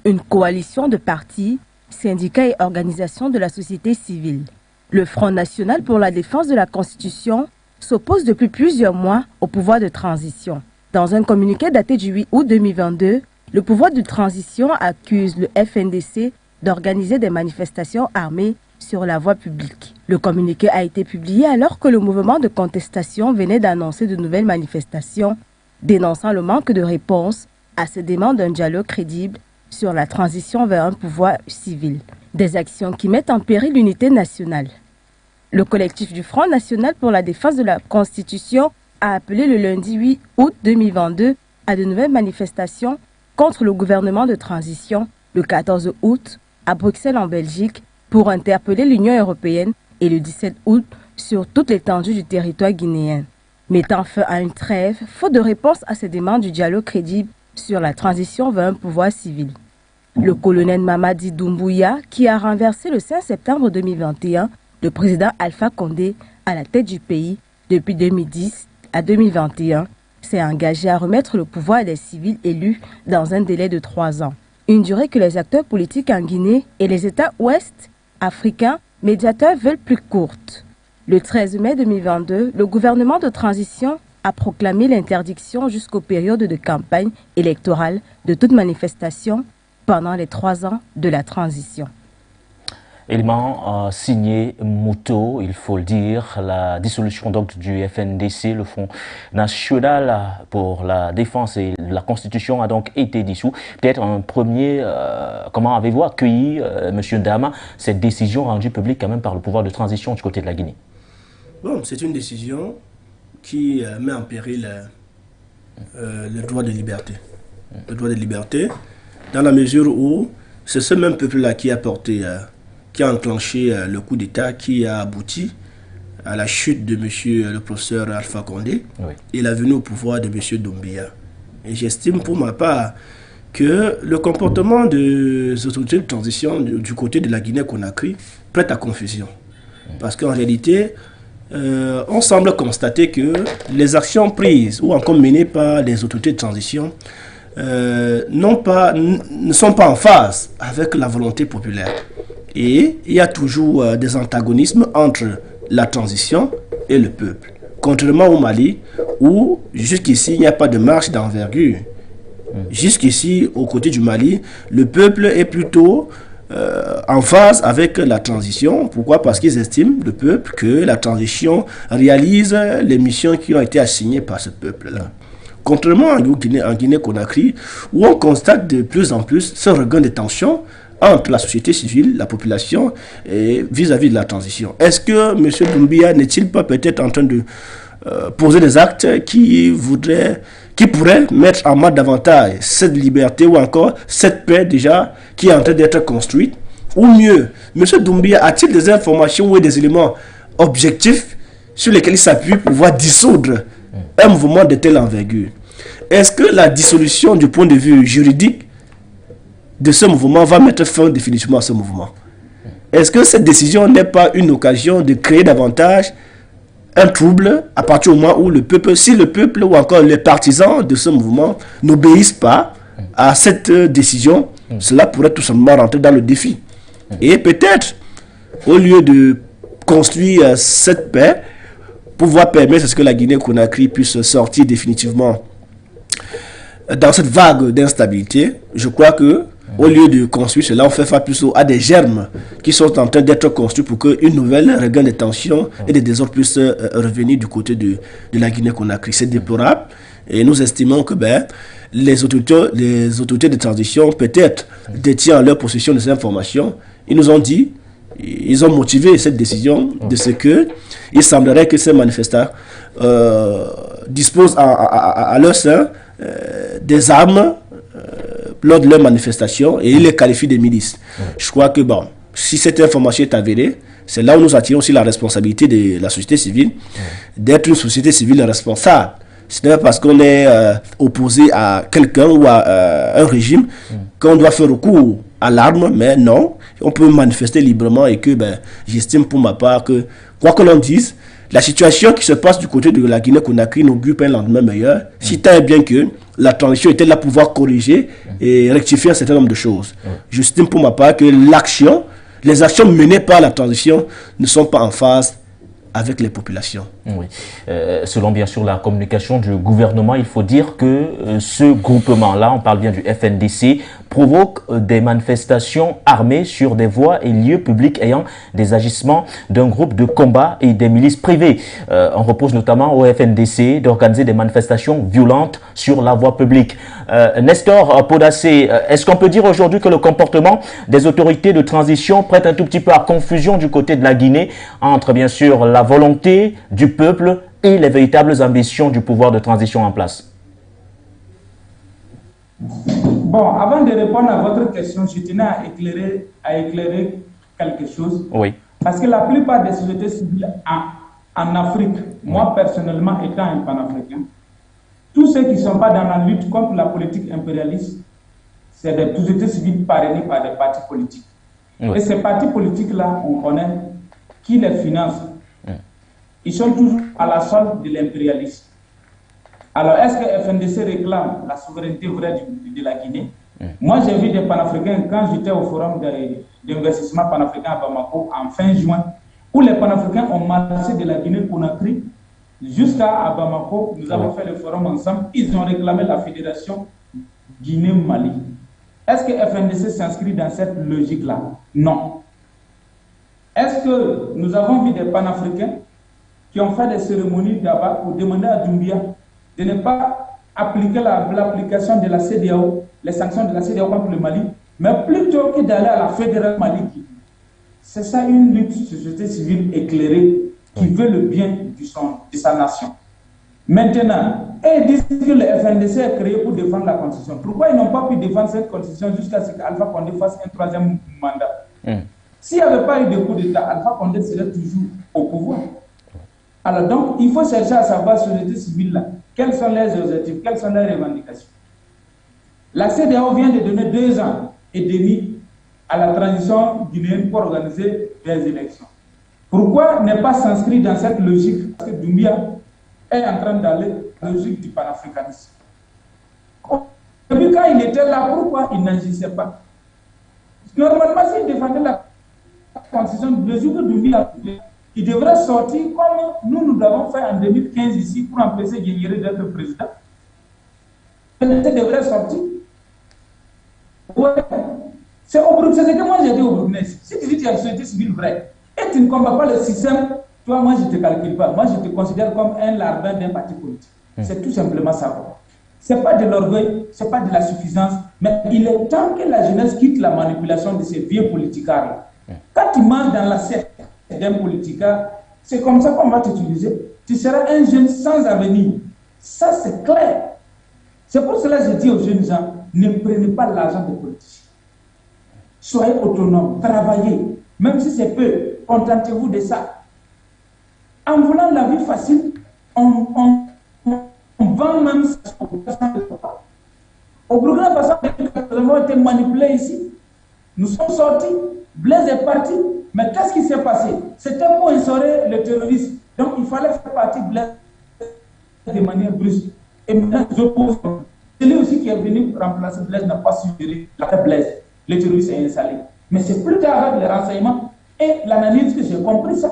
Une coalition de partis, syndicats et organisations de la société civile. Le Front national pour la défense de la Constitution s'oppose depuis plusieurs mois au pouvoir de transition. Dans un communiqué daté du 8 août 2022, le pouvoir de transition accuse le FNDC d'organiser des manifestations armées sur la voie publique. Le communiqué a été publié alors que le mouvement de contestation venait d'annoncer de nouvelles manifestations, dénonçant le manque de réponse à ces demandes d'un dialogue crédible sur la transition vers un pouvoir civil. Des actions qui mettent en péril l'unité nationale. Le collectif du Front national pour la défense de la Constitution a appelé le lundi 8 août 2022 à de nouvelles manifestations contre le gouvernement de transition le 14 août à Bruxelles en Belgique pour interpeller l'Union européenne et le 17 août sur toute l'étendue du territoire guinéen, mettant fin à une trêve faute de réponse à ces demandes du dialogue crédible sur la transition vers un pouvoir civil. Le colonel Mamadi Doumbouya, qui a renversé le 5 septembre 2021 le président Alpha Condé à la tête du pays depuis 2010 à 2021, s'est engagé à remettre le pouvoir à des civils élus dans un délai de 3 ans. Une durée que les acteurs politiques en Guinée et les États ouest africains médiateurs veulent plus courte. Le 13 mai 2022, le gouvernement de transition a proclamé l'interdiction jusqu'aux périodes de campagne électorale de toute manifestation pendant les 3 ans de la transition. Élément signé Mouto, il faut le dire, la dissolution donc du FNDC, le Front national pour la défense et la Constitution a donc été dissous. Peut-être un premier, comment avez-vous accueilli, Monsieur Ndama, cette décision rendue publique quand même par le pouvoir de transition du côté de la Guinée? Bon, c'est une décision qui met en péril le droit de liberté. Le droit de liberté, dans la mesure où c'est ce même peuple-là qui a porté... qui a enclenché le coup d'État qui a abouti à la chute de monsieur le professeur Alpha Condé et la venue au pouvoir de monsieur Doumbouya. Et j'estime pour ma part que le comportement des autorités de transition du côté de la Guinée-Conakry prête à confusion. Parce qu'en réalité, on semble constater que les actions prises ou encore menées par les autorités de transition ne sont pas en phase avec la volonté populaire. Et il y a toujours des antagonismes entre la transition et le peuple. Contrairement au Mali, où jusqu'ici, il n'y a pas de marche d'envergure. Jusqu'ici, au côté du Mali, le peuple est plutôt en phase avec la transition. Pourquoi? Parce qu'ils estiment, le peuple, que la transition réalise les missions qui ont été assignées par ce peuple-là. Contrairement en Guinée-Conakry, où on constate de plus en plus ce regain de tension entre la société civile, la population, et vis-à-vis de la transition. Est-ce que M. Doumbia n'est-il pas peut-être en train de poser des actes qui pourraient mettre en marche davantage cette liberté ou encore cette paix déjà qui est en train d'être construite? Ou mieux, M. Doumbia a-t-il des informations ou des éléments objectifs sur lesquels il s'appuie pour pouvoir dissoudre un mouvement de telle envergure? Est-ce que la dissolution du point de vue juridique de ce mouvement va mettre fin définitivement à ce mouvement? Est-ce que cette décision n'est pas une occasion de créer davantage un trouble à partir du moment où le peuple, si le peuple ou encore les partisans de ce mouvement n'obéissent pas à cette décision, cela pourrait tout simplement rentrer dans le défi. Et peut-être, au lieu de construire cette paix, pouvoir permettre à ce que la Guinée-Conakry puisse sortir définitivement dans cette vague d'instabilité, je crois que au lieu de construire cela, on fait face plutôt à des germes qui sont en train d'être construits pour qu'une nouvelle regain de tension et de désordre puisse revenir du côté de la Guinée-Conakry. C'est déplorable et nous estimons que les autorités de transition peut-être détiennent en leur possession des informations. Ils nous ont dit, ils ont motivé cette décision de ce que il semblerait que ces manifestants disposent à leur sein des armes lors de leur manifestation et ils les qualifient de milices. Je crois que si cette information est avérée, c'est là où nous attirons aussi la responsabilité de la société civile, d'être une société civile responsable. Ce n'est pas parce qu'on est opposé à quelqu'un ou à un régime qu'on doit faire recours à l'arme, mais non, on peut manifester librement et que j'estime pour ma part que, quoi que l'on dise, la situation qui se passe du côté de la Guinée-Conakry n'augure pas un lendemain meilleur, si tant est bien que la transition était là pour pouvoir corriger et rectifier un certain nombre de choses. J'estime pour ma part que les actions menées par la transition ne sont pas en phase avec les populations. Oui. Selon bien sûr la communication du gouvernement, il faut dire que ce groupement-là, on parle bien du FNDC, provoque des manifestations armées sur des voies et lieux publics ayant des agissements d'un groupe de combat et des milices privées. On repose notamment au FNDC d'organiser des manifestations violentes sur la voie publique. Nestor Podassé, est-ce qu'on peut dire aujourd'hui que le comportement des autorités de transition prête un tout petit peu à confusion du côté de la Guinée entre bien sûr la volonté du peuple et les véritables ambitions du pouvoir de transition en place? Bon, avant de répondre à votre question, je tenais à éclairer quelque chose. Oui. Parce que la plupart des sociétés civiles en Afrique, moi personnellement étant un panafricain, tous ceux qui ne sont pas dans la lutte contre la politique impérialiste, c'est des sociétés civiles parrainées par des partis politiques. Oui. Et ces partis politiques-là, on connaît qui les finance. Ils sont toujours à la solde de l'impérialisme. Alors, est-ce que FNDC réclame la souveraineté vraie de la Guinée? Moi, j'ai vu des panafricains quand j'étais au forum d'investissement panafricain à Bamako en fin juin, où les panafricains ont marché de la Guinée-Conakry jusqu'à Bamako. Nous avons fait le forum ensemble. Ils ont réclamé la fédération Guinée-Mali. Est-ce que FNDC s'inscrit dans cette logique-là? Non. Est-ce que nous avons vu des panafricains qui ont fait des cérémonies là-bas pour demander à Doumbia de ne pas appliquer l'application de la CEDEAO, les sanctions de la CEDEAO contre le Mali, mais plutôt que d'aller à la fédérale Mali? C'est ça une lutte de société civile éclairée qui veut le bien de sa nation. Maintenant, ils disent que le FNDC est créé pour défendre la Constitution. Pourquoi ils n'ont pas pu défendre cette Constitution jusqu'à ce qu'Alpha Condé fasse un troisième mandat? S'il n'y avait pas eu de coup d'État, Alpha Condé serait toujours au pouvoir. Alors donc, il faut chercher à savoir sur la société civile-là, quels sont les objectifs, quelles sont les revendications. La CEDEAO vient de donner 2 ans et demi à la transition guinéenne pour organiser des élections. Pourquoi ne pas s'inscrire dans cette logique? Parce que Doumbia est en train d'aller dans la logique du panafricanisme. Depuis quand il était là, pourquoi il n'agissait pas? Normalement, s'il défendait la constitution, le jour que Doumbia il devrait sortir comme nous l'avons fait en 2015 ici pour empêcher Guéguéré d'être président. Il devrait sortir. Ouais. C'est ce que moi j'ai dit au Burkina. Si tu dis que tu as une société civile vraie et tu ne combats pas le système, toi, moi je ne te calcule pas. Moi je te considère comme un larbin d'un parti politique. C'est tout simplement ça. Ce n'est pas de l'orgueil, ce n'est pas de la suffisance, mais il est temps que la jeunesse quitte la manipulation de ces vieux politicards. Quand tu manges dans l'assiette d'un politicard, c'est comme ça qu'on va t'utiliser. Tu seras un jeune sans avenir. Ça, c'est clair. C'est pour cela que je dis aux jeunes gens, ne prenez pas l'argent des politiciens. Soyez autonomes, travaillez. Même si c'est peu, contentez-vous de ça. En voulant la vie facile, on vend même ça au Burkina Faso. Nous avons été manipulés ici. Nous sommes sortis, Blaise est parti. Mais qu'est-ce qui s'est passé? C'était pour instaurer le terrorisme. Donc il fallait faire partie de Blaise de manière brusque. Et maintenant, je pose. Celui aussi qui est venu remplacer Blaise n'a pas su gérer la Blaise. Le terrorisme est installé. Mais c'est plus tard avec les renseignements et l'analyse que j'ai compris ça.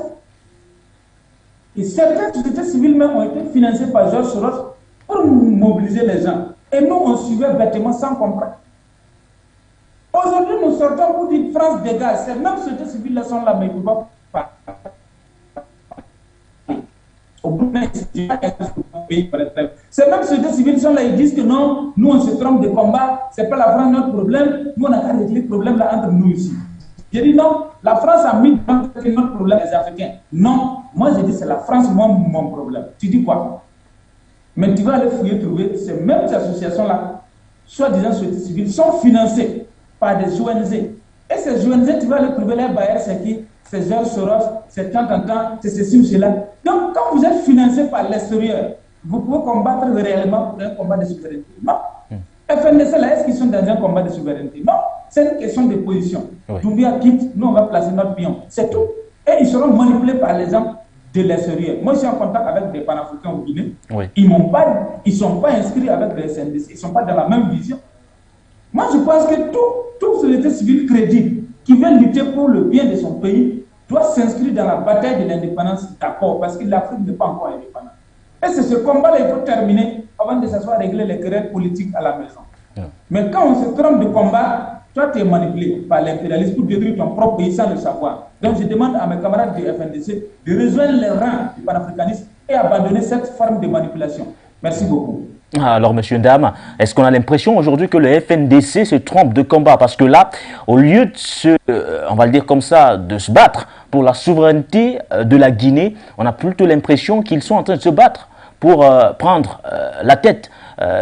Et certaines sociétés civiles même ont été financées par Georges Soros pour mobiliser les gens. Et nous, on suivait bêtement sans comprendre. Aujourd'hui, nous sortons pour dire France dégage. Ces mêmes sociétés civiles sont là, mais ils ne peuvent pas. Ces mêmes sociétés civiles sont là, ils disent que non, nous on se trompe de combat, c'est pas la France notre problème, nous on a qu'à régler le problème là entre nous ici. J'ai dit non, la France a mis notre problème les Africains. Non, moi j'ai dit c'est la France, mon problème. Tu dis quoi? Mais tu vas aller fouiller, trouver, ces mêmes associations-là, soi-disant sociétés civiles, sont financées par des ONG. Et ces ONG, tu vas aller trouver les bailleurs, c'est qui? C'est Georges Soros, c'est tant, c'est ceci ou cela. Donc, quand vous êtes financé par l'extérieur, vous pouvez combattre réellement pour un combat de souveraineté. Non. FNDC, là, est-ce qu'ils sont dans un combat de souveraineté? Non. C'est une question de position. Doumbia quitte, nous, on va placer notre pion. C'est tout. Et ils seront manipulés par les gens de l'extérieur. Moi, je suis en contact avec des panafricains au Guinée. Ils ne sont pas inscrits avec les SNDC. Ils ne sont pas dans la même vision. Moi, je pense que tout société civile crédible qui veut lutter pour le bien de son pays doit s'inscrire dans la bataille de l'indépendance, d'accord, parce que l'Afrique n'est pas encore indépendante. Et c'est ce combat-là qu'il faut terminer avant de s'asseoir régler les querelles politiques à la maison. Mais quand on se trompe de combat, toi, tu es manipulé par l'impérialisme pour détruire ton propre pays sans le savoir. Donc, je demande à mes camarades du FNDC de rejoindre les rangs du panafricanisme et abandonner cette forme de manipulation. Merci beaucoup. Alors, monsieur Ndama, est-ce qu'on a l'impression aujourd'hui que le FNDC se trompe de combat? Parce que là, au lieu de se, on va le dire comme ça, de se battre pour la souveraineté de la Guinée, on a plutôt l'impression qu'ils sont en train de se battre pour prendre la tête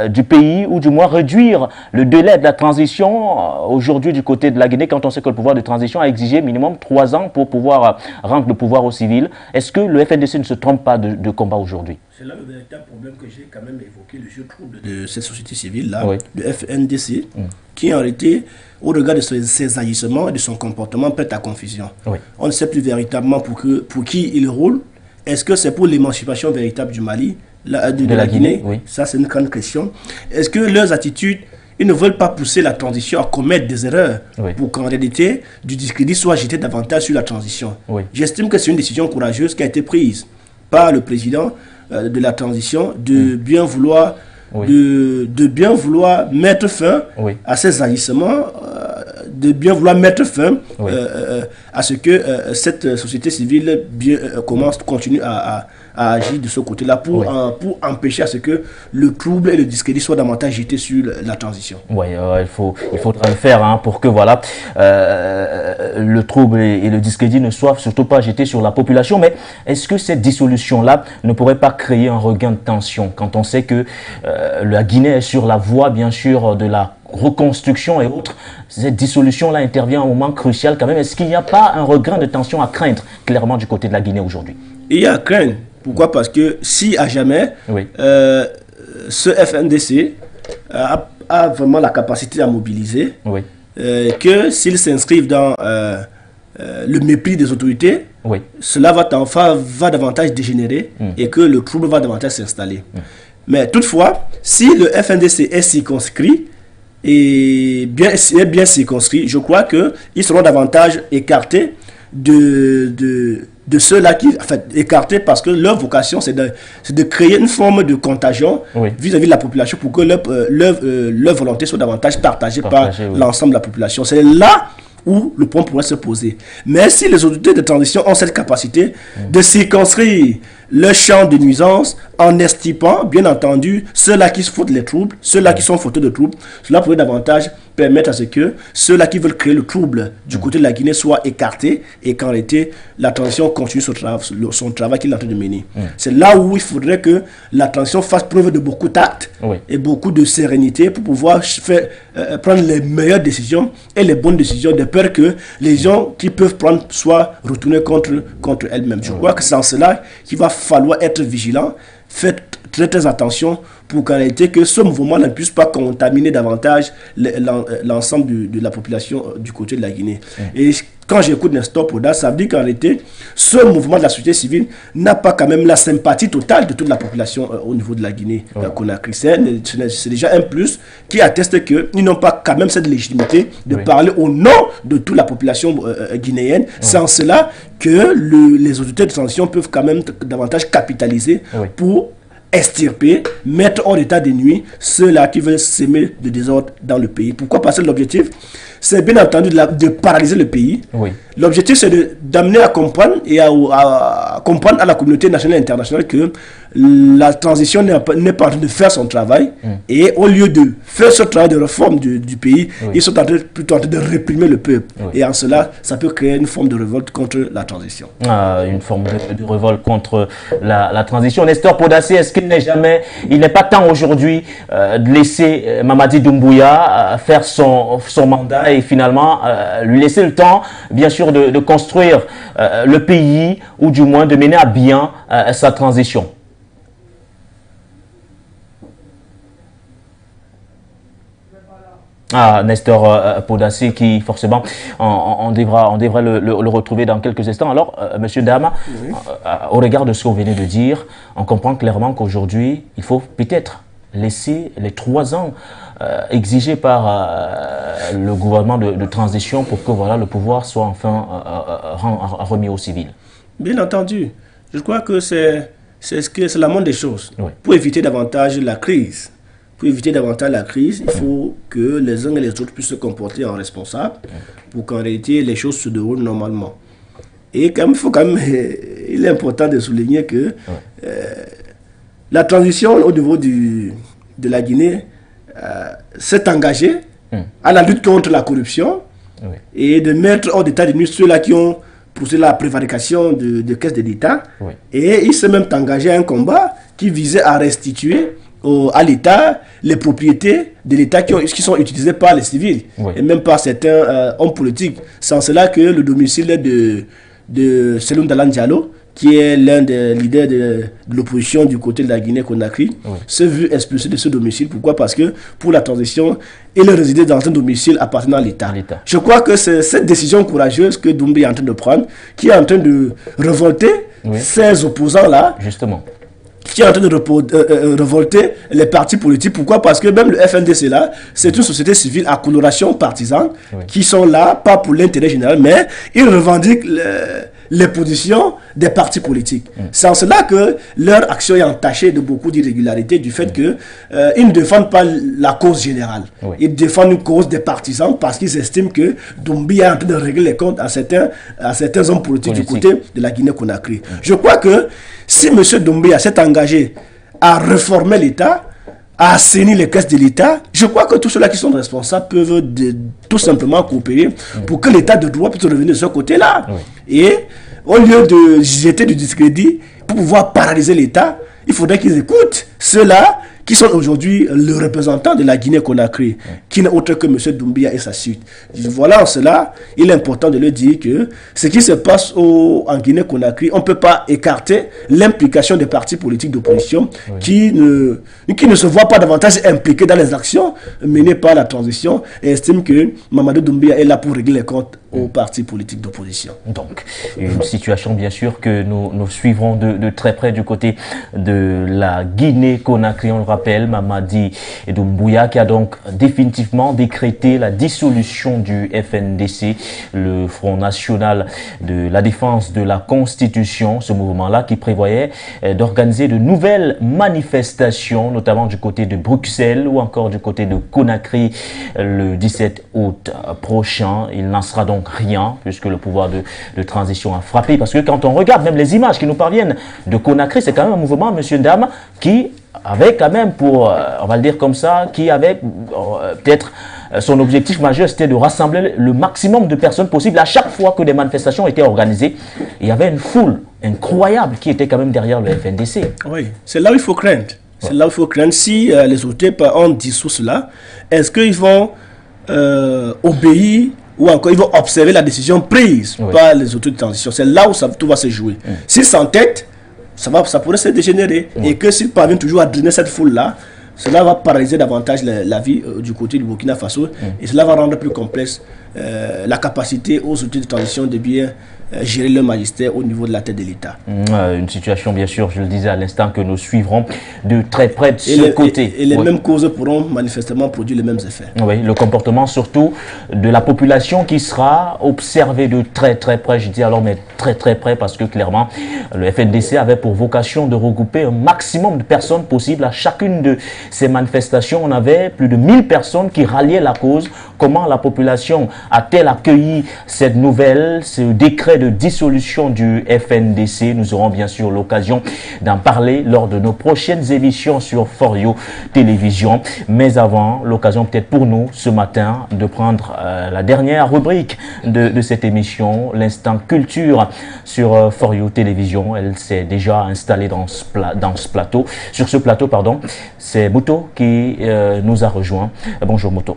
du pays, ou du moins réduire le délai de la transition aujourd'hui du côté de la Guinée, quand on sait que le pouvoir de transition a exigé minimum 3 ans pour pouvoir rendre le pouvoir aux civils. Est-ce que le FNDC ne se trompe pas de combat aujourd'hui? C'est là le véritable problème que j'ai quand même évoqué, le jeu trouble de cette société civile-là, le FNDC, qui en réalité, au regard de ses agissements et de son comportement, prête à confusion. On ne sait plus véritablement pour qui il roule. Est-ce que c'est pour l'émancipation véritable du Mali, de la Guinée? Ça, c'est une grande question. Est-ce que leurs attitudes, ils ne veulent pas pousser la transition à commettre des erreurs pour qu'en réalité, du discrédit soit jeté davantage sur la transition? J'estime que c'est une décision courageuse qui a été prise par le président de la transition de bien vouloir, de bien vouloir mettre fin à ces agissements, de bien vouloir mettre fin à ce que cette société civile continue à agir de ce côté-là pour empêcher à ce que le trouble et le discrédit soient davantage jetés sur la transition. Oui, il faudra le faire pour que voilà, le trouble et le discrédit ne soient surtout pas jetés sur la population. Mais est-ce que cette dissolution-là ne pourrait pas créer un regain de tension quand on sait que la Guinée est sur la voie, bien sûr, de la reconstruction et autres? Cette dissolution-là intervient à un moment crucial quand même. Est-ce qu'il n'y a pas un regain de tension à craindre clairement du côté de la Guinée aujourd'hui? Il y a à craindre. Pourquoi? Parce que si à jamais ce FNDC a vraiment la capacité à mobiliser, que s'ils s'inscrivent dans le mépris des autorités, cela va davantage dégénérer et que le trouble va davantage s'installer. Mais toutefois, si le FNDC est circonscrit, et bien circonscrit, je crois qu'ils seront davantage écartés de de ceux-là qui, en fait, écartés parce que leur vocation, c'est de créer une forme de contagion vis-à-vis de la population pour que leur volonté soit davantage partagée par l'ensemble de la population. C'est là où le point pourrait se poser. Mais si les autorités de transition ont cette capacité de circonscrire le champ de nuisance en estipant, bien entendu, ceux-là qui se foutent les troubles, ceux-là qui sont fauteurs de troubles, cela pourrait davantage permettre à ce que ceux-là qui veulent créer le trouble du côté de la Guinée soient écartés et qu'en réalité, la transition continue son travail qu'il est en train de mener. C'est là où il faudrait que la transition fasse preuve de beaucoup de tact et beaucoup de sérénité pour pouvoir prendre les meilleures décisions et les bonnes décisions, de peur que les gens qui peuvent prendre soient retournés contre elles-mêmes. Je crois que c'est en cela qu'il va falloir être vigilant. Faites très attention pour qu'en réalité que ce mouvement ne puisse pas contaminer davantage l'ensemble de la population du côté de la Guinée. Et quand j'écoute Nestor Poda, ça veut dire qu'en réalité, ce mouvement de la société civile n'a pas quand même la sympathie totale de toute la population au niveau de la Guinée Conakry. C'est déjà un plus qui atteste qu'ils n'ont pas quand même cette légitimité de parler au nom de toute la population guinéenne. C'est en cela que les autorités de transition peuvent quand même davantage capitaliser pour extirper, mettre hors d'état de nuit ceux-là qui veulent s'aimer de désordre dans le pays. Pourquoi? Parce que l'objectif, c'est bien entendu de paralyser le pays. L'objectif, c'est d'amener à comprendre et à comprendre à la communauté nationale et internationale que la transition n'est pas en train de faire son travail. Et au lieu de faire ce travail de réforme du pays, ils sont plutôt en train de réprimer le peuple. Et en cela, ça peut créer une forme de révolte contre la transition. Une forme de révolte contre la transition. Nestor Podassé, est-ce qu'il n'est pas temps aujourd'hui de laisser Mamadi Doumbouya faire son mandat et finalement lui laisser le temps, bien sûr, de construire le pays, ou du moins de mener à bien sa transition? Nestor Podassé, qui forcément on devra le retrouver dans quelques instants. Alors, Monsieur Dama, au regard de ce que vous venez de dire, on comprend clairement qu'aujourd'hui, il faut peut-être laisser les 3 ans exigés par le gouvernement de transition pour que le pouvoir soit enfin remis aux civils. Bien entendu. Je crois que c'est la moindre des choses. Pour éviter davantage la crise. Il faut que les uns et les autres puissent se comporter en responsables pour qu'en réalité les choses se déroulent normalement. Et il est important de souligner que la transition au niveau de la Guinée s'est engagée à la lutte contre la corruption et de mettre hors d'état de nuit ceux-là qui ont poussé la prévarication de caisses de l'État. Et il s'est même engagé à un combat qui visait à restituer à l'État les propriétés de l'État qui sont utilisées par les civils et même par certains hommes politiques. C'est en cela que le domicile de Seloum Dalan Diallo, qui est l'un des leaders de l'opposition du côté de la Guinée-Conakry, s'est vu expulsé de ce domicile. Pourquoi? Parce que pour la transition, il résidait dans un domicile appartenant à l'État. Je crois que c'est cette décision courageuse que Doumbouya est en train de prendre, qui est en train de révolter ces opposants-là. Justement. Qui est en train de révolter les partis politiques. Pourquoi? Parce que même le FNDC là, c'est une société civile à coloration partisane qui sont là, pas pour l'intérêt général, mais ils revendiquent les positions des partis politiques. C'est en cela que leur action est entachée de beaucoup d'irrégularités du fait qu'ils ne défendent pas la cause générale. Ils défendent une cause des partisans parce qu'ils estiment que Doumbouya est en train de régler les comptes à certains hommes politiques du côté de la Guinée-Conakry. Je crois que si M. Doumbouya s'est engagé à réformer l'État, à assainir les caisses de l'État, je crois que tous ceux-là qui sont responsables peuvent tout simplement coopérer pour que l'État de droit puisse revenir de ce côté-là. Et au lieu de jeter du discrédit pour pouvoir paralyser l'État, il faudrait qu'ils écoutent ceux-là qui sont aujourd'hui le représentant de la Guinée-Conakry, qui n'est autre que M. Doumbouya et sa suite. Voilà en cela, il est important de le dire que ce qui se passe en Guinée-Conakry, on ne peut pas écarter l'implication des partis politiques d'opposition qui ne se voient pas davantage impliqués dans les actions menées par la transition et estiment que Mamadou Doumbouya est là pour régler les comptes aux partis politiques d'opposition. Donc, une situation bien sûr que nous suivrons de très près du côté de la Guinée-Conakry. On le rappelle, Mamadi Doumbouya qui a donc définitivement décrété la dissolution du FNDC, le Front National de la Défense de la Constitution, ce mouvement-là qui prévoyait d'organiser de nouvelles manifestations, notamment du côté de Bruxelles ou encore du côté de Conakry le 17 août prochain. Il n'en sera donc rien puisque le pouvoir de transition a frappé, parce que quand on regarde même les images qui nous parviennent de Conakry, c'est quand même un mouvement, monsieur Ndam, qui avait quand même, pour, on va le dire comme ça, qui avait peut-être son objectif majeur, c'était de rassembler le maximum de personnes possible à chaque fois que des manifestations étaient organisées. Il y avait une foule incroyable qui était quand même derrière le FNDC. Oui, c'est là où il faut craindre. C'est là où il faut craindre. Si les autorités ont dissous cela, est-ce qu'ils vont obéir ou encore ils vont observer la décision prise par les autorités de transition? C'est là où tout va se jouer. S'ils s'entêtent, ça pourrait se dégénérer. Et que s'ils parviennent toujours à drainer cette foule-là, cela va paralyser davantage la vie du côté du Burkina Faso. Et cela va rendre plus complexe la capacité aux autorités de transition de bien gérer leur magistère au niveau de la tête de l'État. Une situation, bien sûr, je le disais à l'instant, que nous suivrons de très près de ce côté. Et les mêmes causes pourront manifestement produire les mêmes effets. Oui, le comportement surtout de la population qui sera observé de très près, je dis alors mais très près, parce que clairement, le FNDC avait pour vocation de regrouper un maximum de personnes possibles à chacune de ces manifestations. On avait plus de 1000 personnes qui ralliaient la cause. Comment la population a-t-elle accueilli cette nouvelle, ce décret de dissolution du FNDC? Nous aurons bien sûr l'occasion d'en parler lors de nos prochaines émissions sur For You Télévision. Mais avant, l'occasion peut-être pour nous ce matin de prendre la dernière rubrique de cette émission, l'instant culture sur For You Télévision. Elle s'est déjà installée dans ce plateau. Sur ce plateau, pardon, c'est Moto qui nous a rejoint. Bonjour Moto.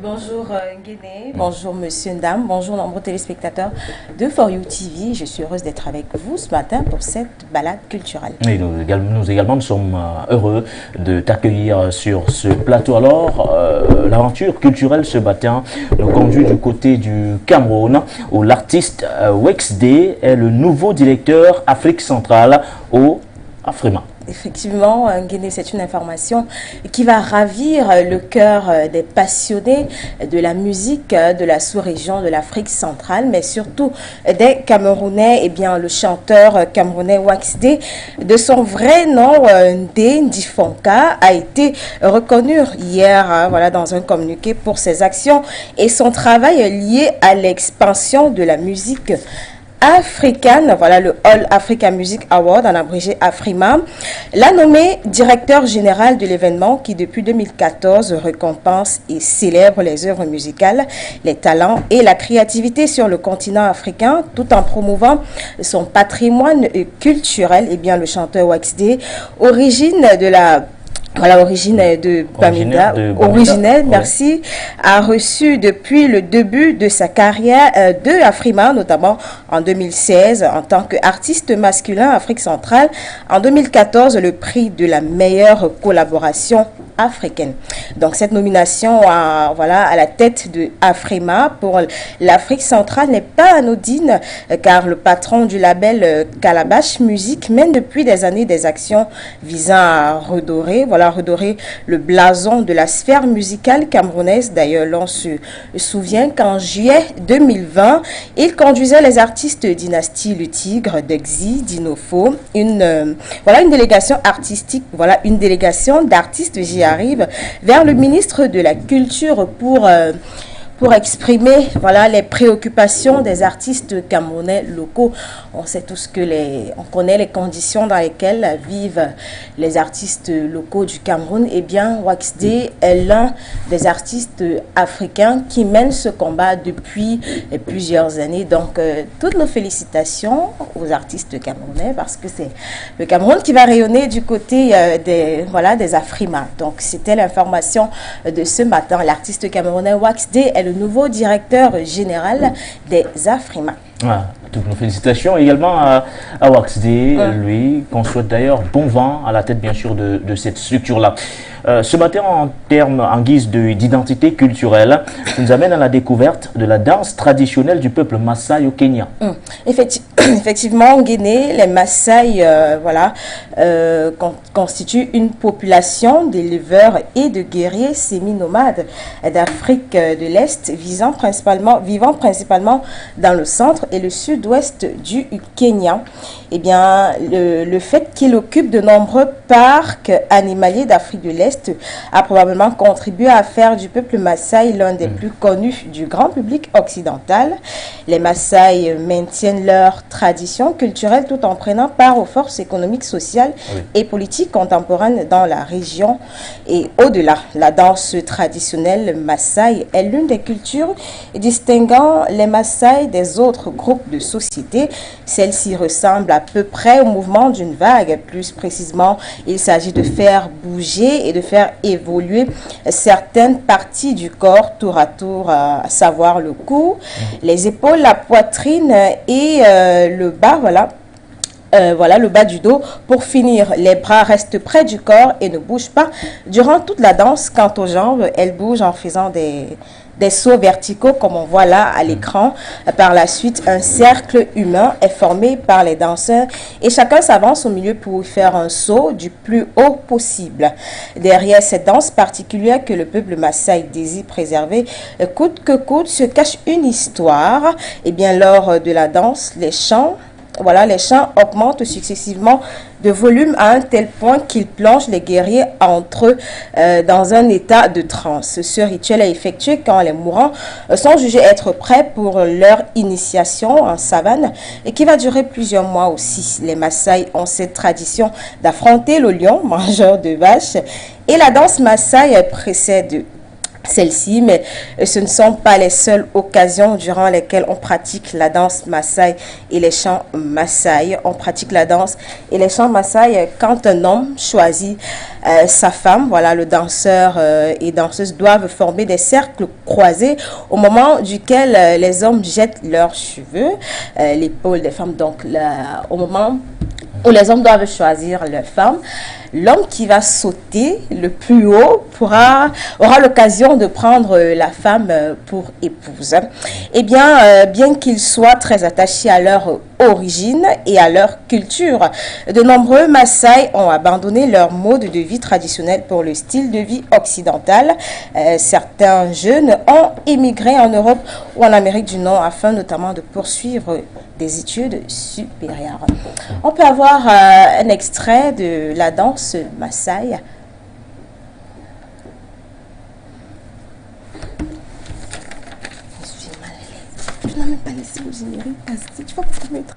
Bonjour Nguéné, bonjour Monsieur Ndam, bonjour nombreux téléspectateurs de For You TV. Je suis heureuse d'être avec vous ce matin pour cette balade culturelle. Et nous également, nous sommes heureux de t'accueillir sur ce plateau. Alors, l'aventure culturelle ce matin nous conduit du côté du Cameroun, où l'artiste Wexday est le nouveau directeur Afrique centrale au Afrima. Effectivement, Nguéné, c'est une information qui va ravir le cœur des passionnés de la musique de la sous-région de l'Afrique centrale, mais surtout des Camerounais. Eh bien, le chanteur camerounais Wexday, de son vrai nom, Ndé Fonka, a été reconnu hier voilà, dans un communiqué pour ses actions et son travail lié à l'expansion de la musique africaine. Voilà, le All Africa Music Award, en abrégé Afrima, l'a nommé directeur général de l'événement qui depuis 2014 récompense et célèbre les œuvres musicales, les talents et la créativité sur le continent africain, tout en promouvant son patrimoine culturel. Eh bien, le chanteur Wexday, origine de Bamida, originelle, merci, a reçu depuis le début de sa carrière de Afrima, notamment en 2016, en tant qu'artiste masculin Afrique centrale, en 2014, le prix de la meilleure collaboration africaine. Donc cette nomination à la tête de Afrima pour l'Afrique centrale n'est pas anodine, car le patron du label Calabash Music mène depuis des années des actions visant à redorer le blason de la sphère musicale camerounaise. D'ailleurs, l'on se souvient qu'en juillet 2020, il conduisait les artistes Dynastie Le Tigre, Dexy, Dinofo, une délégation artistique, une délégation d'artistes, j'y arrive, vers le ministre de la Culture pour exprimer les préoccupations des artistes camerounais locaux. On sait tous on connaît les conditions dans lesquelles vivent les artistes locaux du Cameroun. Eh bien, Wexday est l'un des artistes africains qui mène ce combat depuis plusieurs années. Donc, toutes nos félicitations aux artistes camerounais, parce que c'est le Cameroun qui va rayonner du côté des Afrima. Donc, c'était l'information de ce matin. L'artiste camerounais Wexday est le nouveau directeur général des Afrima. Toutes nos félicitations également à Wexday, lui, qu'on souhaite d'ailleurs bon vent à la tête bien sûr de cette structure-là. Ce matin, en guise d'identité culturelle, nous amène à la découverte de la danse traditionnelle du peuple Maasai au Kenya. Effectivement, en Guinée, les Maasai constituent une population d'éleveurs et de guerriers semi-nomades d'Afrique de l'Est, vivant principalement dans le centre et le sud-ouest du Kenya. Eh bien, le fait qu'il occupe de nombreux parcs animaliers d'Afrique de l'Est a probablement contribué à faire du peuple Maasai l'un des plus connus du grand public occidental. Les Maasai maintiennent leur tradition culturelle tout en prenant part aux forces économiques, sociales et politiques contemporaines dans la région et au-delà. La danse traditionnelle Maasai est l'une des cultures distinguant les Maasai des autres groupes de société. Celle-ci ressemble à peu près au mouvement d'une vague. Plus précisément, il s'agit de faire bouger et de faire évoluer certaines parties du corps tour à tour, à savoir le cou, les épaules, la poitrine et le bas, le bas du dos. Pour finir, les bras restent près du corps et ne bougent pas durant toute la danse. Quant aux jambes, elles bougent en faisant des sauts verticaux comme on voit là à l'écran. Par la suite, un cercle humain est formé par les danseurs et chacun s'avance au milieu pour faire un saut du plus haut possible. Derrière cette danse particulière que le peuple Maasai désire préserver, coûte que coûte, se cache une histoire. Et bien, lors de la danse, les chants augmentent successivement de volume à un tel point qu'ils plongent les guerriers entre eux dans un état de transe. Ce rituel est effectué quand les mourants sont jugés être prêts pour leur initiation en savane et qui va durer plusieurs mois aussi. Les Maasai ont cette tradition d'affronter le lion, mangeur de vaches, et la danse Maasai précède celle-ci, mais ce ne sont pas les seules occasions durant lesquelles on pratique la danse Maasai et les chants Maasai. On pratique la danse et les chants Maasai quand un homme choisit sa femme. Le danseur et danseuse doivent former des cercles croisés au moment duquel les hommes jettent leurs cheveux, l'épaule des femmes, donc au moment où les hommes doivent choisir leur femme. L'homme qui va sauter le plus haut aura l'occasion de prendre la femme pour épouse. Eh bien, bien qu'ils soient très attachés à leur origine et à leur culture, de nombreux Maasai ont abandonné leur mode de vie traditionnel pour le style de vie occidental. Certains jeunes ont émigré en Europe ou en Amérique du Nord afin notamment de poursuivre des études supérieures. On peut avoir un extrait de la danse Maasai. Je suis mal à l'aise. Je n'ai même pas laissé le générique passer. Tu vas pas mettre.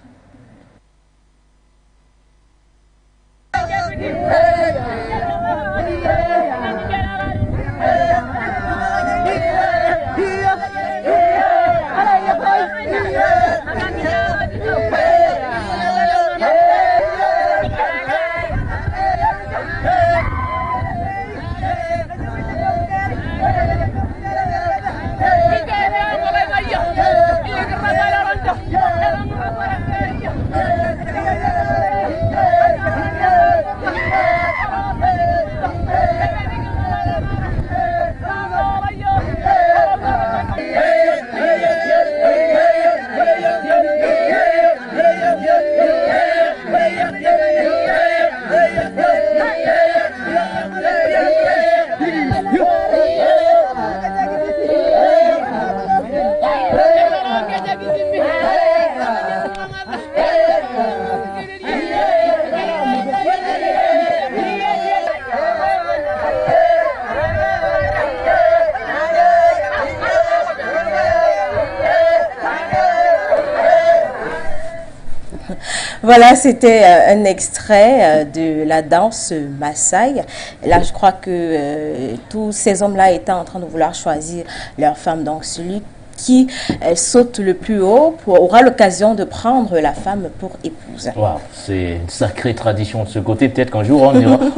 Voilà, c'était un extrait de la danse Maasai. Là, je crois que tous ces hommes-là étaient en train de vouloir choisir leur femme. Donc, celui qui saute le plus haut aura l'occasion de prendre la femme pour épouse. Wow, c'est une sacrée tradition de ce côté. Peut-être qu'un jour,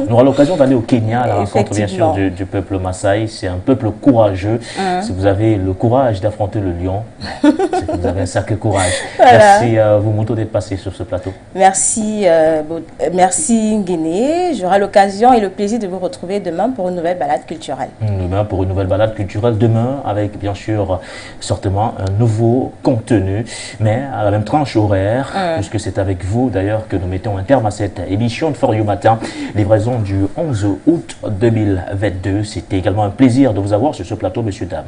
on aura l'occasion d'aller au Kenya à la rencontre, bien sûr, du peuple Maasai. C'est un peuple courageux. Si vous avez le courage d'affronter le lion, c'est que vous avez un sacré courage. Voilà. Merci vous, Mouto, d'être passé sur ce plateau. Merci, merci Guinée. J'aurai l'occasion et le plaisir de vous retrouver demain pour une nouvelle balade culturelle. Demain pour une nouvelle balade culturelle. Demain avec, bien sûr, certainement un nouveau contenu, mais à la même tranche horaire, puisque c'est avec vous d'ailleurs que nous mettons un terme à cette émission de For You Matin. Livraison du 11 août 2022. C'était également un plaisir de vous avoir sur ce plateau, messieurs, dames.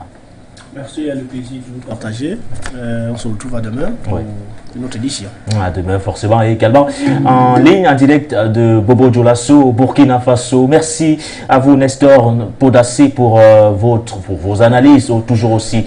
Merci, le plaisir de vous partager. On se retrouve à demain pour une autre édition. À demain, forcément, et également en ligne, en direct de Bobo Dioulasso, Burkina Faso. Merci à vous, Nestor Podassé, pour vos analyses, toujours aussi